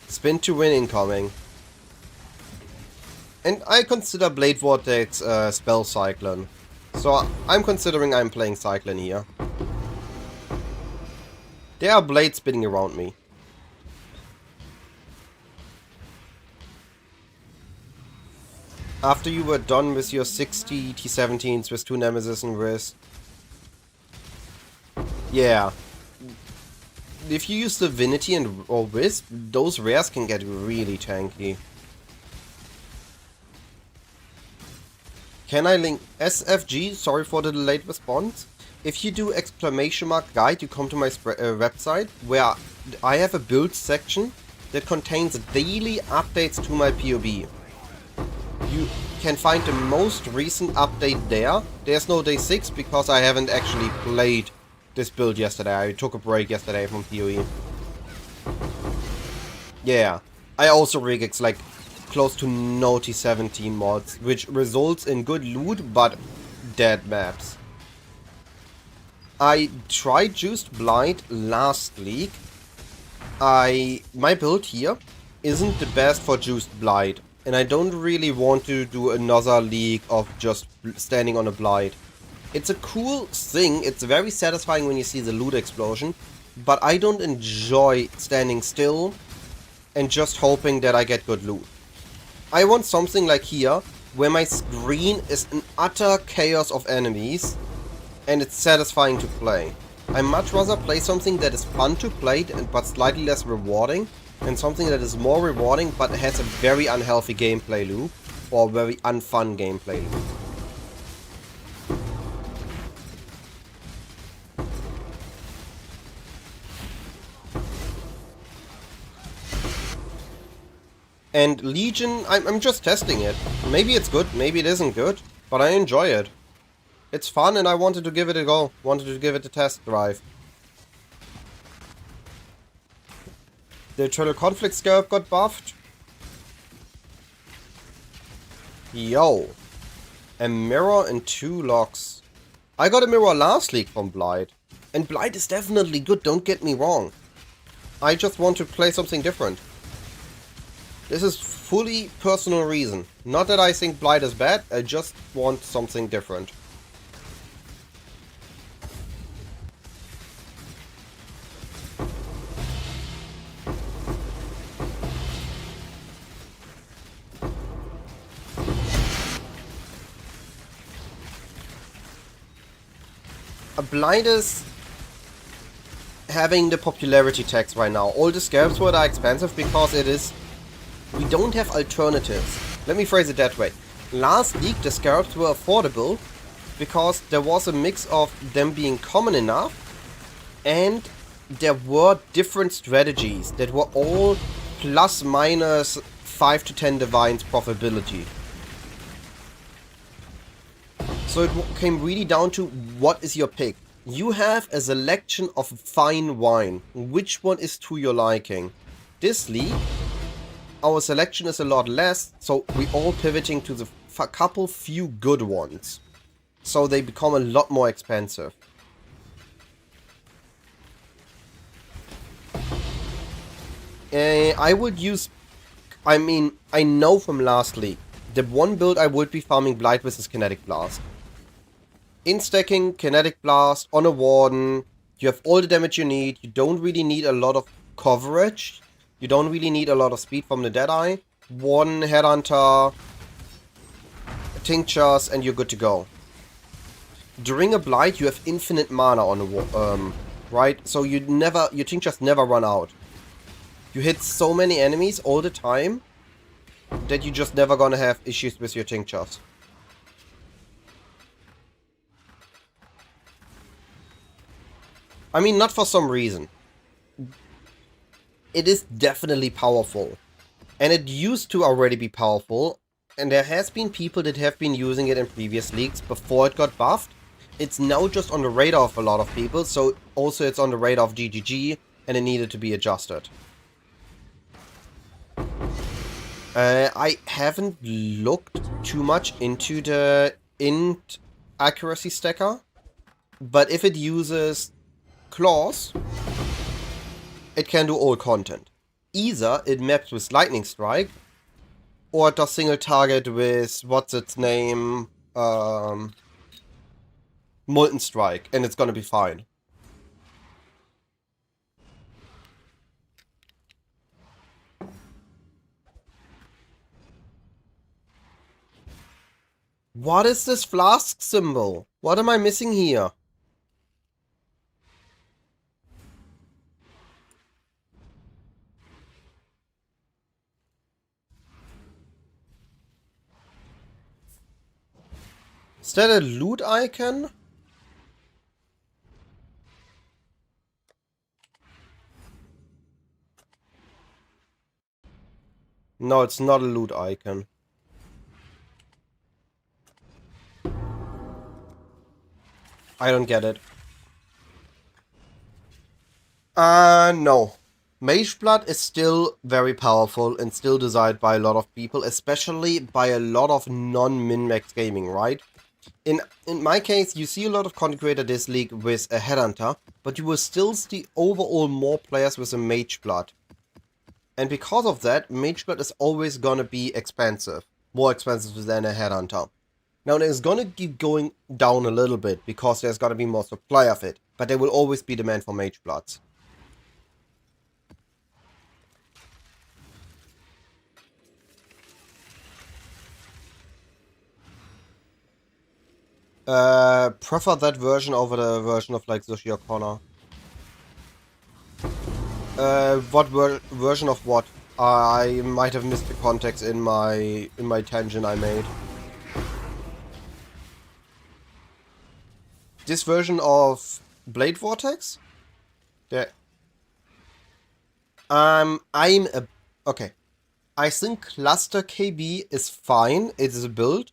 Spin to win incoming. And I consider Blade Vortex spell Cyclone. So I'm considering I'm playing Cyclone here. There are blades spinning around me. After you were done with your 60 T17s with 2 Nemesis and Riz. Yeah. If you use Divinity and or Riz, those rares can get really tanky. Can I link SFG? Sorry for the delayed response. If you do !guide, you come to my website where I have a build section that contains daily updates to my PoB. You can find the most recent update there. There's no day 6 because I haven't actually played this build yesterday. I took a break yesterday from PoE. Yeah. I also regex like close to no T17 mods, which results in good loot but dead maps. I tried Juiced Blind last league. My build here isn't the best for Juiced Blind, and I don't really want to do another league of just standing on a Blind. It's a cool thing, it's very satisfying when you see the loot explosion, but I don't enjoy standing still and just hoping that I get good loot. I want something like here, where my screen is an utter chaos of enemies, and it's satisfying to play. I much rather play something that is fun to play, but slightly less rewarding, than something that is more rewarding, but has a very unhealthy gameplay loop, or very unfun gameplay loop. And Legion, I'm just testing it. Maybe it's good, maybe it isn't good, but I enjoy it. It's fun and I wanted to give it a go. Wanted to give it a test drive. The Eternal Conflict Scarab got buffed. Yo. A mirror and 2 locks. I got a mirror last league from Blight. And Blight is definitely good, don't get me wrong. I just want to play something different. This is fully personal reason. Not that I think Blight is bad, I just want something different. Blight is having the popularity tax right now. All the Scarab Sword are expensive because it is... We don't have alternatives. Let me phrase it that way. Last league the Scarabs were affordable because there was a mix of them being common enough and there were different strategies that were all plus minus 5 to 10 divines profitability. So it came really down to what is your pick. You have a selection of fine wine. Which one is to your liking? This league, our selection is a lot less, so we all pivoting to the couple few good ones. So they become a lot more expensive. I would use... I mean, I know from last league, the one build I would be farming Blight with is Kinetic Blast. In stacking, Kinetic Blast on a Warden, you have all the damage you need, you don't really need a lot of coverage, you don't really need a lot of speed from the Deadeye, Warden, Headhunter, Tinctures, and you're good to go. During a Blight, you have infinite mana on the right? So your Tinctures never run out. You hit so many enemies all the time that you're just never gonna have issues with your Tinctures. I mean, not for some reason. It is definitely powerful. And it used to already be powerful. And there has been people that have been using it in previous leagues before it got buffed. It's now just on the radar of a lot of people. So also it's on the radar of GGG. And it needed to be adjusted. I haven't looked too much into the int accuracy stacker. But if it uses claws, it can do all content. Either it maps with Lightning Strike, or it does single target with, what's its name, Molten Strike, and it's gonna be fine. What is this flask symbol? What am I missing here? Is that a loot icon? No, it's not a loot icon. I don't get it. No. Mage Blood is still very powerful and still desired by a lot of people, especially by a lot of non-min-max gaming, right? In my case, you see a lot of content creator this league with a Headhunter, but you will still see overall more players with a Mage Blood. And because of that, Mage Blood is always gonna be expensive. More expensive than a Headhunter. Now it's gonna keep going down a little bit, because there's gonna be more supply of it. But there will always be demand for Mage Bloods. Prefer that version over the version of like Sushi or Connor. What version of what? I might have missed the context in my tangent I made. This version of Blade Vortex? There. Okay. I think Cluster KB is fine. It is a build.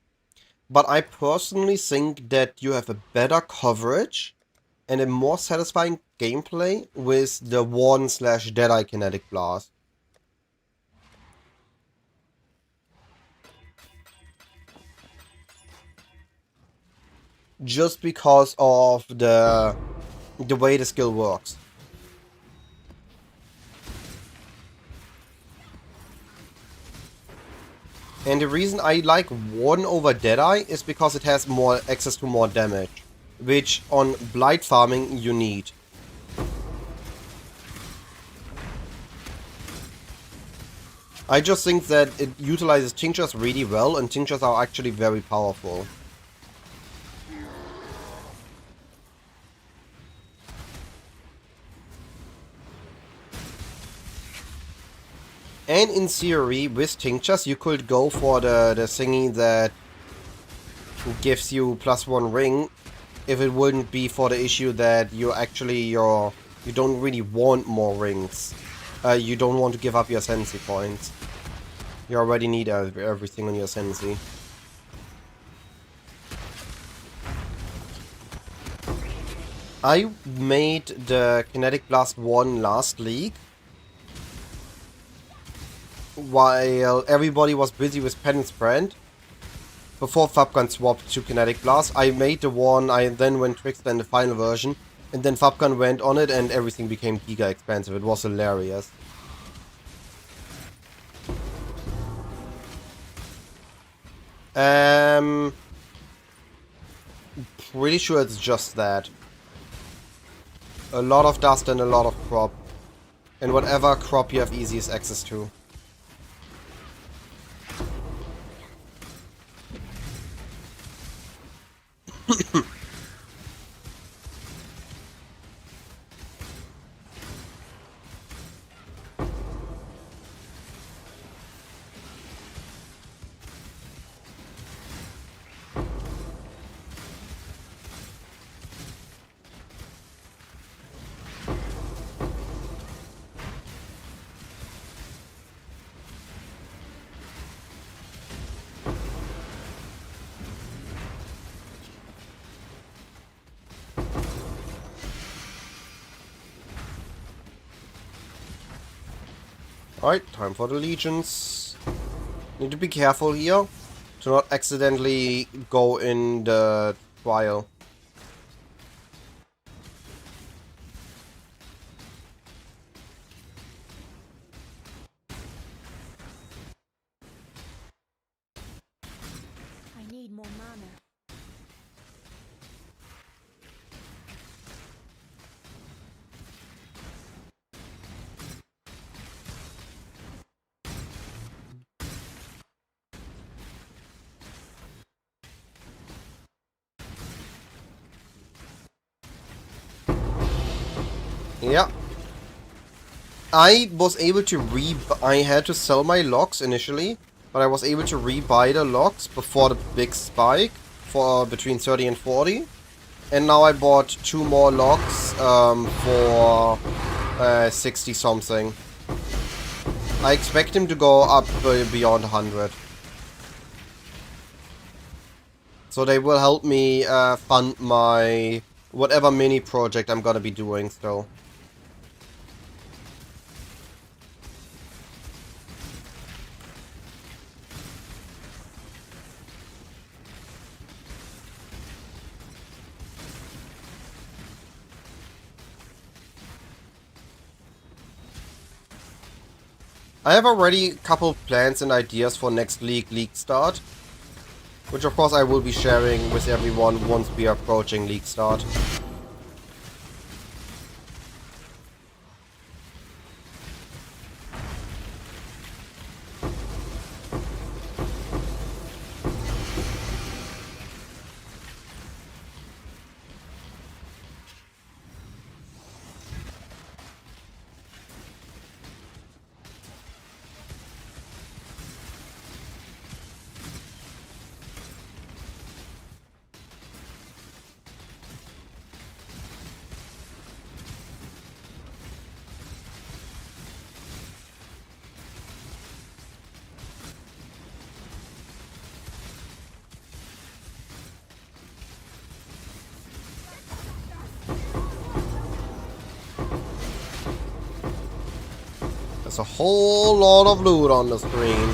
But I personally think that you have a better coverage and a more satisfying gameplay with the Warden/Deadeye Kinetic Blast. Just because of the way the skill works. And the reason I like Warden over Deadeye is because it has more access to more damage, which on Blight farming you need. I just think that it utilizes Tinctures really well, and Tinctures are actually very powerful. And in theory, with Tinctures, you could go for the thingy that gives you +1 ring, if it wouldn't be for the issue that you don't really want more rings. You don't want to give up your Sensi points. You already need everything on your Sensi. I made the Kinetic Blast 1 last league, while everybody was busy with Penance Brand. Before Fabgun swapped to Kinetic Blast, I made the one, I then went Trickster in the final version, and then Fabgun went on it and everything became giga expensive. It was hilarious. Pretty sure it's just that. A lot of dust and a lot of crop. And whatever crop you have easiest access to. Alright, time for the legions. Need to be careful here to not accidentally go in the trial. I need more mana. Yeah. I was able to I had to sell my locks initially, but I was able to rebuy the locks before the big spike for between 30 and 40. And now I bought 2 more locks for 60 something. I expect him to go up beyond 100. So they will help me fund my whatever mini project I'm gonna be doing still. I have already a couple plans and ideas for next league start, which of course I will be sharing with everyone once we are approaching league start. There's a whole lot of loot on the screen.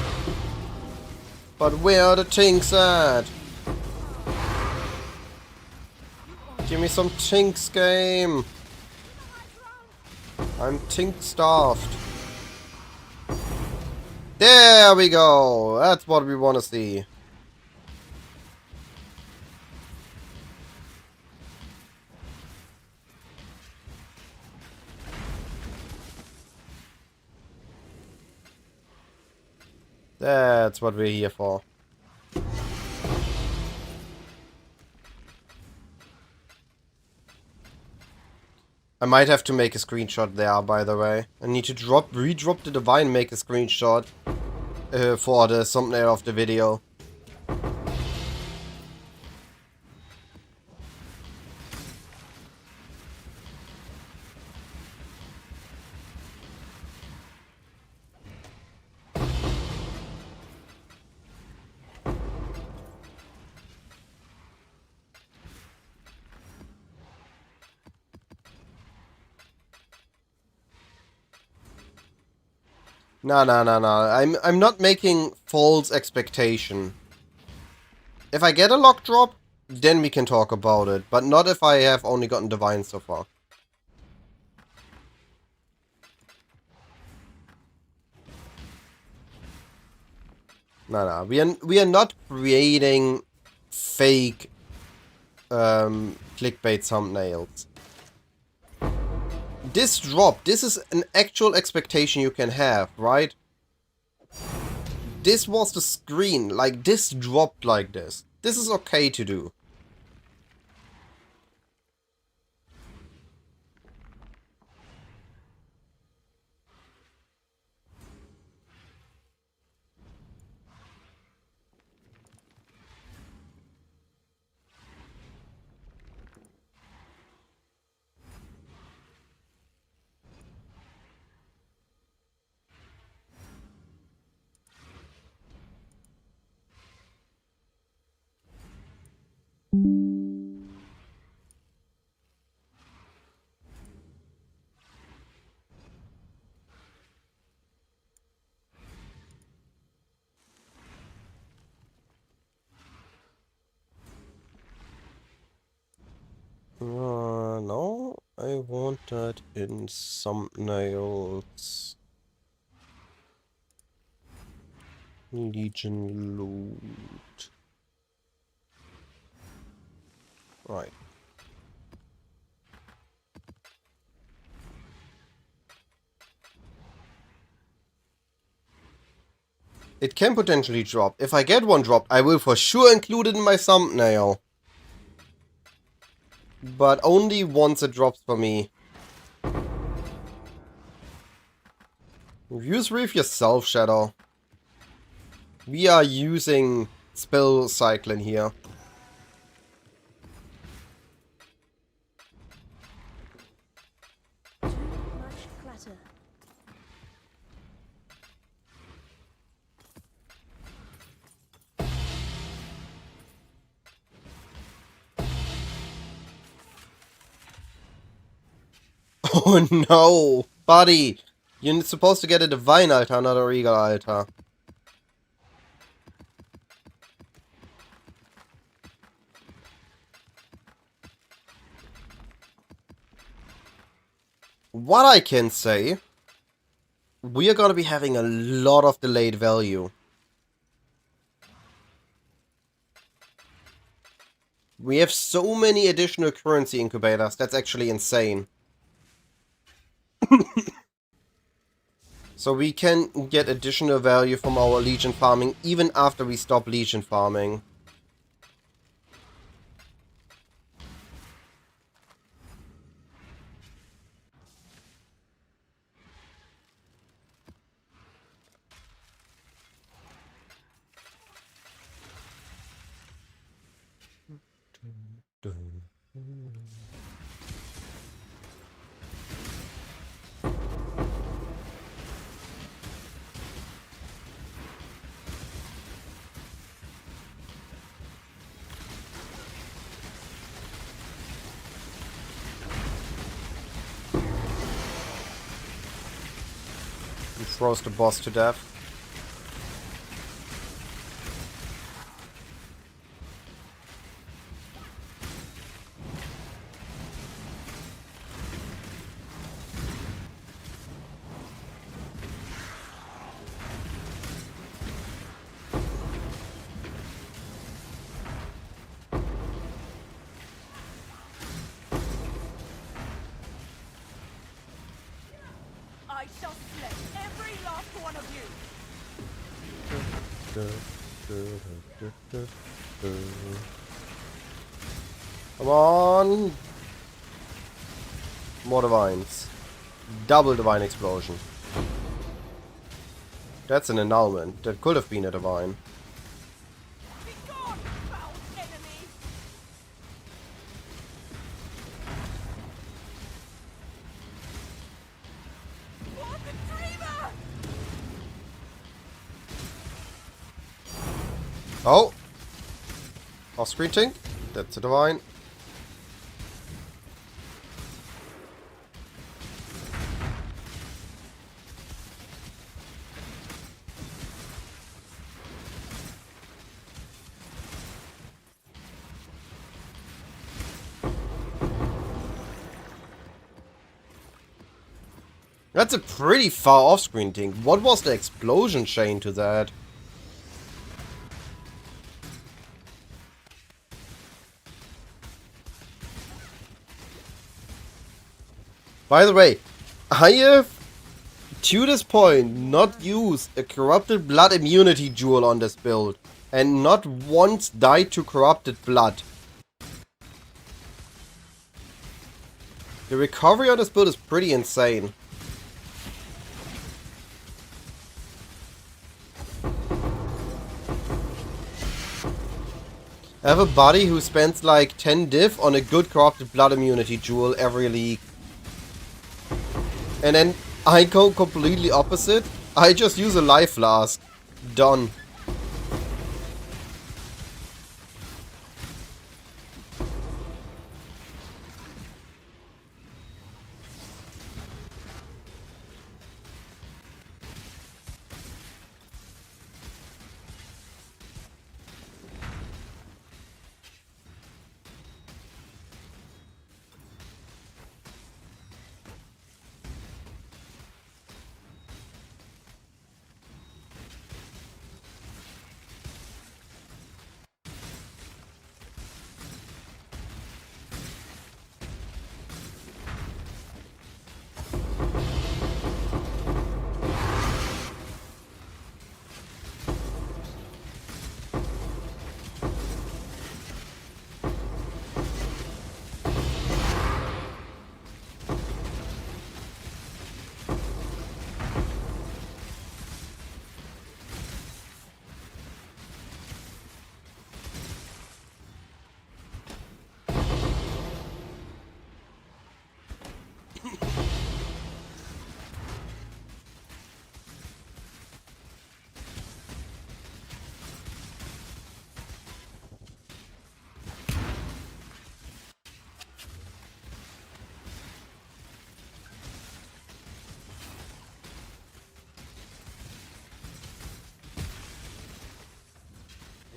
But where are the tinks at? Give me some tinks, game. I'm tink starved. There we go. That's what we want to see. That's what we're here for. I might have to make a screenshot there, by the way. I need to redrop the divine, make a screenshot for the thumbnail of the video. No, no, no, no. I'm not making false expectation. If I get a lock drop, then we can talk about it. But not if I have only gotten divine so far. No, no. We are not creating fake clickbait thumbnails. This drop, this is an actual expectation you can have, right? This was the screen, like this dropped like this. This is okay to do. No, I want that in thumbnails. Legion loot. Right. It can potentially drop. If I get one drop, I will for sure include it in my thumbnail. But only once it drops for me. Use Reef yourself, Shadow. We are using spell cycling here. Too much clutter. Oh no! Buddy! You're supposed to get a divine altar, not a regal altar. What I can say, we are gonna be having a lot of delayed value. We have so many additional currency incubators, that's actually insane. So we can get additional value from our Legion farming even after we stop Legion farming. He throws the boss to death. I shall slay every last one of you. Come on! More divines. Double divine explosion. That's an annulment. That could have been a divine. Be gone, foul enemy. For the dreamer. Oh! Off screen tink. That's a divine. That's a pretty far off-screen thing. What was the explosion chain to that? By the way, I have, to this point, not used a Corrupted Blood immunity jewel on this build, and not once died to Corrupted Blood. The recovery on this build is pretty insane. I have a buddy who spends like 10 div on a good Corrupted Blood immunity jewel every league. And then I go completely opposite. I just use a life flask. Done.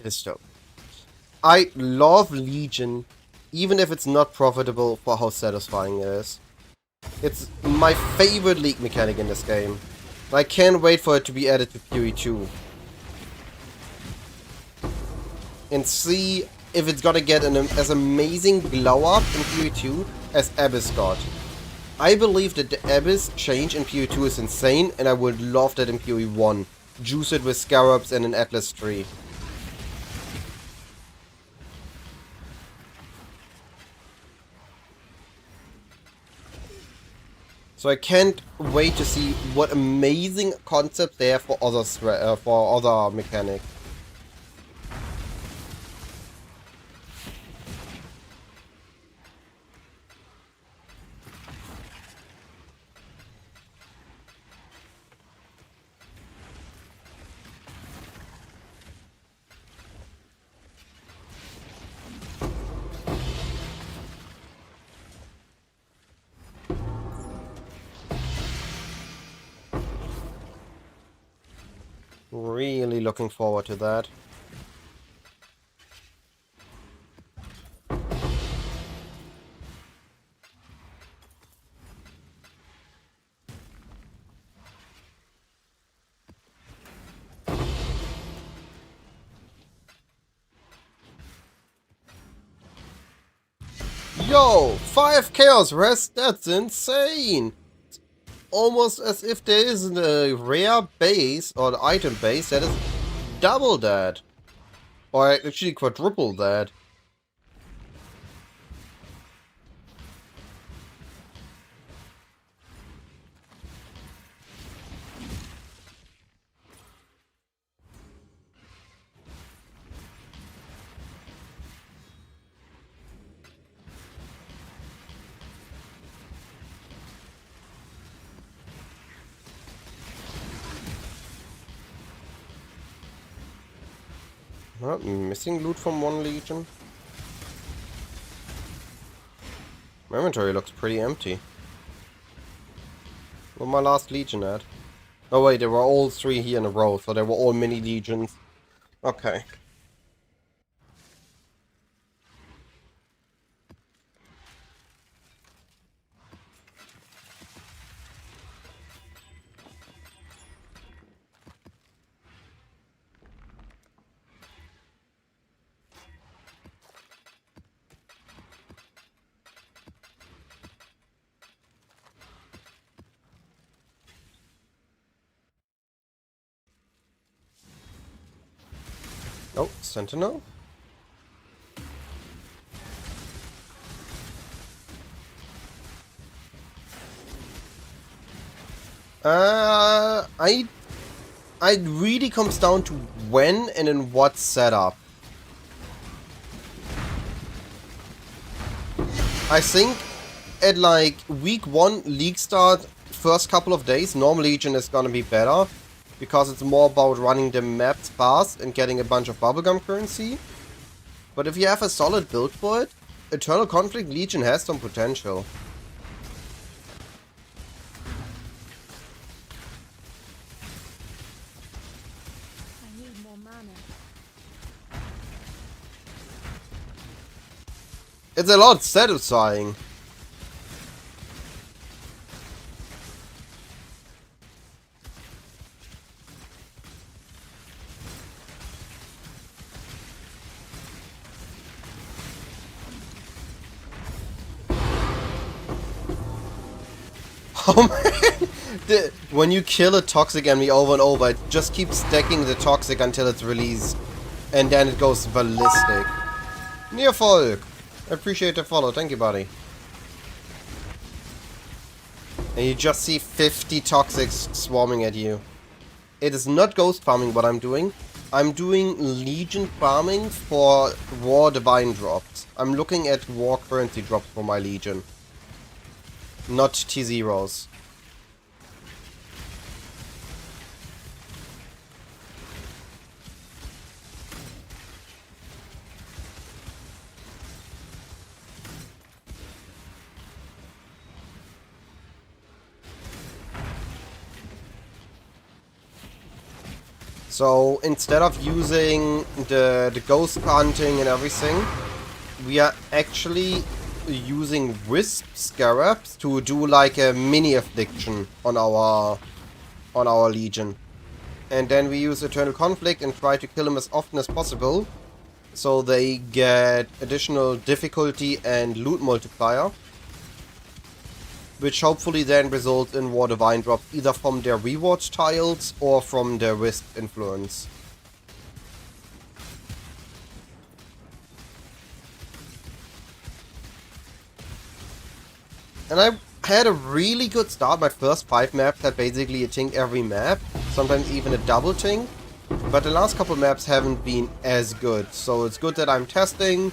It is dope. I love Legion, even if it's not profitable for how satisfying it is. It's my favorite league mechanic in this game. I can't wait for it to be added to PoE 2. And see if it's gonna get as amazing glow up in PoE 2 as Abyss got. I believe that the Abyss change in PoE 2 is insane, and I would love that in PoE 1. Juice it with scarabs and an Atlas tree. So I can't wait to see what amazing concepts they have for other mechanics. Really looking forward to that. Yo, 5 Chaos Rest, that's insane! It's almost as if there isn't a rare base or the item base that is double that. Or actually quadruple that. Missing loot from one legion. My inventory looks pretty empty. Where's my last legion at? Oh wait, they were all 3 here in a row, so they were all mini legions. Okay. Oh, Sentinel. I really comes down to when and in what setup. I think at like week 1 league start, first couple of days, normal Legion is gonna be better. Because it's more about running the maps fast and getting a bunch of bubblegum currency. But if you have a solid build for it, Eternal Conflict Legion has some potential. I need more mana. It's a lot satisfying. Oh man! When you kill a toxic enemy over and over, it just keeps stacking the toxic until it's released. And then it goes ballistic. Nearfolk! I appreciate the follow, thank you buddy. And you just see 50 toxics swarming at you. It is not ghost farming what I'm doing. I'm doing Legion farming for War Divine drops. I'm looking at War currency drops for my Legion. Not T0s. So instead of using the ghost hunting and everything, we are actually using wisp scarabs to do like a mini affliction on our Legion. And then we use Eternal Conflict and try to kill them as often as possible, so they get additional difficulty and loot multiplier, which hopefully then results in War Divine drops either from their reward tiles or from their wisp influence. And I had a really good start. My first 5 maps had basically a tink every map, sometimes even a double tink. But the last couple maps haven't been as good. So it's good that I'm testing,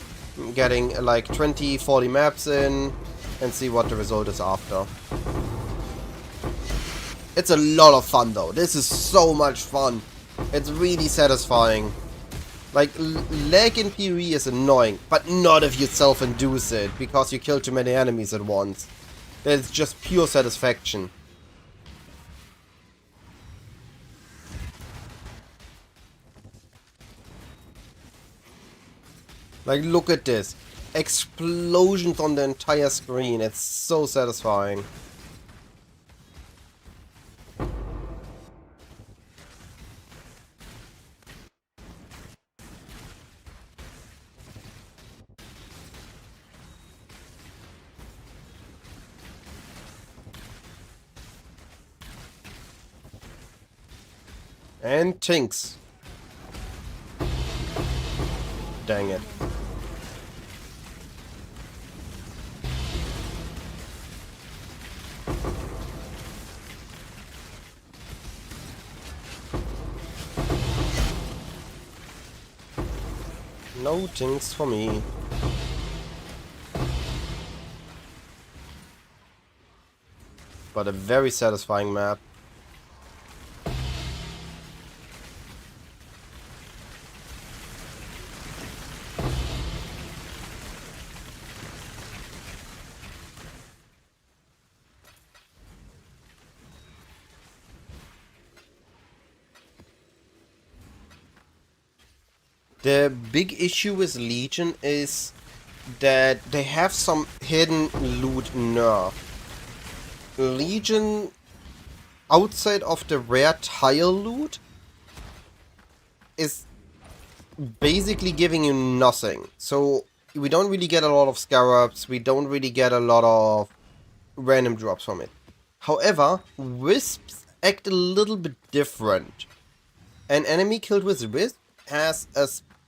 getting like 20, 40 maps in, and see what the result is after. It's a lot of fun though. This is so much fun. It's really satisfying. Like, lag in PoE is annoying, but not if you self-induce it, because you kill too many enemies at once. It's just pure satisfaction. Like, look at this. Explosions on the entire screen. It's so satisfying. And tinks. Dang it. No tinks for me. But a very satisfying map. The big issue with Legion is that they have some hidden loot nerf. Legion, outside of the rare tile loot, is basically giving you nothing. So we don't really get a lot of scarabs, we don't really get a lot of random drops from it. However, wisps act a little bit different. An enemy killed with wisp has a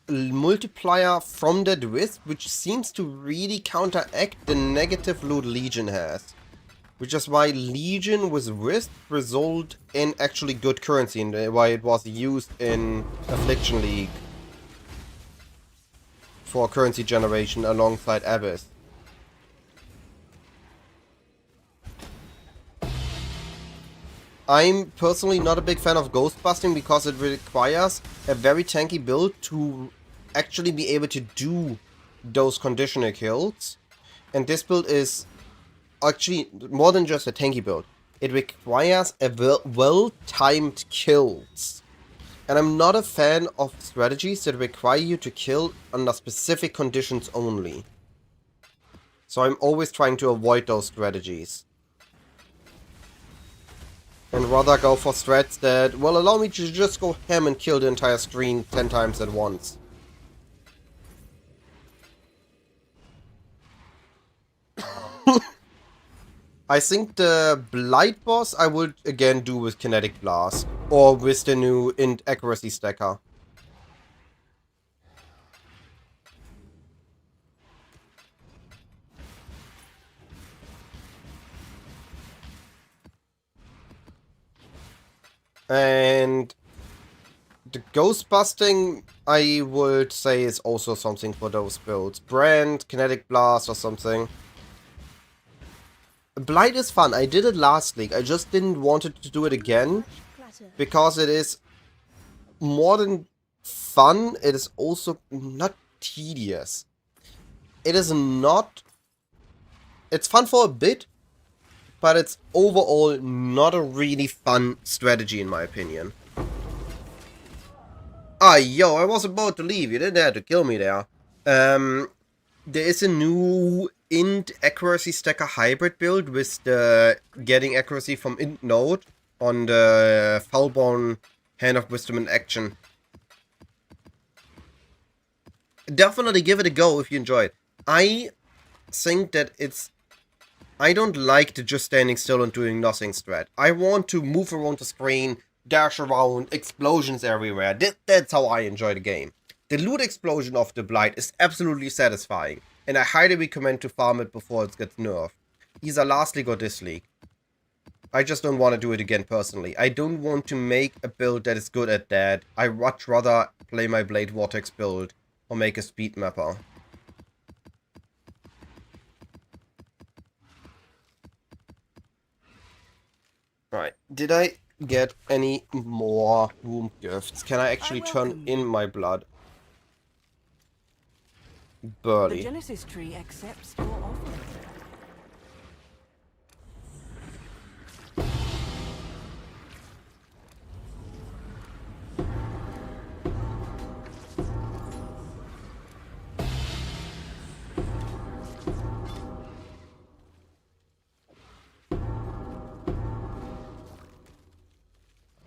multiplier from that wisp, which seems to really counteract the negative loot Legion has. Which is why Legion with wisp result in actually good currency, and why it was used in Affliction League for currency generation alongside Abyss. I'm personally not a big fan of ghost busting because it requires a very tanky build to actually be able to do those conditional kills. And this build is actually more than just a tanky build. It requires a well-timed kills. And I'm not a fan of strategies that require you to kill under specific conditions only. So I'm always trying to avoid those strategies. And rather go for strats that will allow me to just go ham and kill the entire screen 10 times at once. I think the Blight boss I would again do with Kinetic Blast. Or with the new accuracy stacker. And the ghost busting, I would say, is also something for those builds. Brand, Kinetic Blast or something. Blight is fun. I did it last league. I just didn't want to do it again. Because it is more than fun, it is also not tedious. It is not... It's fun for a bit, but it's overall not a really fun strategy in my opinion. Ah, yo, I was about to leave. You didn't have to kill me there. There is a new int accuracy stacker hybrid build with the getting accuracy from int node on the Foulborn Hand of Wisdom in action. Definitely give it a go if you enjoy it. I think that it's... I don't like the just standing still and doing nothing strat. I want to move around the screen, dash around, explosions everywhere. That's how I enjoy the game. The loot explosion of the Blight is absolutely satisfying, and I highly recommend to farm it before it gets nerfed. Either last league or this league. I just don't want to do it again personally. I don't want to make a build that is good at that. I much rather play my Blade Vortex build or make a speed mapper. Right, did I get any more womb gifts? Can I actually turn in my blood? The Burly. Genesis tree accepts your offering.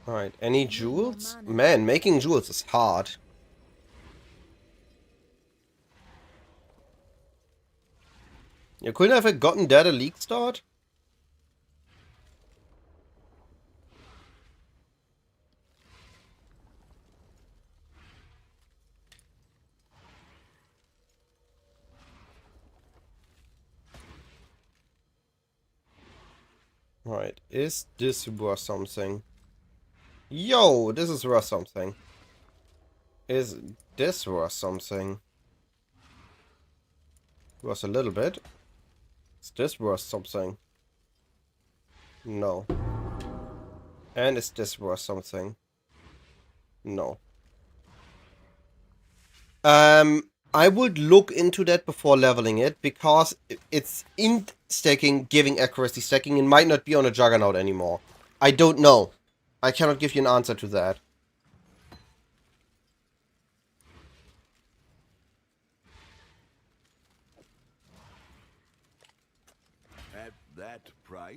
Alright, any jewels? Man, making jewels is hard. You couldn't have gotten that a league start? Right, is this worth something? Yo, this is worth something. Is this worth something? Worth a little bit. Is this worth something? No. And is this worth something? No. I would look into that before leveling it, because it's in stacking, giving accuracy stacking, and might not be on a Juggernaut anymore. I don't know. I cannot give you an answer to that. At that price?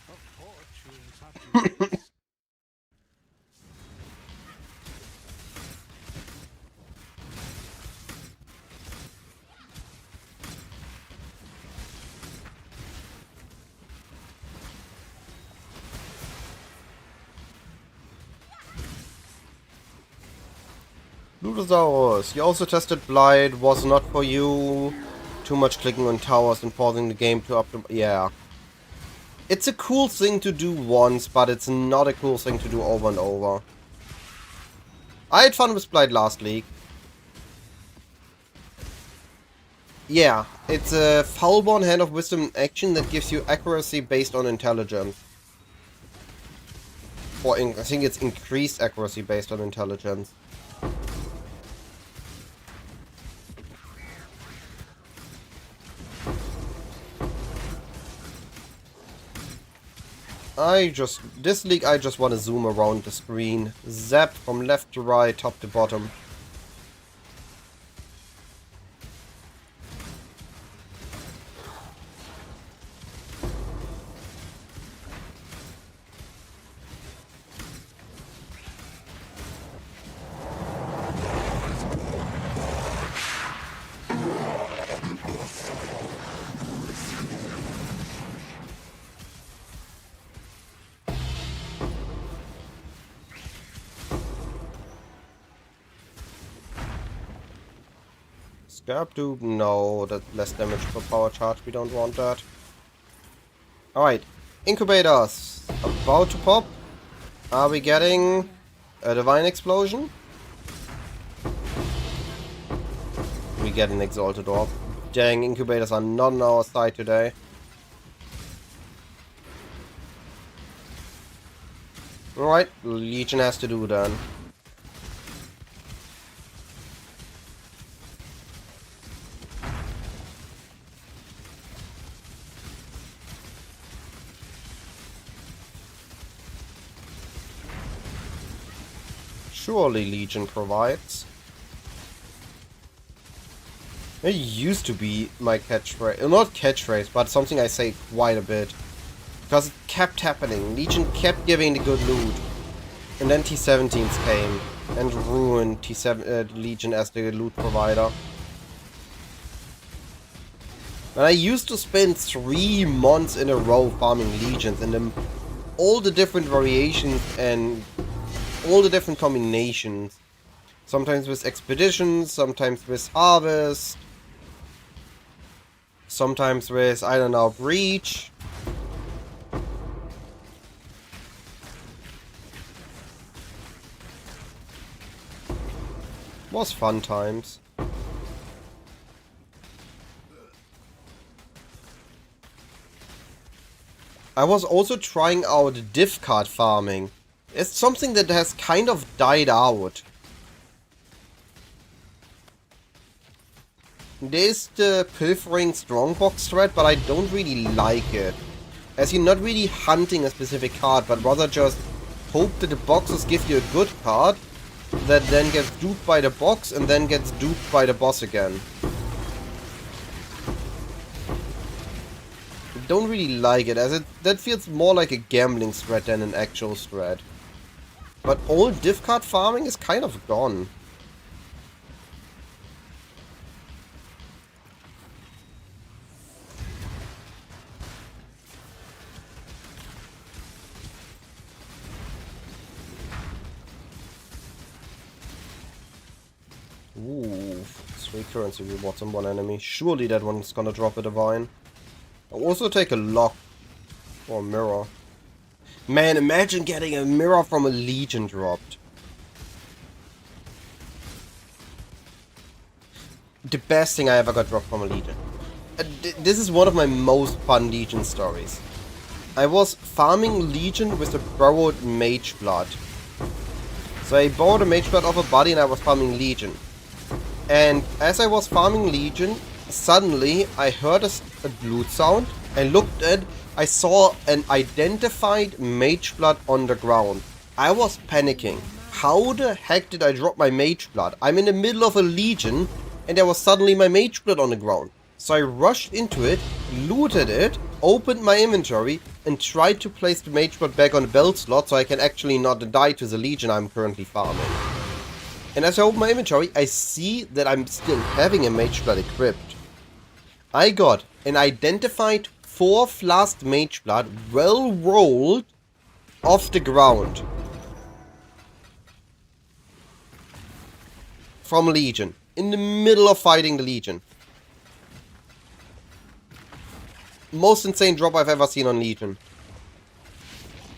A fortune such as this. Ludosaurus, you also tested Blight, was not for you. Too much clicking on towers and pausing the game to yeah. It's a cool thing to do once, but it's not a cool thing to do over and over. I had fun with Blight last league. Yeah, it's a Foulborn Hand of Wisdom in action that gives you accuracy based on intelligence. Or I think it's increased accuracy based on intelligence. This league I just want to zoom around the screen. Zap from left to right, top to bottom. Scarab Dupe? No, that's less damage per power charge. We don't want that. Alright. Incubators. About to pop. Are we getting a Divine Explosion? We get an Exalted Orb. Dang, Incubators are not on our side today. Alright, Legion has to do then. Surely Legion provides. It used to be my catchphrase. Not catchphrase, but something I say quite a bit. Because it kept happening. Legion kept giving the good loot. And then T-17s came and ruined Legion as the loot provider. And I used to spend 3 months in a row farming Legions and all the different variations and all the different combinations. Sometimes with expeditions, sometimes with harvest, sometimes with, I don't know, breach. Was fun times. I was also trying out div card farming. It's something that has kind of died out. There's the pilfering strongbox thread, but I don't really like it. As you're not really hunting a specific card, but rather just hope that the boxes give you a good card that then gets duped by the box and then gets duped by the boss again. I don't really like it, as that feels more like a gambling thread than an actual thread. But old div card farming is kind of gone. Ooh, 3 currency rewards on one enemy. Surely that one's gonna drop a divine. I'll also take a lock. Or a mirror. Man, imagine getting a mirror from a Legion dropped. The best thing I ever got dropped from a Legion. This is one of my most fun Legion stories. I was farming Legion with a borrowed Mage Blood. So I borrowed a Mage Blood off a buddy and I was farming Legion. And as I was farming Legion, suddenly I heard a loot sound. I looked at, I saw an identified Mage Blood on the ground. I was panicking. How the heck did I drop my Mage Blood? I'm in the middle of a Legion and there was suddenly my Mage Blood on the ground. So I rushed into it, looted it, opened my inventory and tried to place the Mage Blood back on the belt slot so I can actually not die to the Legion I'm currently farming. And as I open my inventory, I see that I'm still having a Mage Blood equipped. I got an identified 4 flask Mage Blood, well rolled, off the ground. from Legion. In the middle of fighting the Legion. Most insane drop I've ever seen on Legion.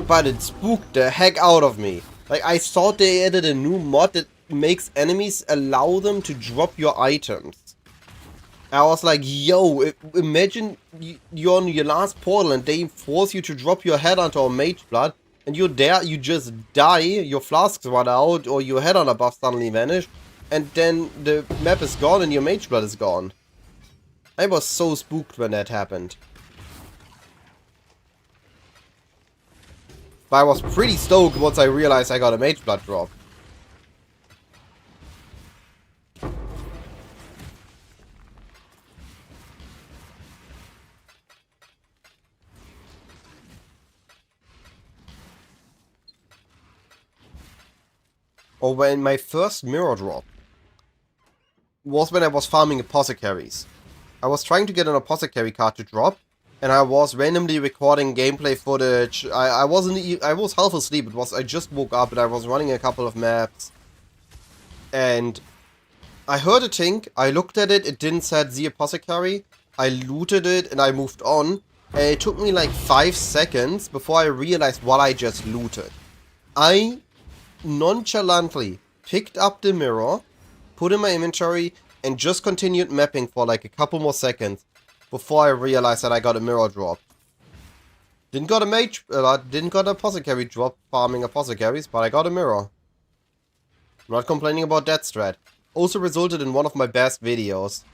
But it spooked the heck out of me. Like, I thought they added a new mod that makes enemies allow them to drop your items. I was like, yo, imagine you're on your last portal and they force you to drop your head onto a mage blood. And you're there, you just die, your flasks run out, or your head on a buff suddenly vanish. And then the map is gone and your mage blood is gone. I was so spooked when that happened. But I was pretty stoked once I realized I got a mage blood drop. Or when my first mirror drop was when I was farming apothecaries. I was trying to get an apothecary card to drop, and I was randomly recording gameplay footage. I was half asleep. I just woke up and I was running a couple of maps. And I heard a tink, I looked at it, it didn't set the apothecary. I looted it and I moved on. And it took me like 5 seconds before I realized what I just looted. I nonchalantly picked up the mirror, put in my inventory, and just continued mapping for like a couple more seconds before I realized that I got a mirror drop. Didn't got an apothecary drop farming apothecaries, but I got a mirror. I'm not complaining about that strat. Also resulted in one of my best videos.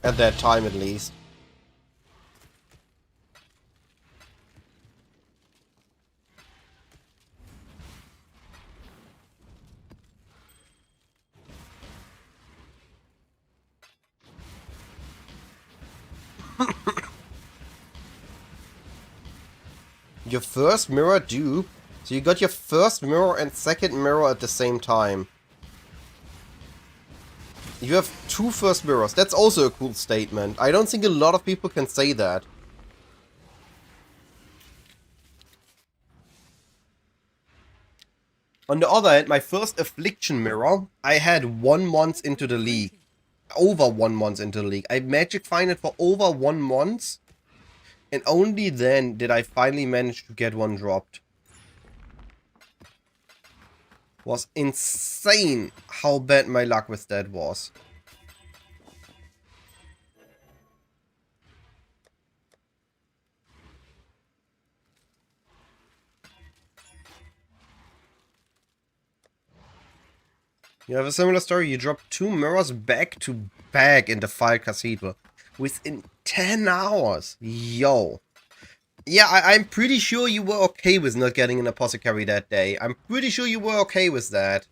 At that time at least. Your first mirror dupe? So you got your first mirror and second mirror at the same time. You have 2 first mirrors. That's also a cool statement. I don't think a lot of people can say that. On the other hand, my first Affliction mirror, I had 1 month into the league. Over 1 month into the league. I magic find it for over 1 month. And only then did I finally manage to get one dropped. Was insane how bad my luck with that was. You have a similar story. You dropped 2 mirrors back to back in the File Cathedral within 10 hours. Yo. Yeah, I'm pretty sure you were okay with not getting an apothecary that day. I'm pretty sure you were okay with that.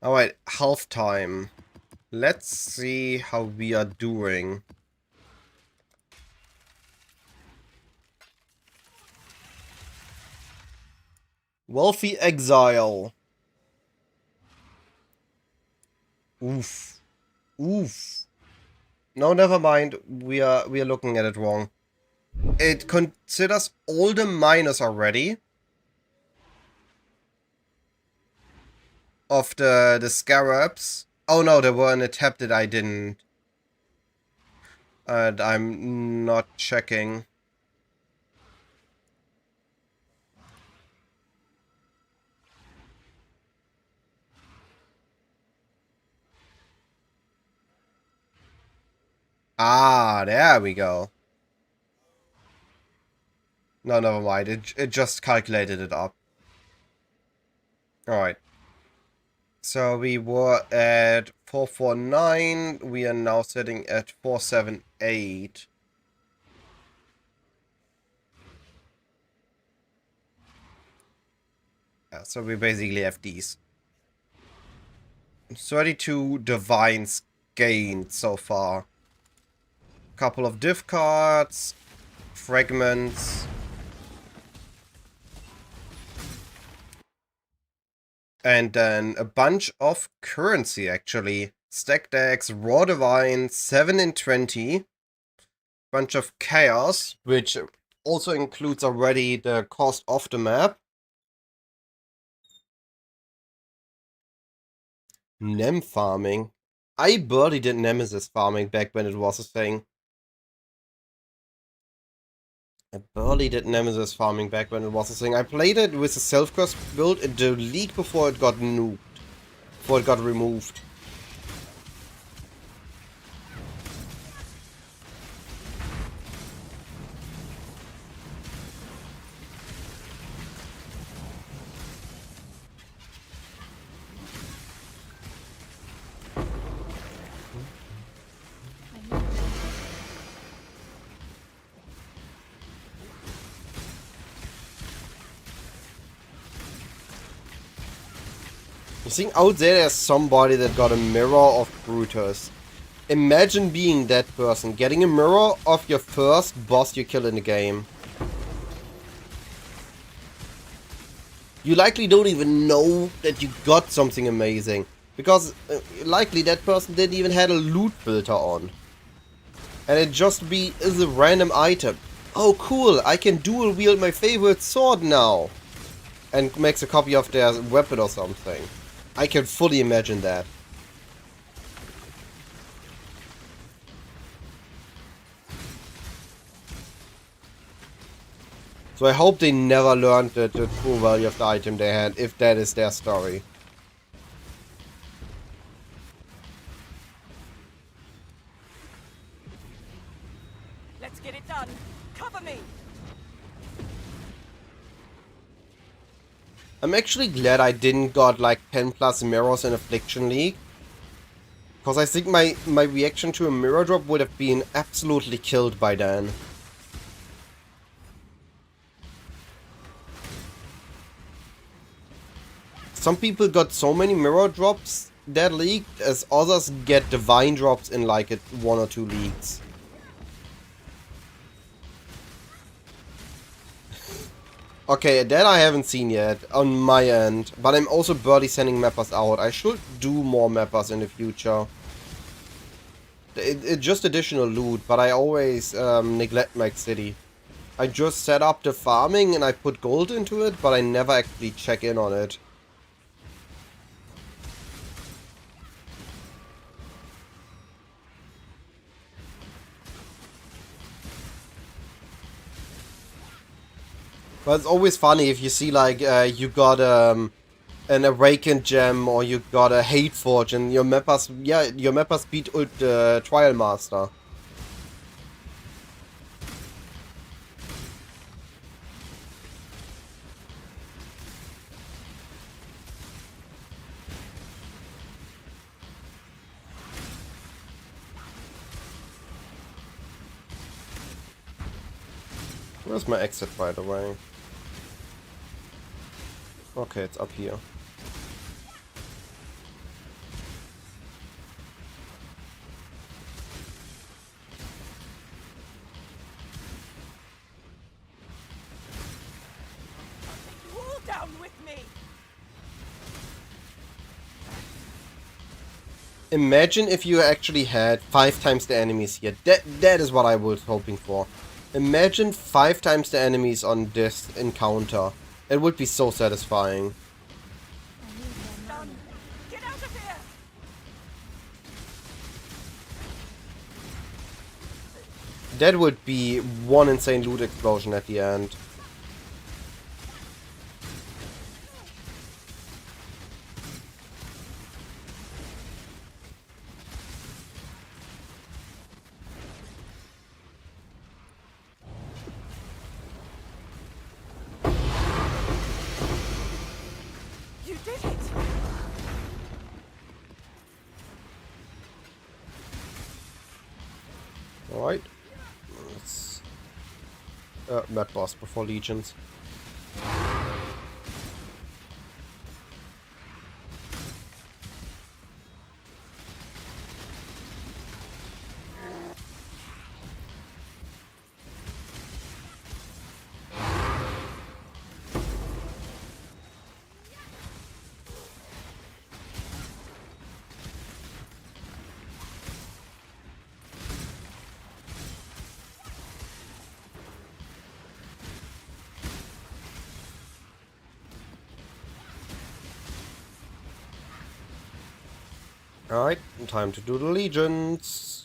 Alright, half time. Let's see how we are doing. Wealthy exile. Oof. Oof. No, never mind. We are looking at it wrong. It considers all the miners already. Of the scarabs. Oh no, there were an attempt that I didn't. And I'm not checking. Ah, there we go. No, never mind. It just calculated it up. Alright. So we were at 449. We are now sitting at 478. Yeah, so we basically have these. 32 divines gained so far. Couple of div cards, fragments. And then a bunch of currency, actually. Stack decks, Raw Divine, 7 in 20. Bunch of Chaos, which also includes already the cost of the map. Nem farming. I barely did Nemesis farming back when it was a thing. I barely did Nemesis farming back when it was a thing. I played it with a self-curse build in the league before it got nuked. Before it got removed. I need You think out there's somebody that got a mirror of Brutus. Imagine being that person, getting a mirror of your first boss you kill in the game. You likely don't even know that you got something amazing. Because likely that person didn't even have a loot filter on. And it just is a random item. Oh cool, I can dual wield my favorite sword now. And makes a copy of their weapon or something. I can fully imagine that. So I hope they never learned the true value of the item they had, if that is their story. Let's get it done. Cover me. I'm actually glad I didn't got like 10 plus mirrors in Affliction League. Because I think my reaction to a mirror drop would have been absolutely killed by then. Some people got so many mirror drops that league, as others get divine drops in like 1 or 2 leagues. Okay, that I haven't seen yet on my end, but I'm also barely sending mappers out. I should do more mappers in the future. It's just additional loot, but I always neglect my city. I just set up the farming and I put gold into it, but I never actually check in on it. But it's always funny if you see like you got an awakened gem or you got a hate forge and your mappers beat Trial Master. Where's my exit, by the way? Okay, it's up here. You all down with me. Imagine if you actually had 5 times the enemies here. That is what I was hoping for. Imagine 5 times the enemies on this encounter. It would be so satisfying. Done. Get out of here. That would be one insane loot explosion at the end. You did it. Alright. Let's... Mad Boss before Legions. Alright, time to do the legions.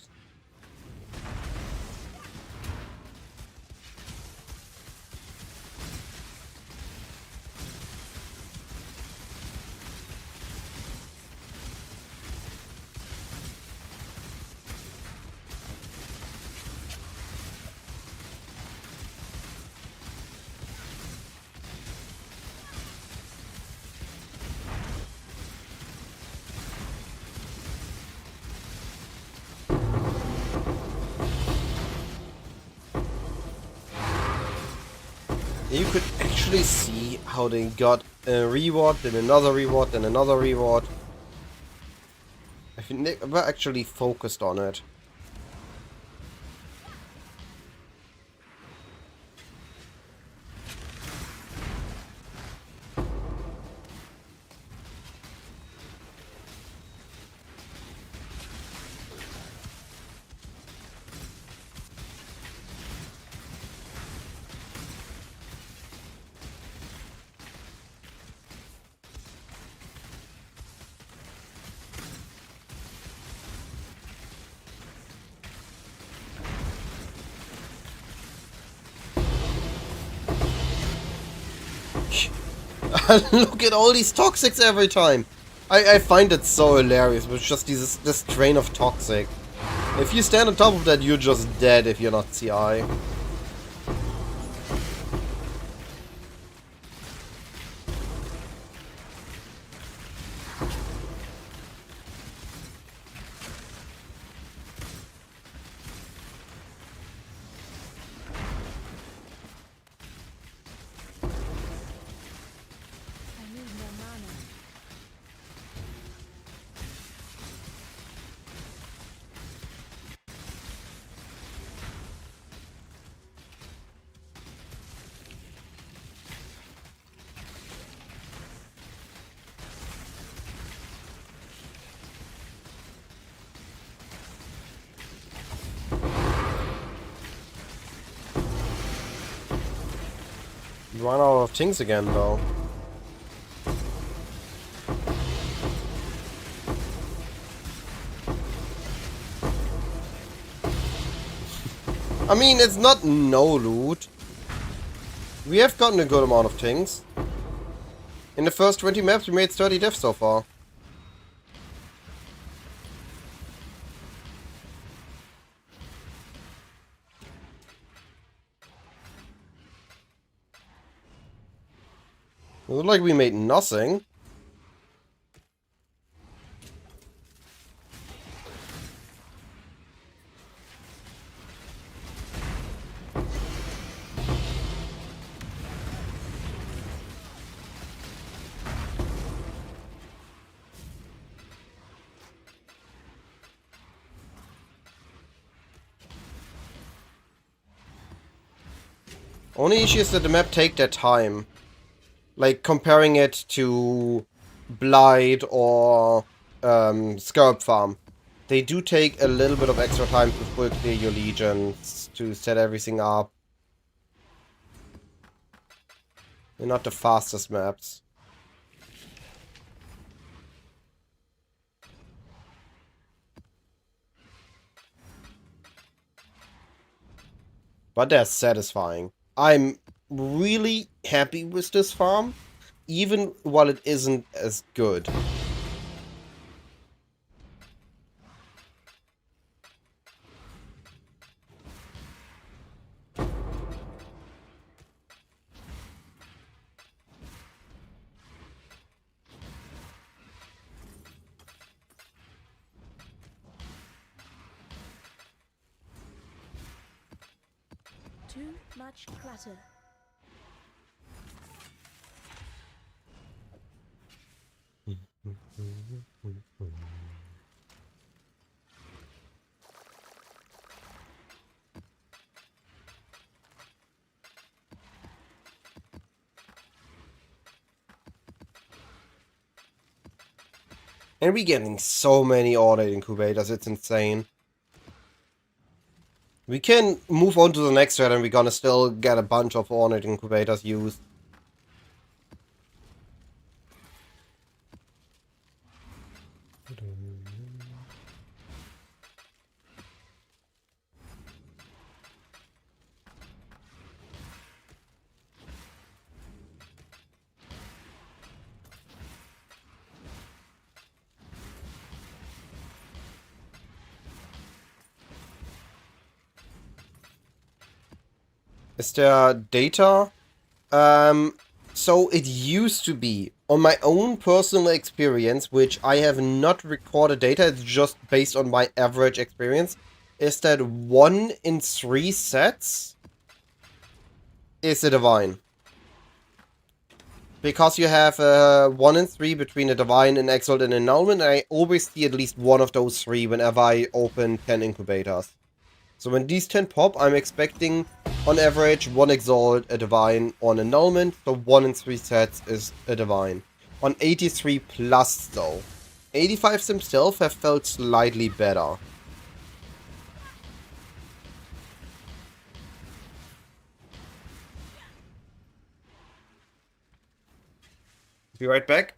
You could actually see how they got a reward, then another reward, then another reward. I think they were actually focused on it. Look at all these toxics every time. I find it so hilarious with just this train of toxic. If you stand on top of that, you're just dead if you're not CI. I need more mana. Run out of things again though. I mean, it's not no loot. We have gotten a good amount of things. In the first 20 maps, we made 30 deaths so far. It looked like we made nothing. Only issue is that the map take their time. Like, comparing it to Blight or Scarab Farm. They do take a little bit of extra time to full clear your legions, to set everything up. They're not the fastest maps. But they're satisfying. I'm really happy with this farm, even while it isn't as good. Too much clutter. And we're getting so many ornate incubators, it's insane. We can move on to the next thread and we're gonna still get a bunch of ornate incubators used. Is there data? So it used to be, on my own personal experience, which I have not recorded data, it's just based on my average experience, is that 1 in 3 sets is a divine. Because you have 1 in 3 between a divine, an exalt, and an annulment, and I always see at least one of those 3 whenever I open 10 incubators. So when these 10 pop, I'm expecting, on average, 1 exalt, a divine, or an annulment, so 1 in 3 sets is a divine. On 83 plus, though. 85s themselves have felt slightly better. Be right back.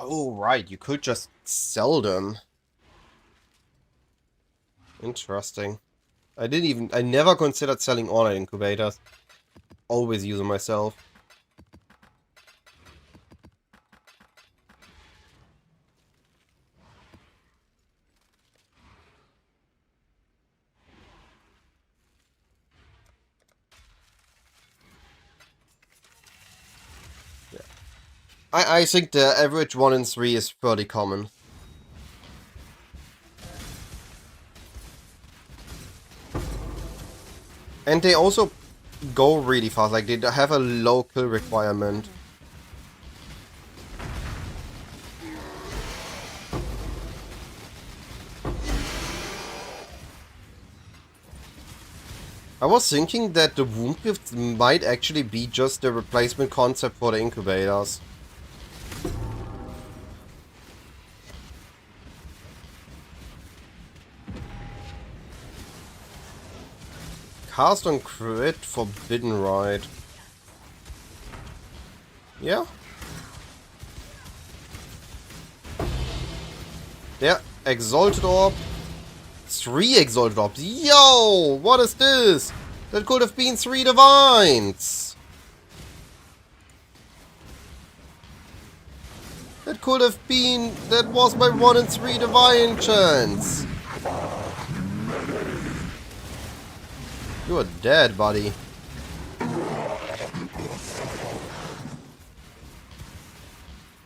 Oh, right, you could just sell them. Interesting. I never considered selling all-night incubators. Always use them myself. Yeah. I think the average 1 in 3 is fairly common. And they also go really fast, like they have a low kill requirement. I was thinking that the wound gifts might actually be just the replacement concept for the incubators. Cast on crit, Forbidden Rite. Yeah. There, Exalted Orb. 3 Exalted Orbs. Yo! What is this? That could have been 3 Divines. That could have been... That was my 1 in 3 Divine chance. You are dead, buddy.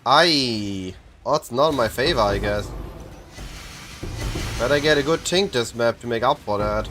Aye. Odds not in my favor, I guess. Better get a good tink this map to make up for that.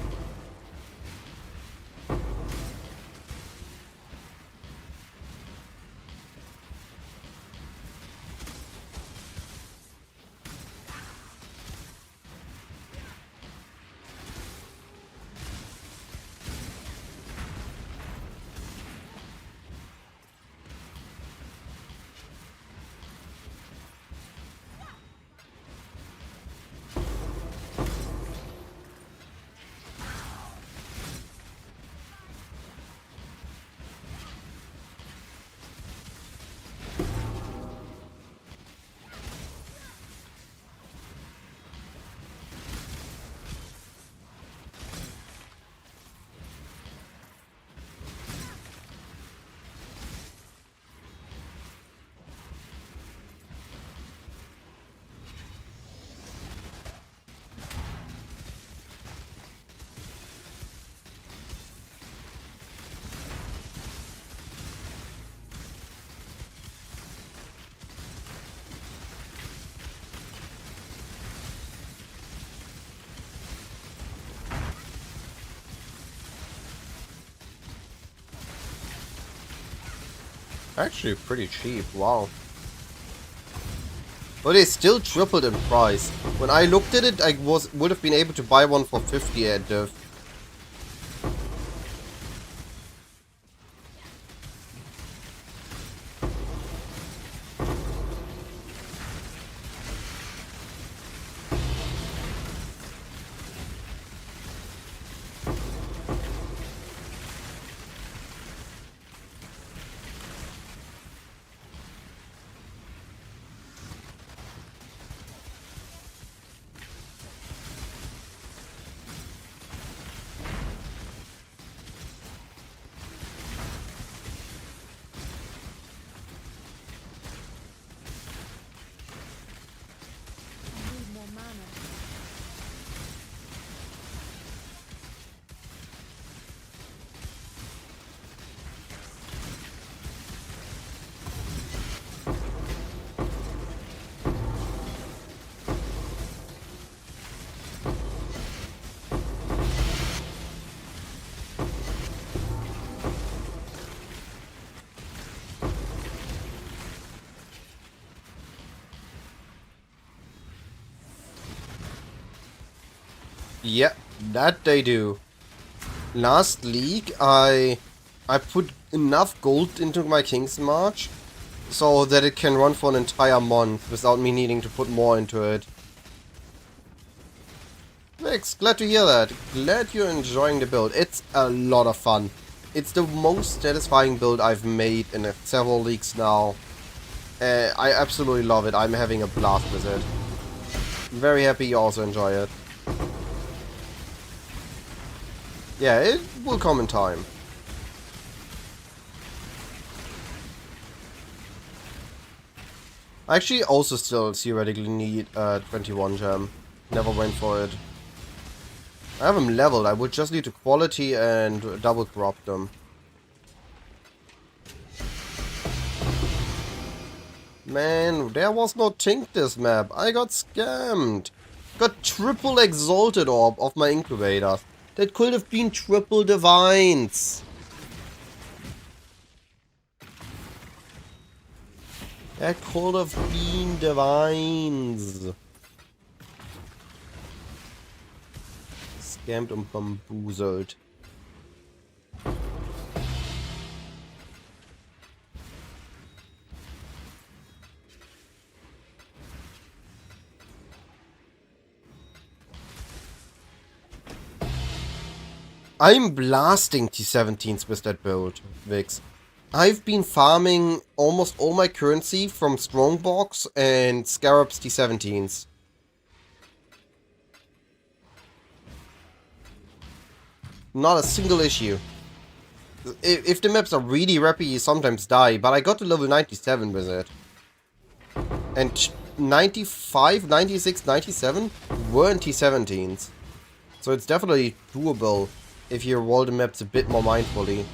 Actually pretty cheap, wow. But it still tripled in price. When I looked at it, I would have been able to buy one for 50 at Div. I need more mana. Yeah, that they do. Last league, I put enough gold into my King's March so that it can run for an entire month without me needing to put more into it. Thanks, glad to hear that. Glad you're enjoying the build. It's a lot of fun. It's the most satisfying build I've made in several leagues now. I absolutely love it. I'm having a blast with it. Very happy you also enjoy it. Yeah, it will come in time. I actually also still theoretically need 21 gem. Never went for it. I have them leveled, I would just need to quality and double crop them. Man, there was no Tink this map. I got scammed. Got triple Exalted Orb of my incubators. That could have been triple divines. That could have been divines. Scammed und bamboozled. I'm blasting T17s with that build, Vix. I've been farming almost all my currency from Strongbox and Scarabs T17s. Not a single issue. If the maps are really rapid, you sometimes die, but I got to level 97 with it. And 95, 96, 97 weren't T17s. So it's definitely doable if you roll the maps a bit more mindfully.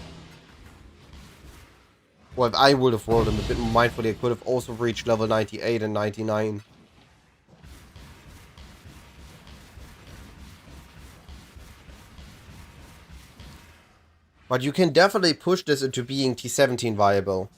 Well, if I would have rolled them a bit more mindfully, I could have also reached level 98 and 99. But you can definitely push this into being T17 viable.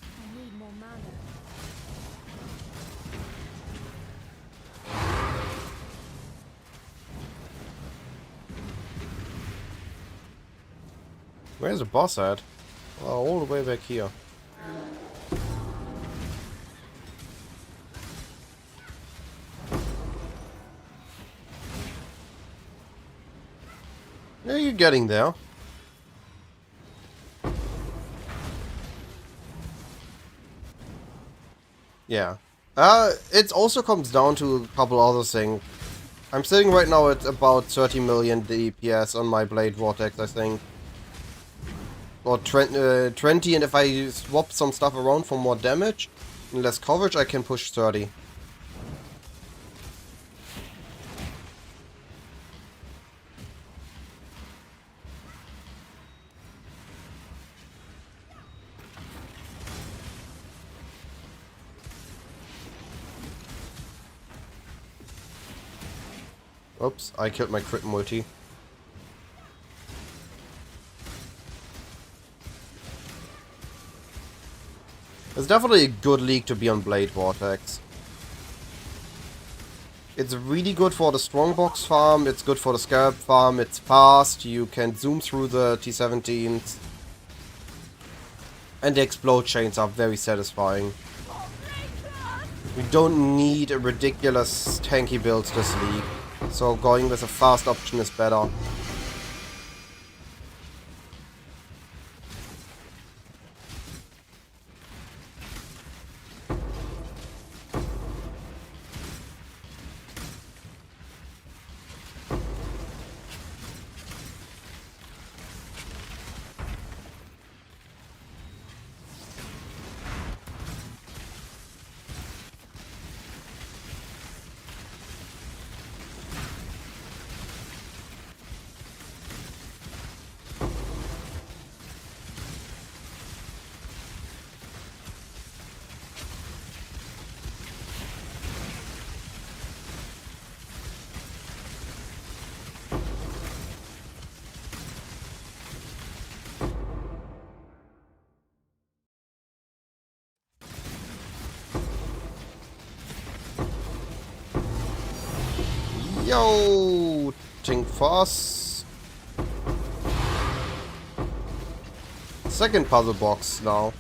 I need more mana. Where's the boss at? Oh, all the way back here. Yeah, you're getting there. Yeah. It also comes down to a couple other things. I'm sitting right now at about 30 million DPS on my Blade Vortex, I think. Or 20, and if I swap some stuff around for more damage and less coverage, I can push 30. Oops, I killed my crit multi. It's definitely a good league to be on Blade Vortex. It's really good for the Strongbox farm, it's good for the Scarab farm, it's fast, you can zoom through the T17s. And the explode chains are very satisfying. We don't need a ridiculous tanky build this league, so going with a fast option is better. Yo, think fast. Second puzzle box now.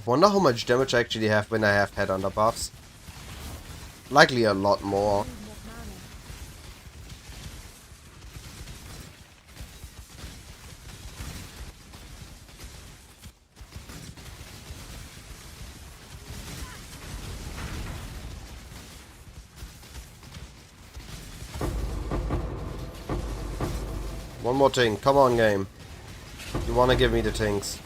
Wonder how much damage I actually have when I have headhunter buffs. Likely a lot more. I need more mana. One more thing. Come on, game. You wanna give me the things.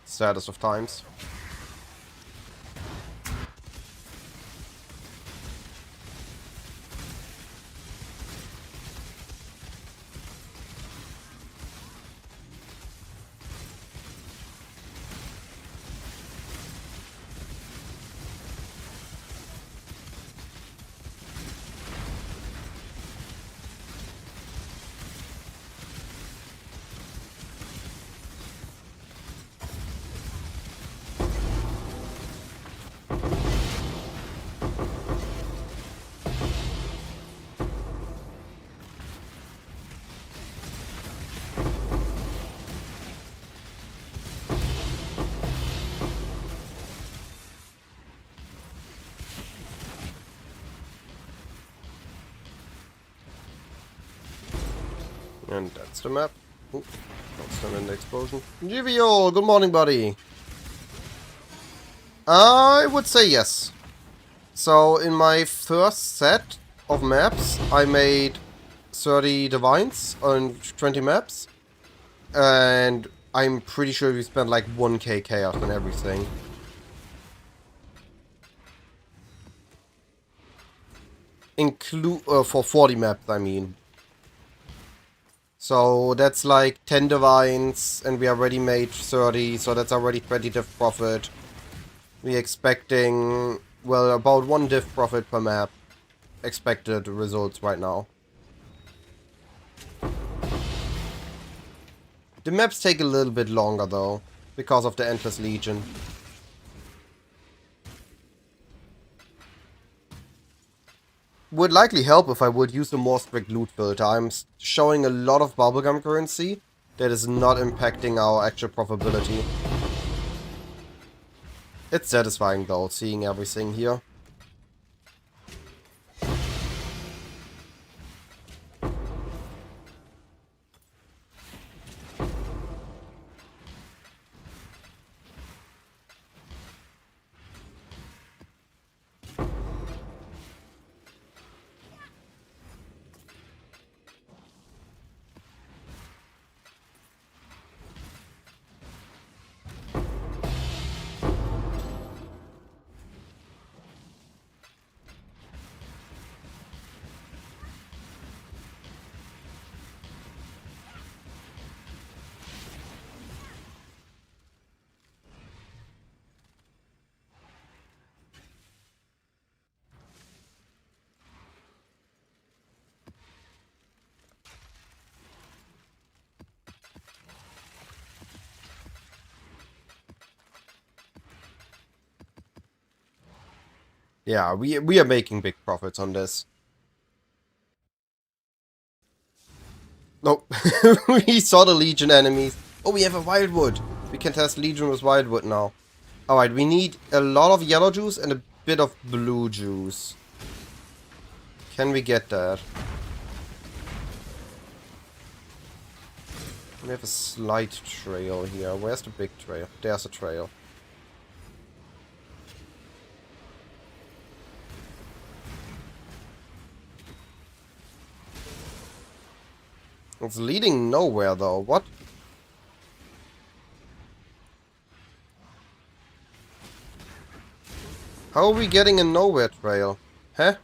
Saddest of times. And that's the map. Oop, that's not an explosion. GVO, good morning, buddy. I would say yes. So, in my first set of maps, I made 30 divines on 20 maps. And I'm pretty sure we spent like 1k chaos on everything. For 40 maps, I mean. So that's like 10 divines, and we already made 30, so that's already 20 div profit. We're expecting, well, about 1 div profit per map. Expected results right now. The maps take a little bit longer though, because of the Endless Legion. Would likely help if I would use a more strict loot filter. I'm showing a lot of bubblegum currency that is not impacting our actual profitability. It's satisfying though, seeing everything here. Yeah, we are making big profits on this. Nope. We saw the Legion enemies. Oh, we have a Wildwood. We can test Legion with Wildwood now. Alright, we need a lot of yellow juice and a bit of blue juice. Can we get that? We have a slight trail here. Where's the big trail? There's a trail. It's leading nowhere though. What? How are we getting a nowhere trail? Huh?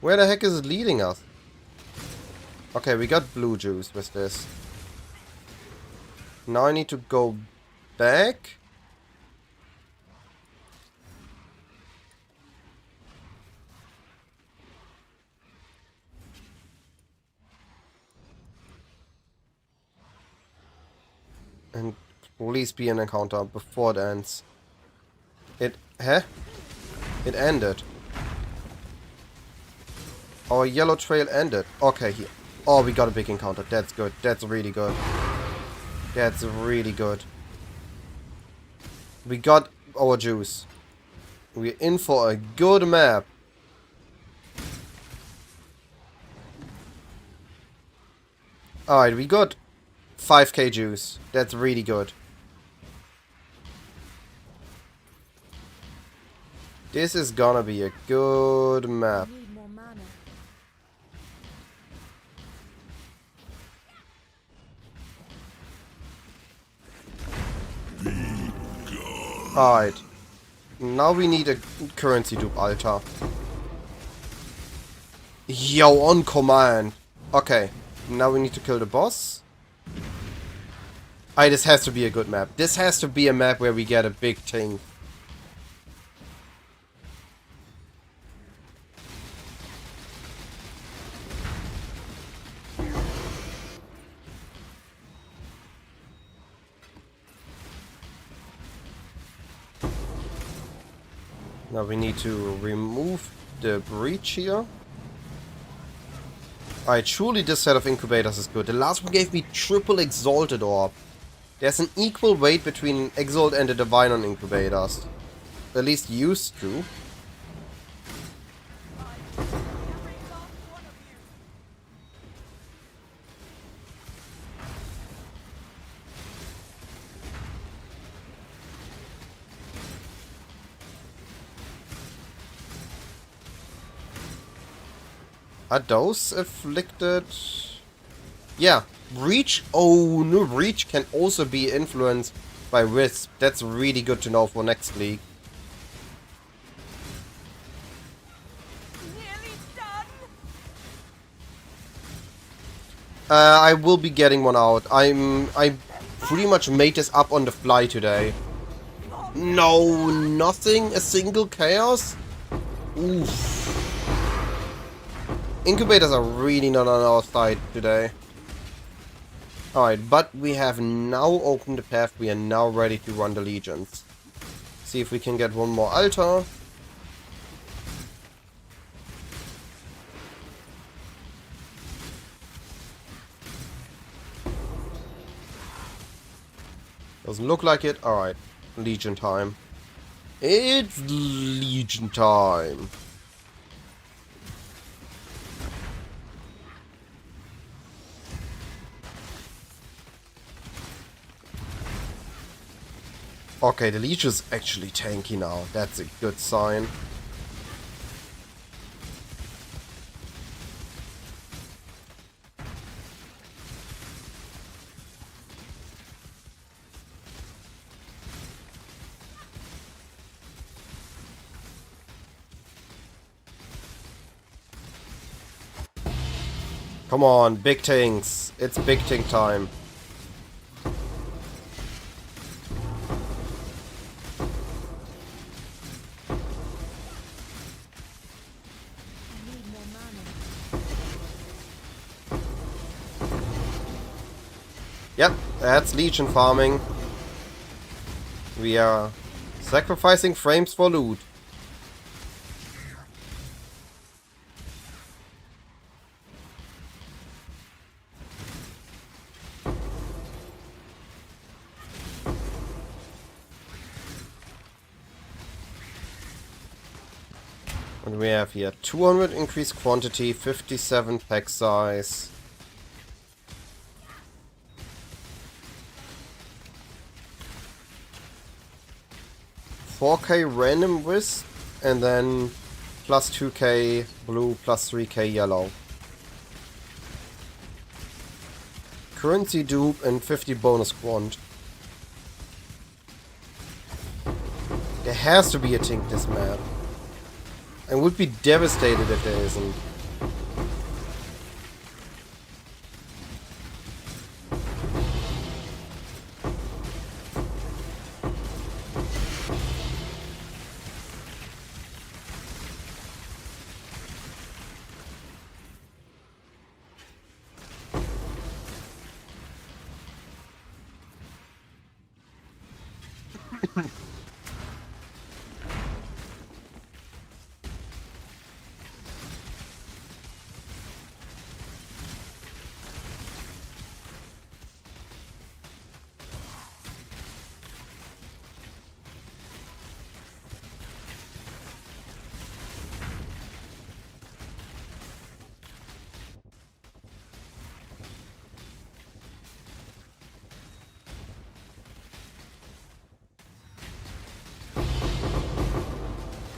Where the heck is it leading us? Okay, we got blue juice with this. Now I need to go back. And please be an encounter before it ends. Huh? It ended. Our yellow trail ended. Okay, here. Oh, we got a big encounter. That's good. That's really good. That's really good. We got our juice. We're in for a good map. Alright, we got 5k juice. That's really good. This is gonna be a good I map. need more mana. Alright. Now we need a currency dupe altar. Yo, on command. Okay. Now we need to kill the boss. Alright, this has to be a good map. This has to be a map where we get a big thing. Now we need to remove the breach here. Alright, surely this set of incubators is good. The last one gave me triple exalted orb. There's an equal weight between exalt and the divine on incubators. At least used to. Every last one of you. Are those afflicted? Yeah. Breach? Oh, no, Breach can also be influenced by Wisp. That's really good to know for next league. Nearly done. I will be getting one out. I pretty much made this up on the fly today. No, nothing? A single chaos? Oof. Incubators are really not on our side today. Alright, but we have now opened the path. We are now ready to run the legions. See if we can get one more altar. Doesn't look like it. Alright, legion time. It's legion time. Okay, the leech is actually tanky now. That's a good sign. Come on, big things. It's big thing time. I need more mana. Yep, that's legion farming. We are sacrificing frames for loot. And we have here 200 increased quantity, 57 pack size. $4k random wisp, and then plus 2k blue, plus 3k yellow. Currency dupe and 50 bonus quant. There has to be a thing this map. I would be devastated if there isn't.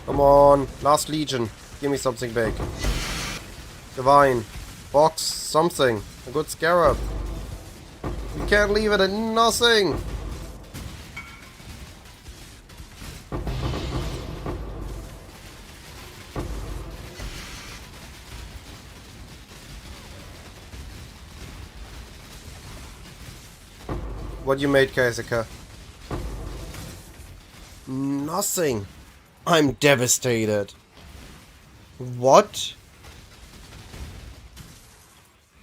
Come on, last Legion. Give me something big. Divine. Box, something. A good scarab. You can't leave it at nothing. What you made, Kaisaka? Nothing. I'm devastated. What?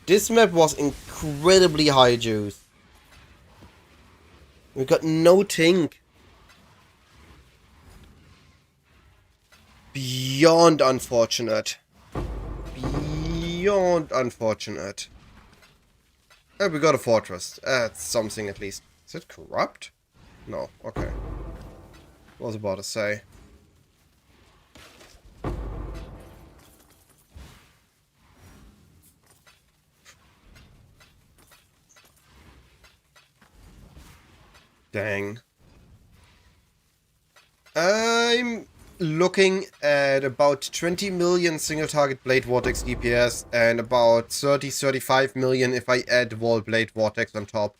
This map was incredibly high juice. We got no tink. Beyond unfortunate. Beyond unfortunate. We got a fortress. That's something at least. Is it corrupt? No, okay. Was about to say. Dang. I'm looking at about 20 million single target blade vortex DPS and about 30-35 million if I add wall blade vortex on top.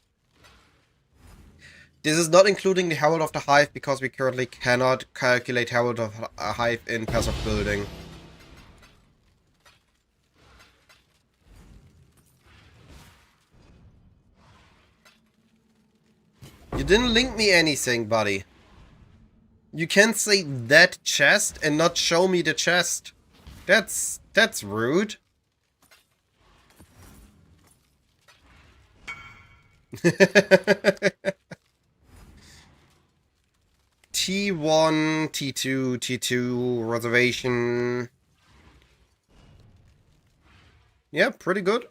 This is not including the Herald of the Hive because we currently cannot calculate Herald of the Hive in passive building. You didn't link me anything, buddy. You can't say that chest and not show me the chest. That's rude. T1, T2, T2, reservation. Yeah, pretty good.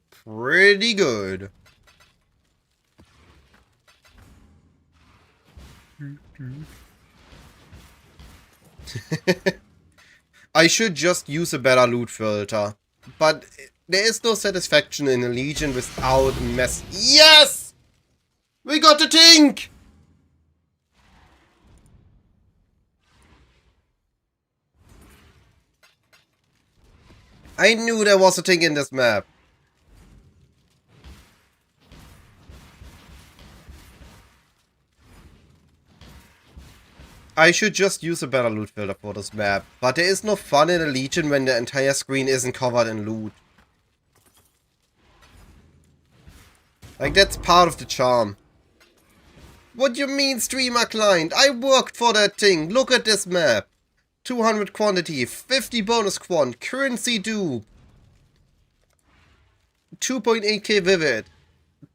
Pretty good. I should just use a better loot filter. But there is no satisfaction in a Legion without mess. Yes! We got the tink! I knew there was a thing in this map. I should just use a better loot filter for this map, but there is no fun in a Legion when the entire screen isn't covered in loot. Like, that's part of the charm. What do you mean, streamer client? I worked for that thing. Look at this map. 200 quantity, 50 bonus quant, currency dupe, 2.8k vivid,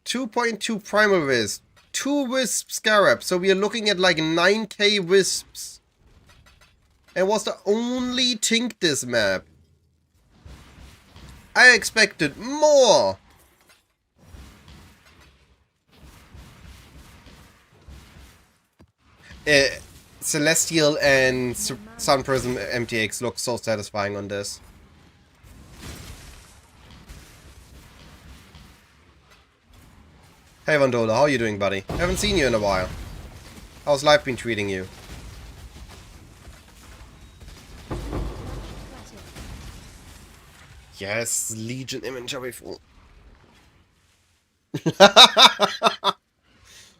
2.2 primal wisp, 2 wisp scarab, so we are looking at like 9k wisps. And was the only tink this map. I expected more. Celestial and Sun Prism MTX look so satisfying on this. Hey Vandola, how are you doing, buddy? Haven't seen you in a while. How's life been treating you? Yes, Legion inventory full.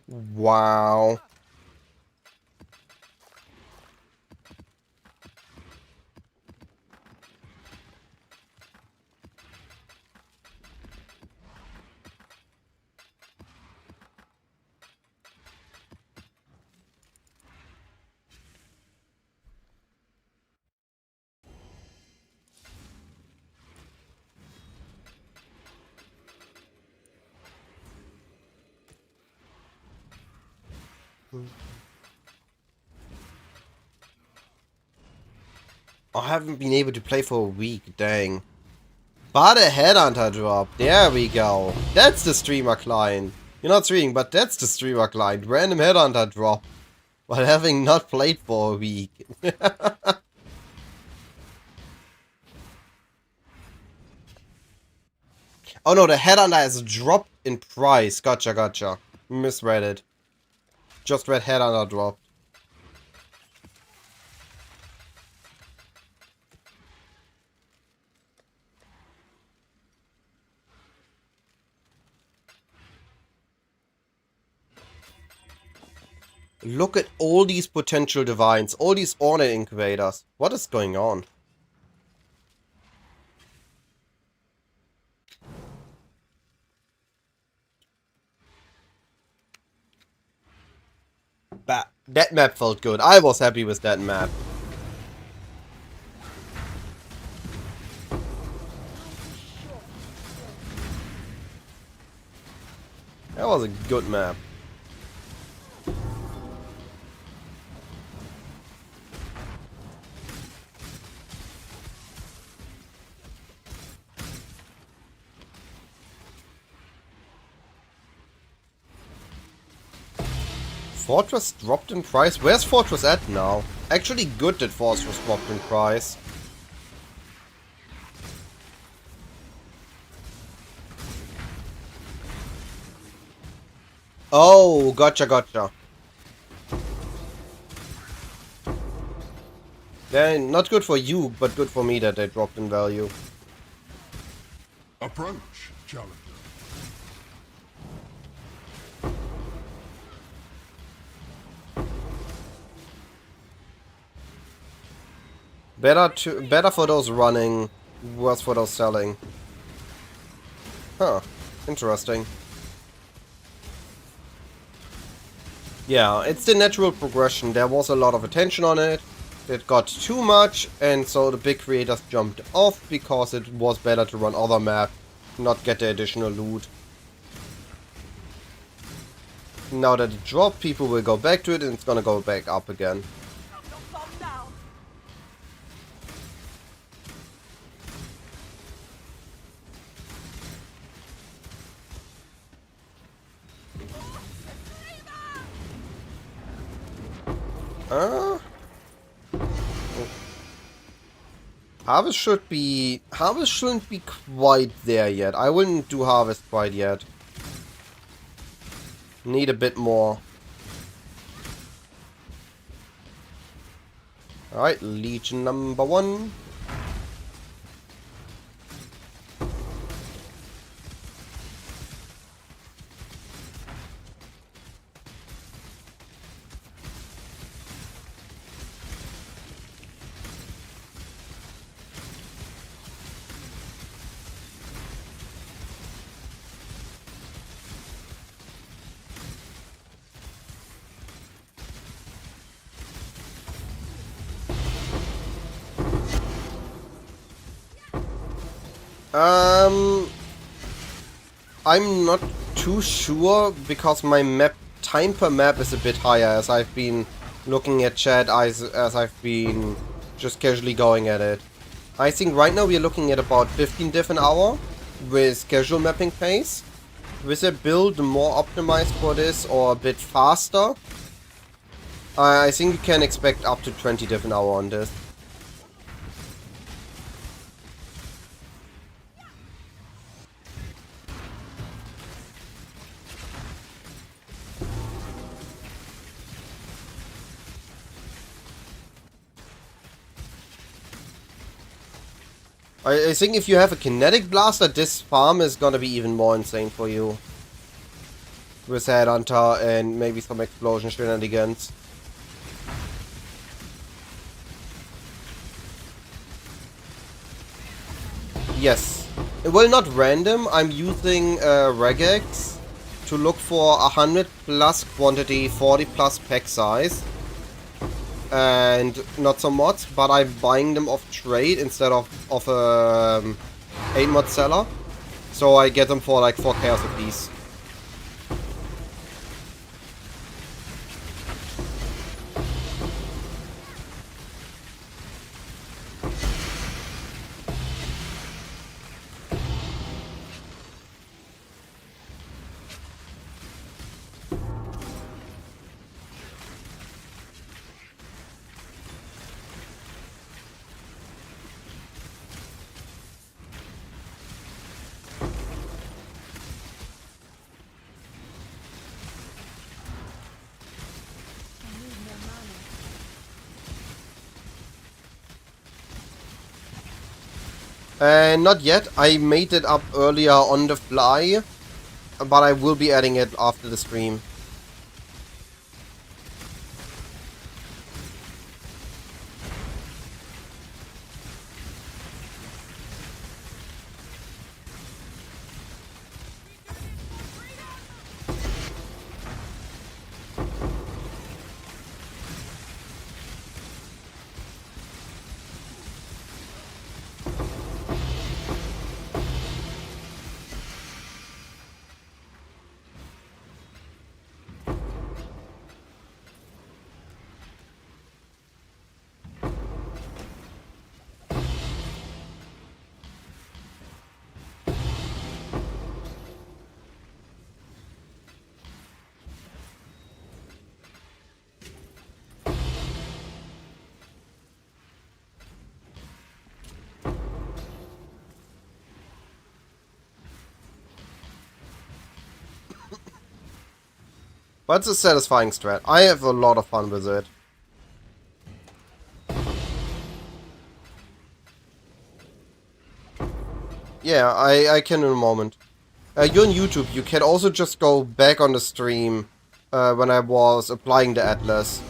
Wow. I haven't been able to play for a week, dang. But a headhunter drop, there we go. That's the streamer client. You're not streaming, but that's the streamer client. Random headhunter drop. While having not played for a week. Oh no, the headhunter has dropped in price. Gotcha. Misread it. Just read headhunter dropped. Look at all these potential divines, all these ornate incubators. What is going on? That map felt good. I was happy with that map. That was a good map. Fortress dropped in price? Where's Fortress at now? Actually good that Fortress dropped in price. Oh, gotcha. Then not good for you, but good for me that they dropped in value. Approach, challenger. Better for those running, worse for those selling. Huh. Interesting. Yeah, it's the natural progression. There was a lot of attention on it. It got too much, and so the big creators jumped off because it was better to run other maps, not get the additional loot. Now that it dropped, people will go back to it, and it's gonna go back up again. I'm not bomb down. Harvest shouldn't be quite there yet. I wouldn't do harvest quite yet. Need a bit more. Alright, Legion number 1. I'm not too sure because my map time per map is a bit higher as I've been looking at chat as I've been just casually going at it. I think right now we are looking at about 15 diff an hour with casual mapping pace. With a build more optimized for this or a bit faster, I think you can expect up to 20 diff an hour on this. I think if you have a kinetic blaster, this farm is gonna be even more insane for you. With Headhunter and maybe some explosion shenanigans. Yes. Well, not random. I'm using regex to look for 100 plus quantity, 40 plus pack size. And not some mods, but I'm buying them off trade instead of 8 mod seller. So I get them for like 4 chaos a piece. Not yet. I made it up earlier on the fly, but I will be adding it after the stream. But it's a satisfying strat. I have a lot of fun with it. Yeah, I can in a moment. You're on YouTube. You can also just go back on the stream when I was applying the Atlas.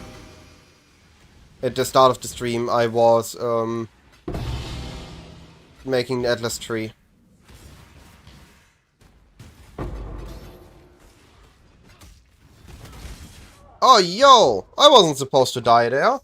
At the start of the stream, I was making the Atlas tree. Oh, yo! I wasn't supposed to die there.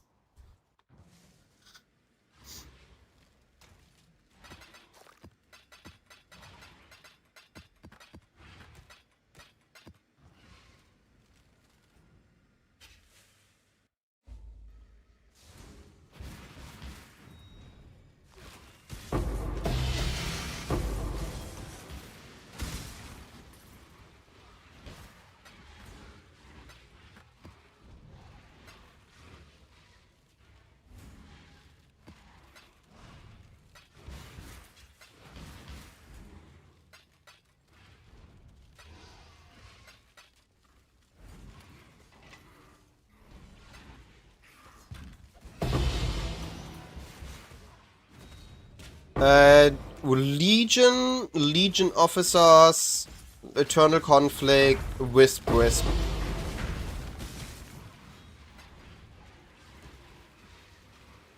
Legion officers, Eternal Conflict, Wisp.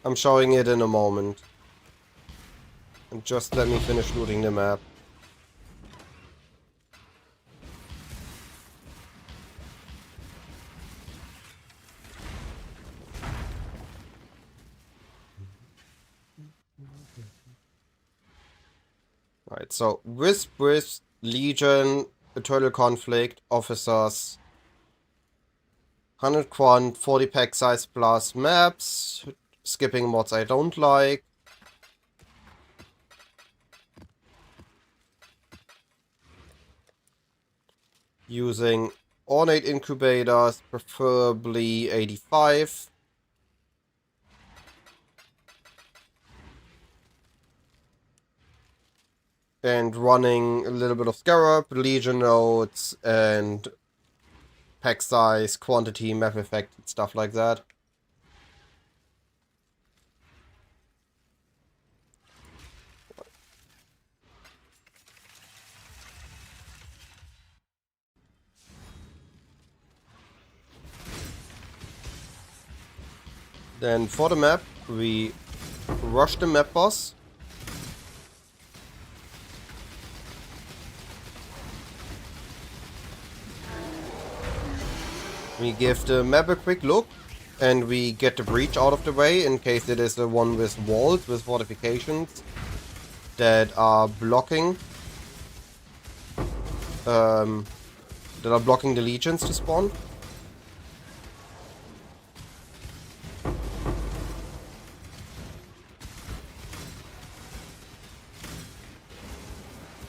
I'm showing it in a moment. And just let me finish looting the map. Right, so Wisp, Legion, Eternal Conflict, Officers, 100 quant, 40 pack size plus maps, skipping mods I don't like. Using ornate incubators, preferably 85. And running a little bit of Scarab, Legion nodes, and pack size, quantity, map effect, and stuff like that. Then for the map, we rush the map boss. We give the map a quick look, and we get the breach out of the way in case it is the one with walls, with fortifications that are blocking the legions to spawn.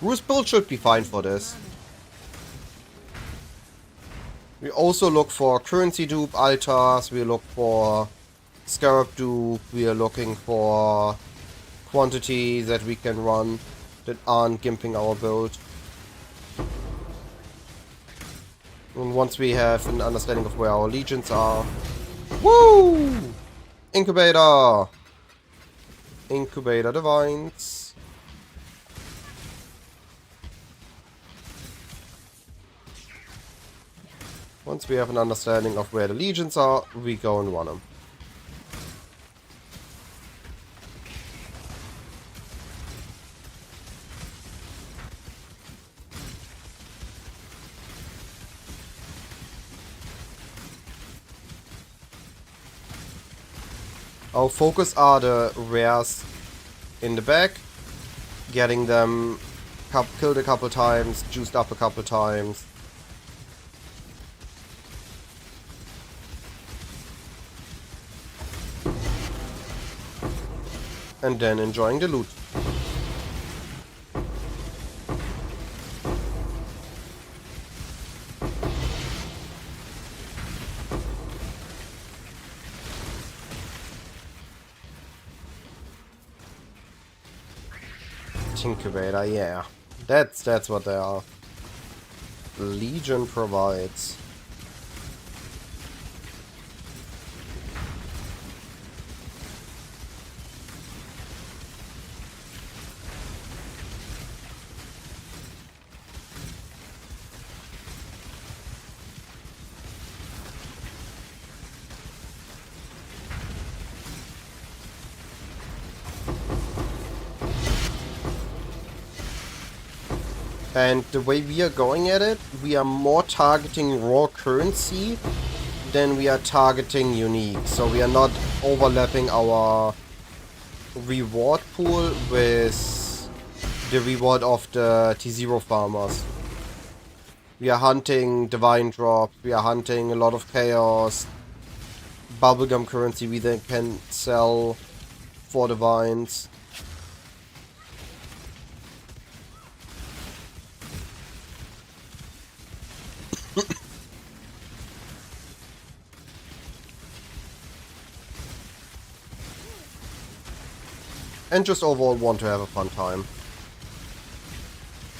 Bruce build should be fine for this. We also look for currency dupe altars, we look for scarab dupe, we are looking for quantity that we can run that aren't gimping our build. And once we have an understanding of where our legions are... Woo! Incubator! Incubator divines. Once we have an understanding of where the legions are, we go and run them. Our focus are the rares in the back, getting them killed a couple times, juiced up a couple times. And then enjoying the loot. Incubator, yeah. That's what they are. Legion provides. And the way we are going at it, we are more targeting raw currency than we are targeting unique. So we are not overlapping our reward pool with the reward of the T0 farmers. We are hunting divine drops, we are hunting a lot of chaos, bubblegum currency we then can sell for divines. And just overall want to have a fun time.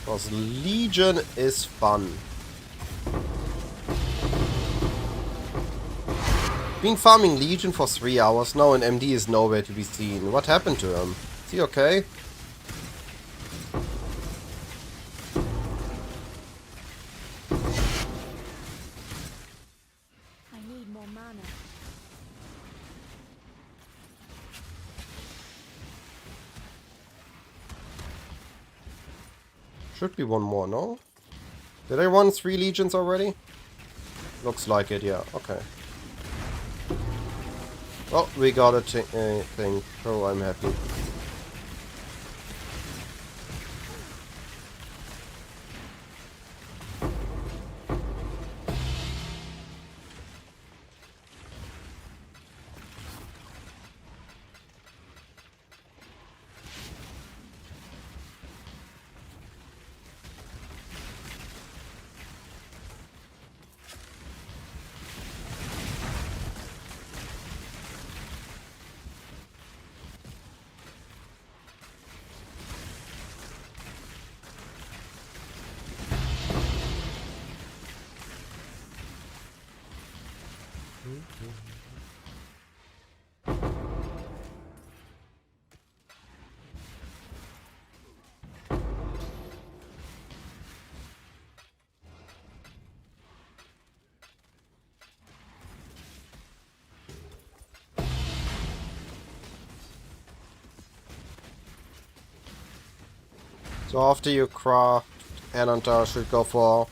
Because Legion is fun. Been farming Legion for 3 hours now and MD is nowhere to be seen. What happened to him? Is he okay? I need more mana. Should be one more, no? Did I run 3 Legions already? Looks like it, yeah. Okay. Well, we got a thing. Oh, I'm happy. So after you craft Headhunter should go for...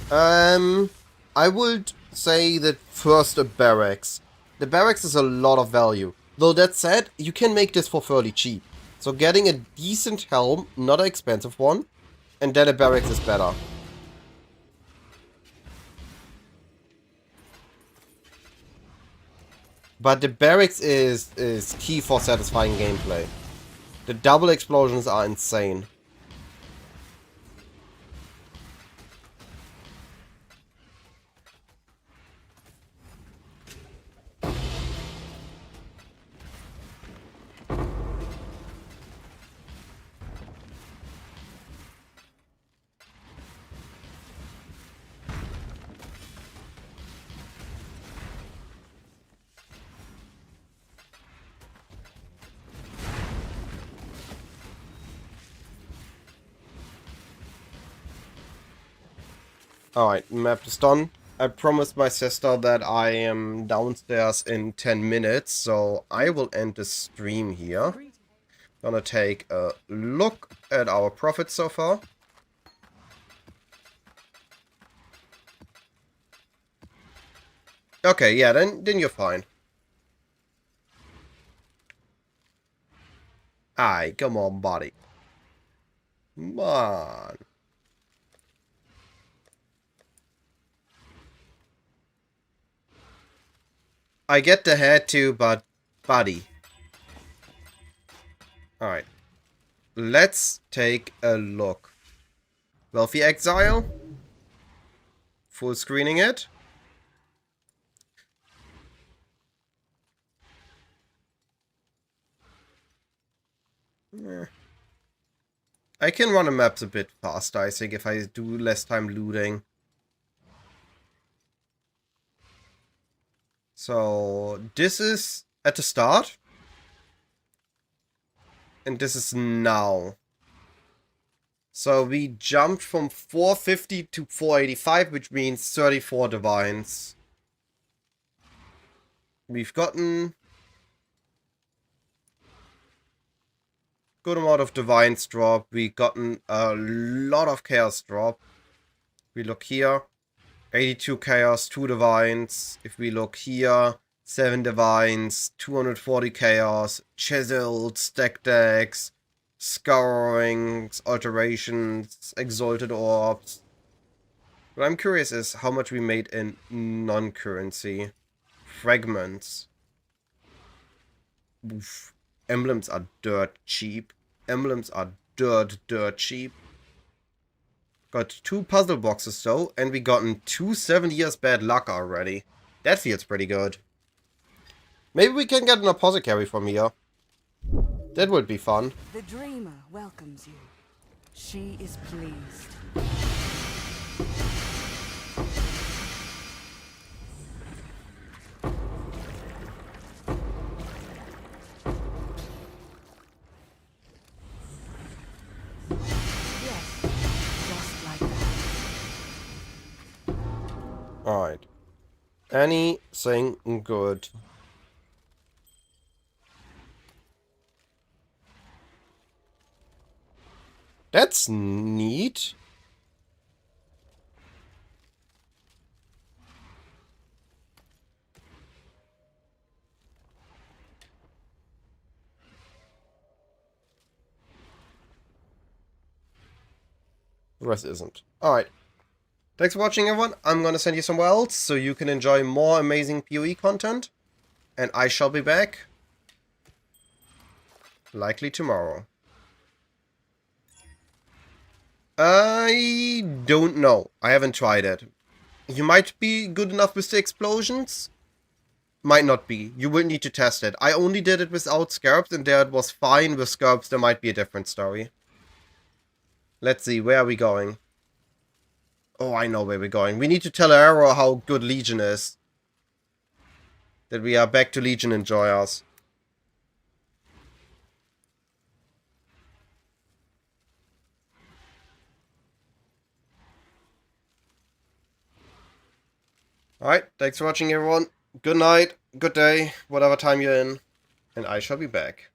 I would say that first a barracks. The barracks is a lot of value. Though that said, you can make this for fairly cheap. So getting a decent helm, not an expensive one, and then a barracks is better. But the barracks is key for satisfying gameplay. The double explosions are insane. Alright, map is done. I promised my sister that I am downstairs in 10 minutes, so I will end the stream here. Gonna take a look at our profits so far. Okay, yeah, then you're fine. Aye, come on, buddy. Come on. I get the head too, but buddy. Alright. Let's take a look. Wealthy Exile. Full screening it. I can run the maps a bit faster, I think, if I do less time looting. So, this is at the start. And this is now. So, we jumped from 450 to 485, which means 34 divines. We've gotten good amount of divines drop. We've gotten a lot of chaos drop. We look here. 82 chaos, 2 divines. If we look here, 7 divines, 240 chaos, chiseled, stack decks, scourings, alterations, exalted orbs. What I'm curious is how much we made in non-currency. Fragments. Oof. Emblems are dirt cheap. Emblems are dirt cheap. Got 2 puzzle boxes though, and we gotten 2 7 years bad luck already. That feels pretty good. Maybe we can get an apothecary from here. That would be fun. The dreamer welcomes you. She is pleased. Yes, just like that. Alright. Anything good? That's neat. The rest isn't. Alright. Thanks for watching, everyone. I'm gonna send you somewhere else so you can enjoy more amazing PoE content. And I shall be back. Likely tomorrow. I don't know. I haven't tried it. You might be good enough with the explosions. Might not be. You will need to test it. I only did it without scarabs, and there it was fine. With scarabs, there might be a different story. Let's see, where are we going? Oh, I know where we're going. We need to tell Arrow how good Legion is. That we are back to Legion enjoyers. Alright, thanks for watching, everyone. Good night, good day, whatever time you're in. And I shall be back.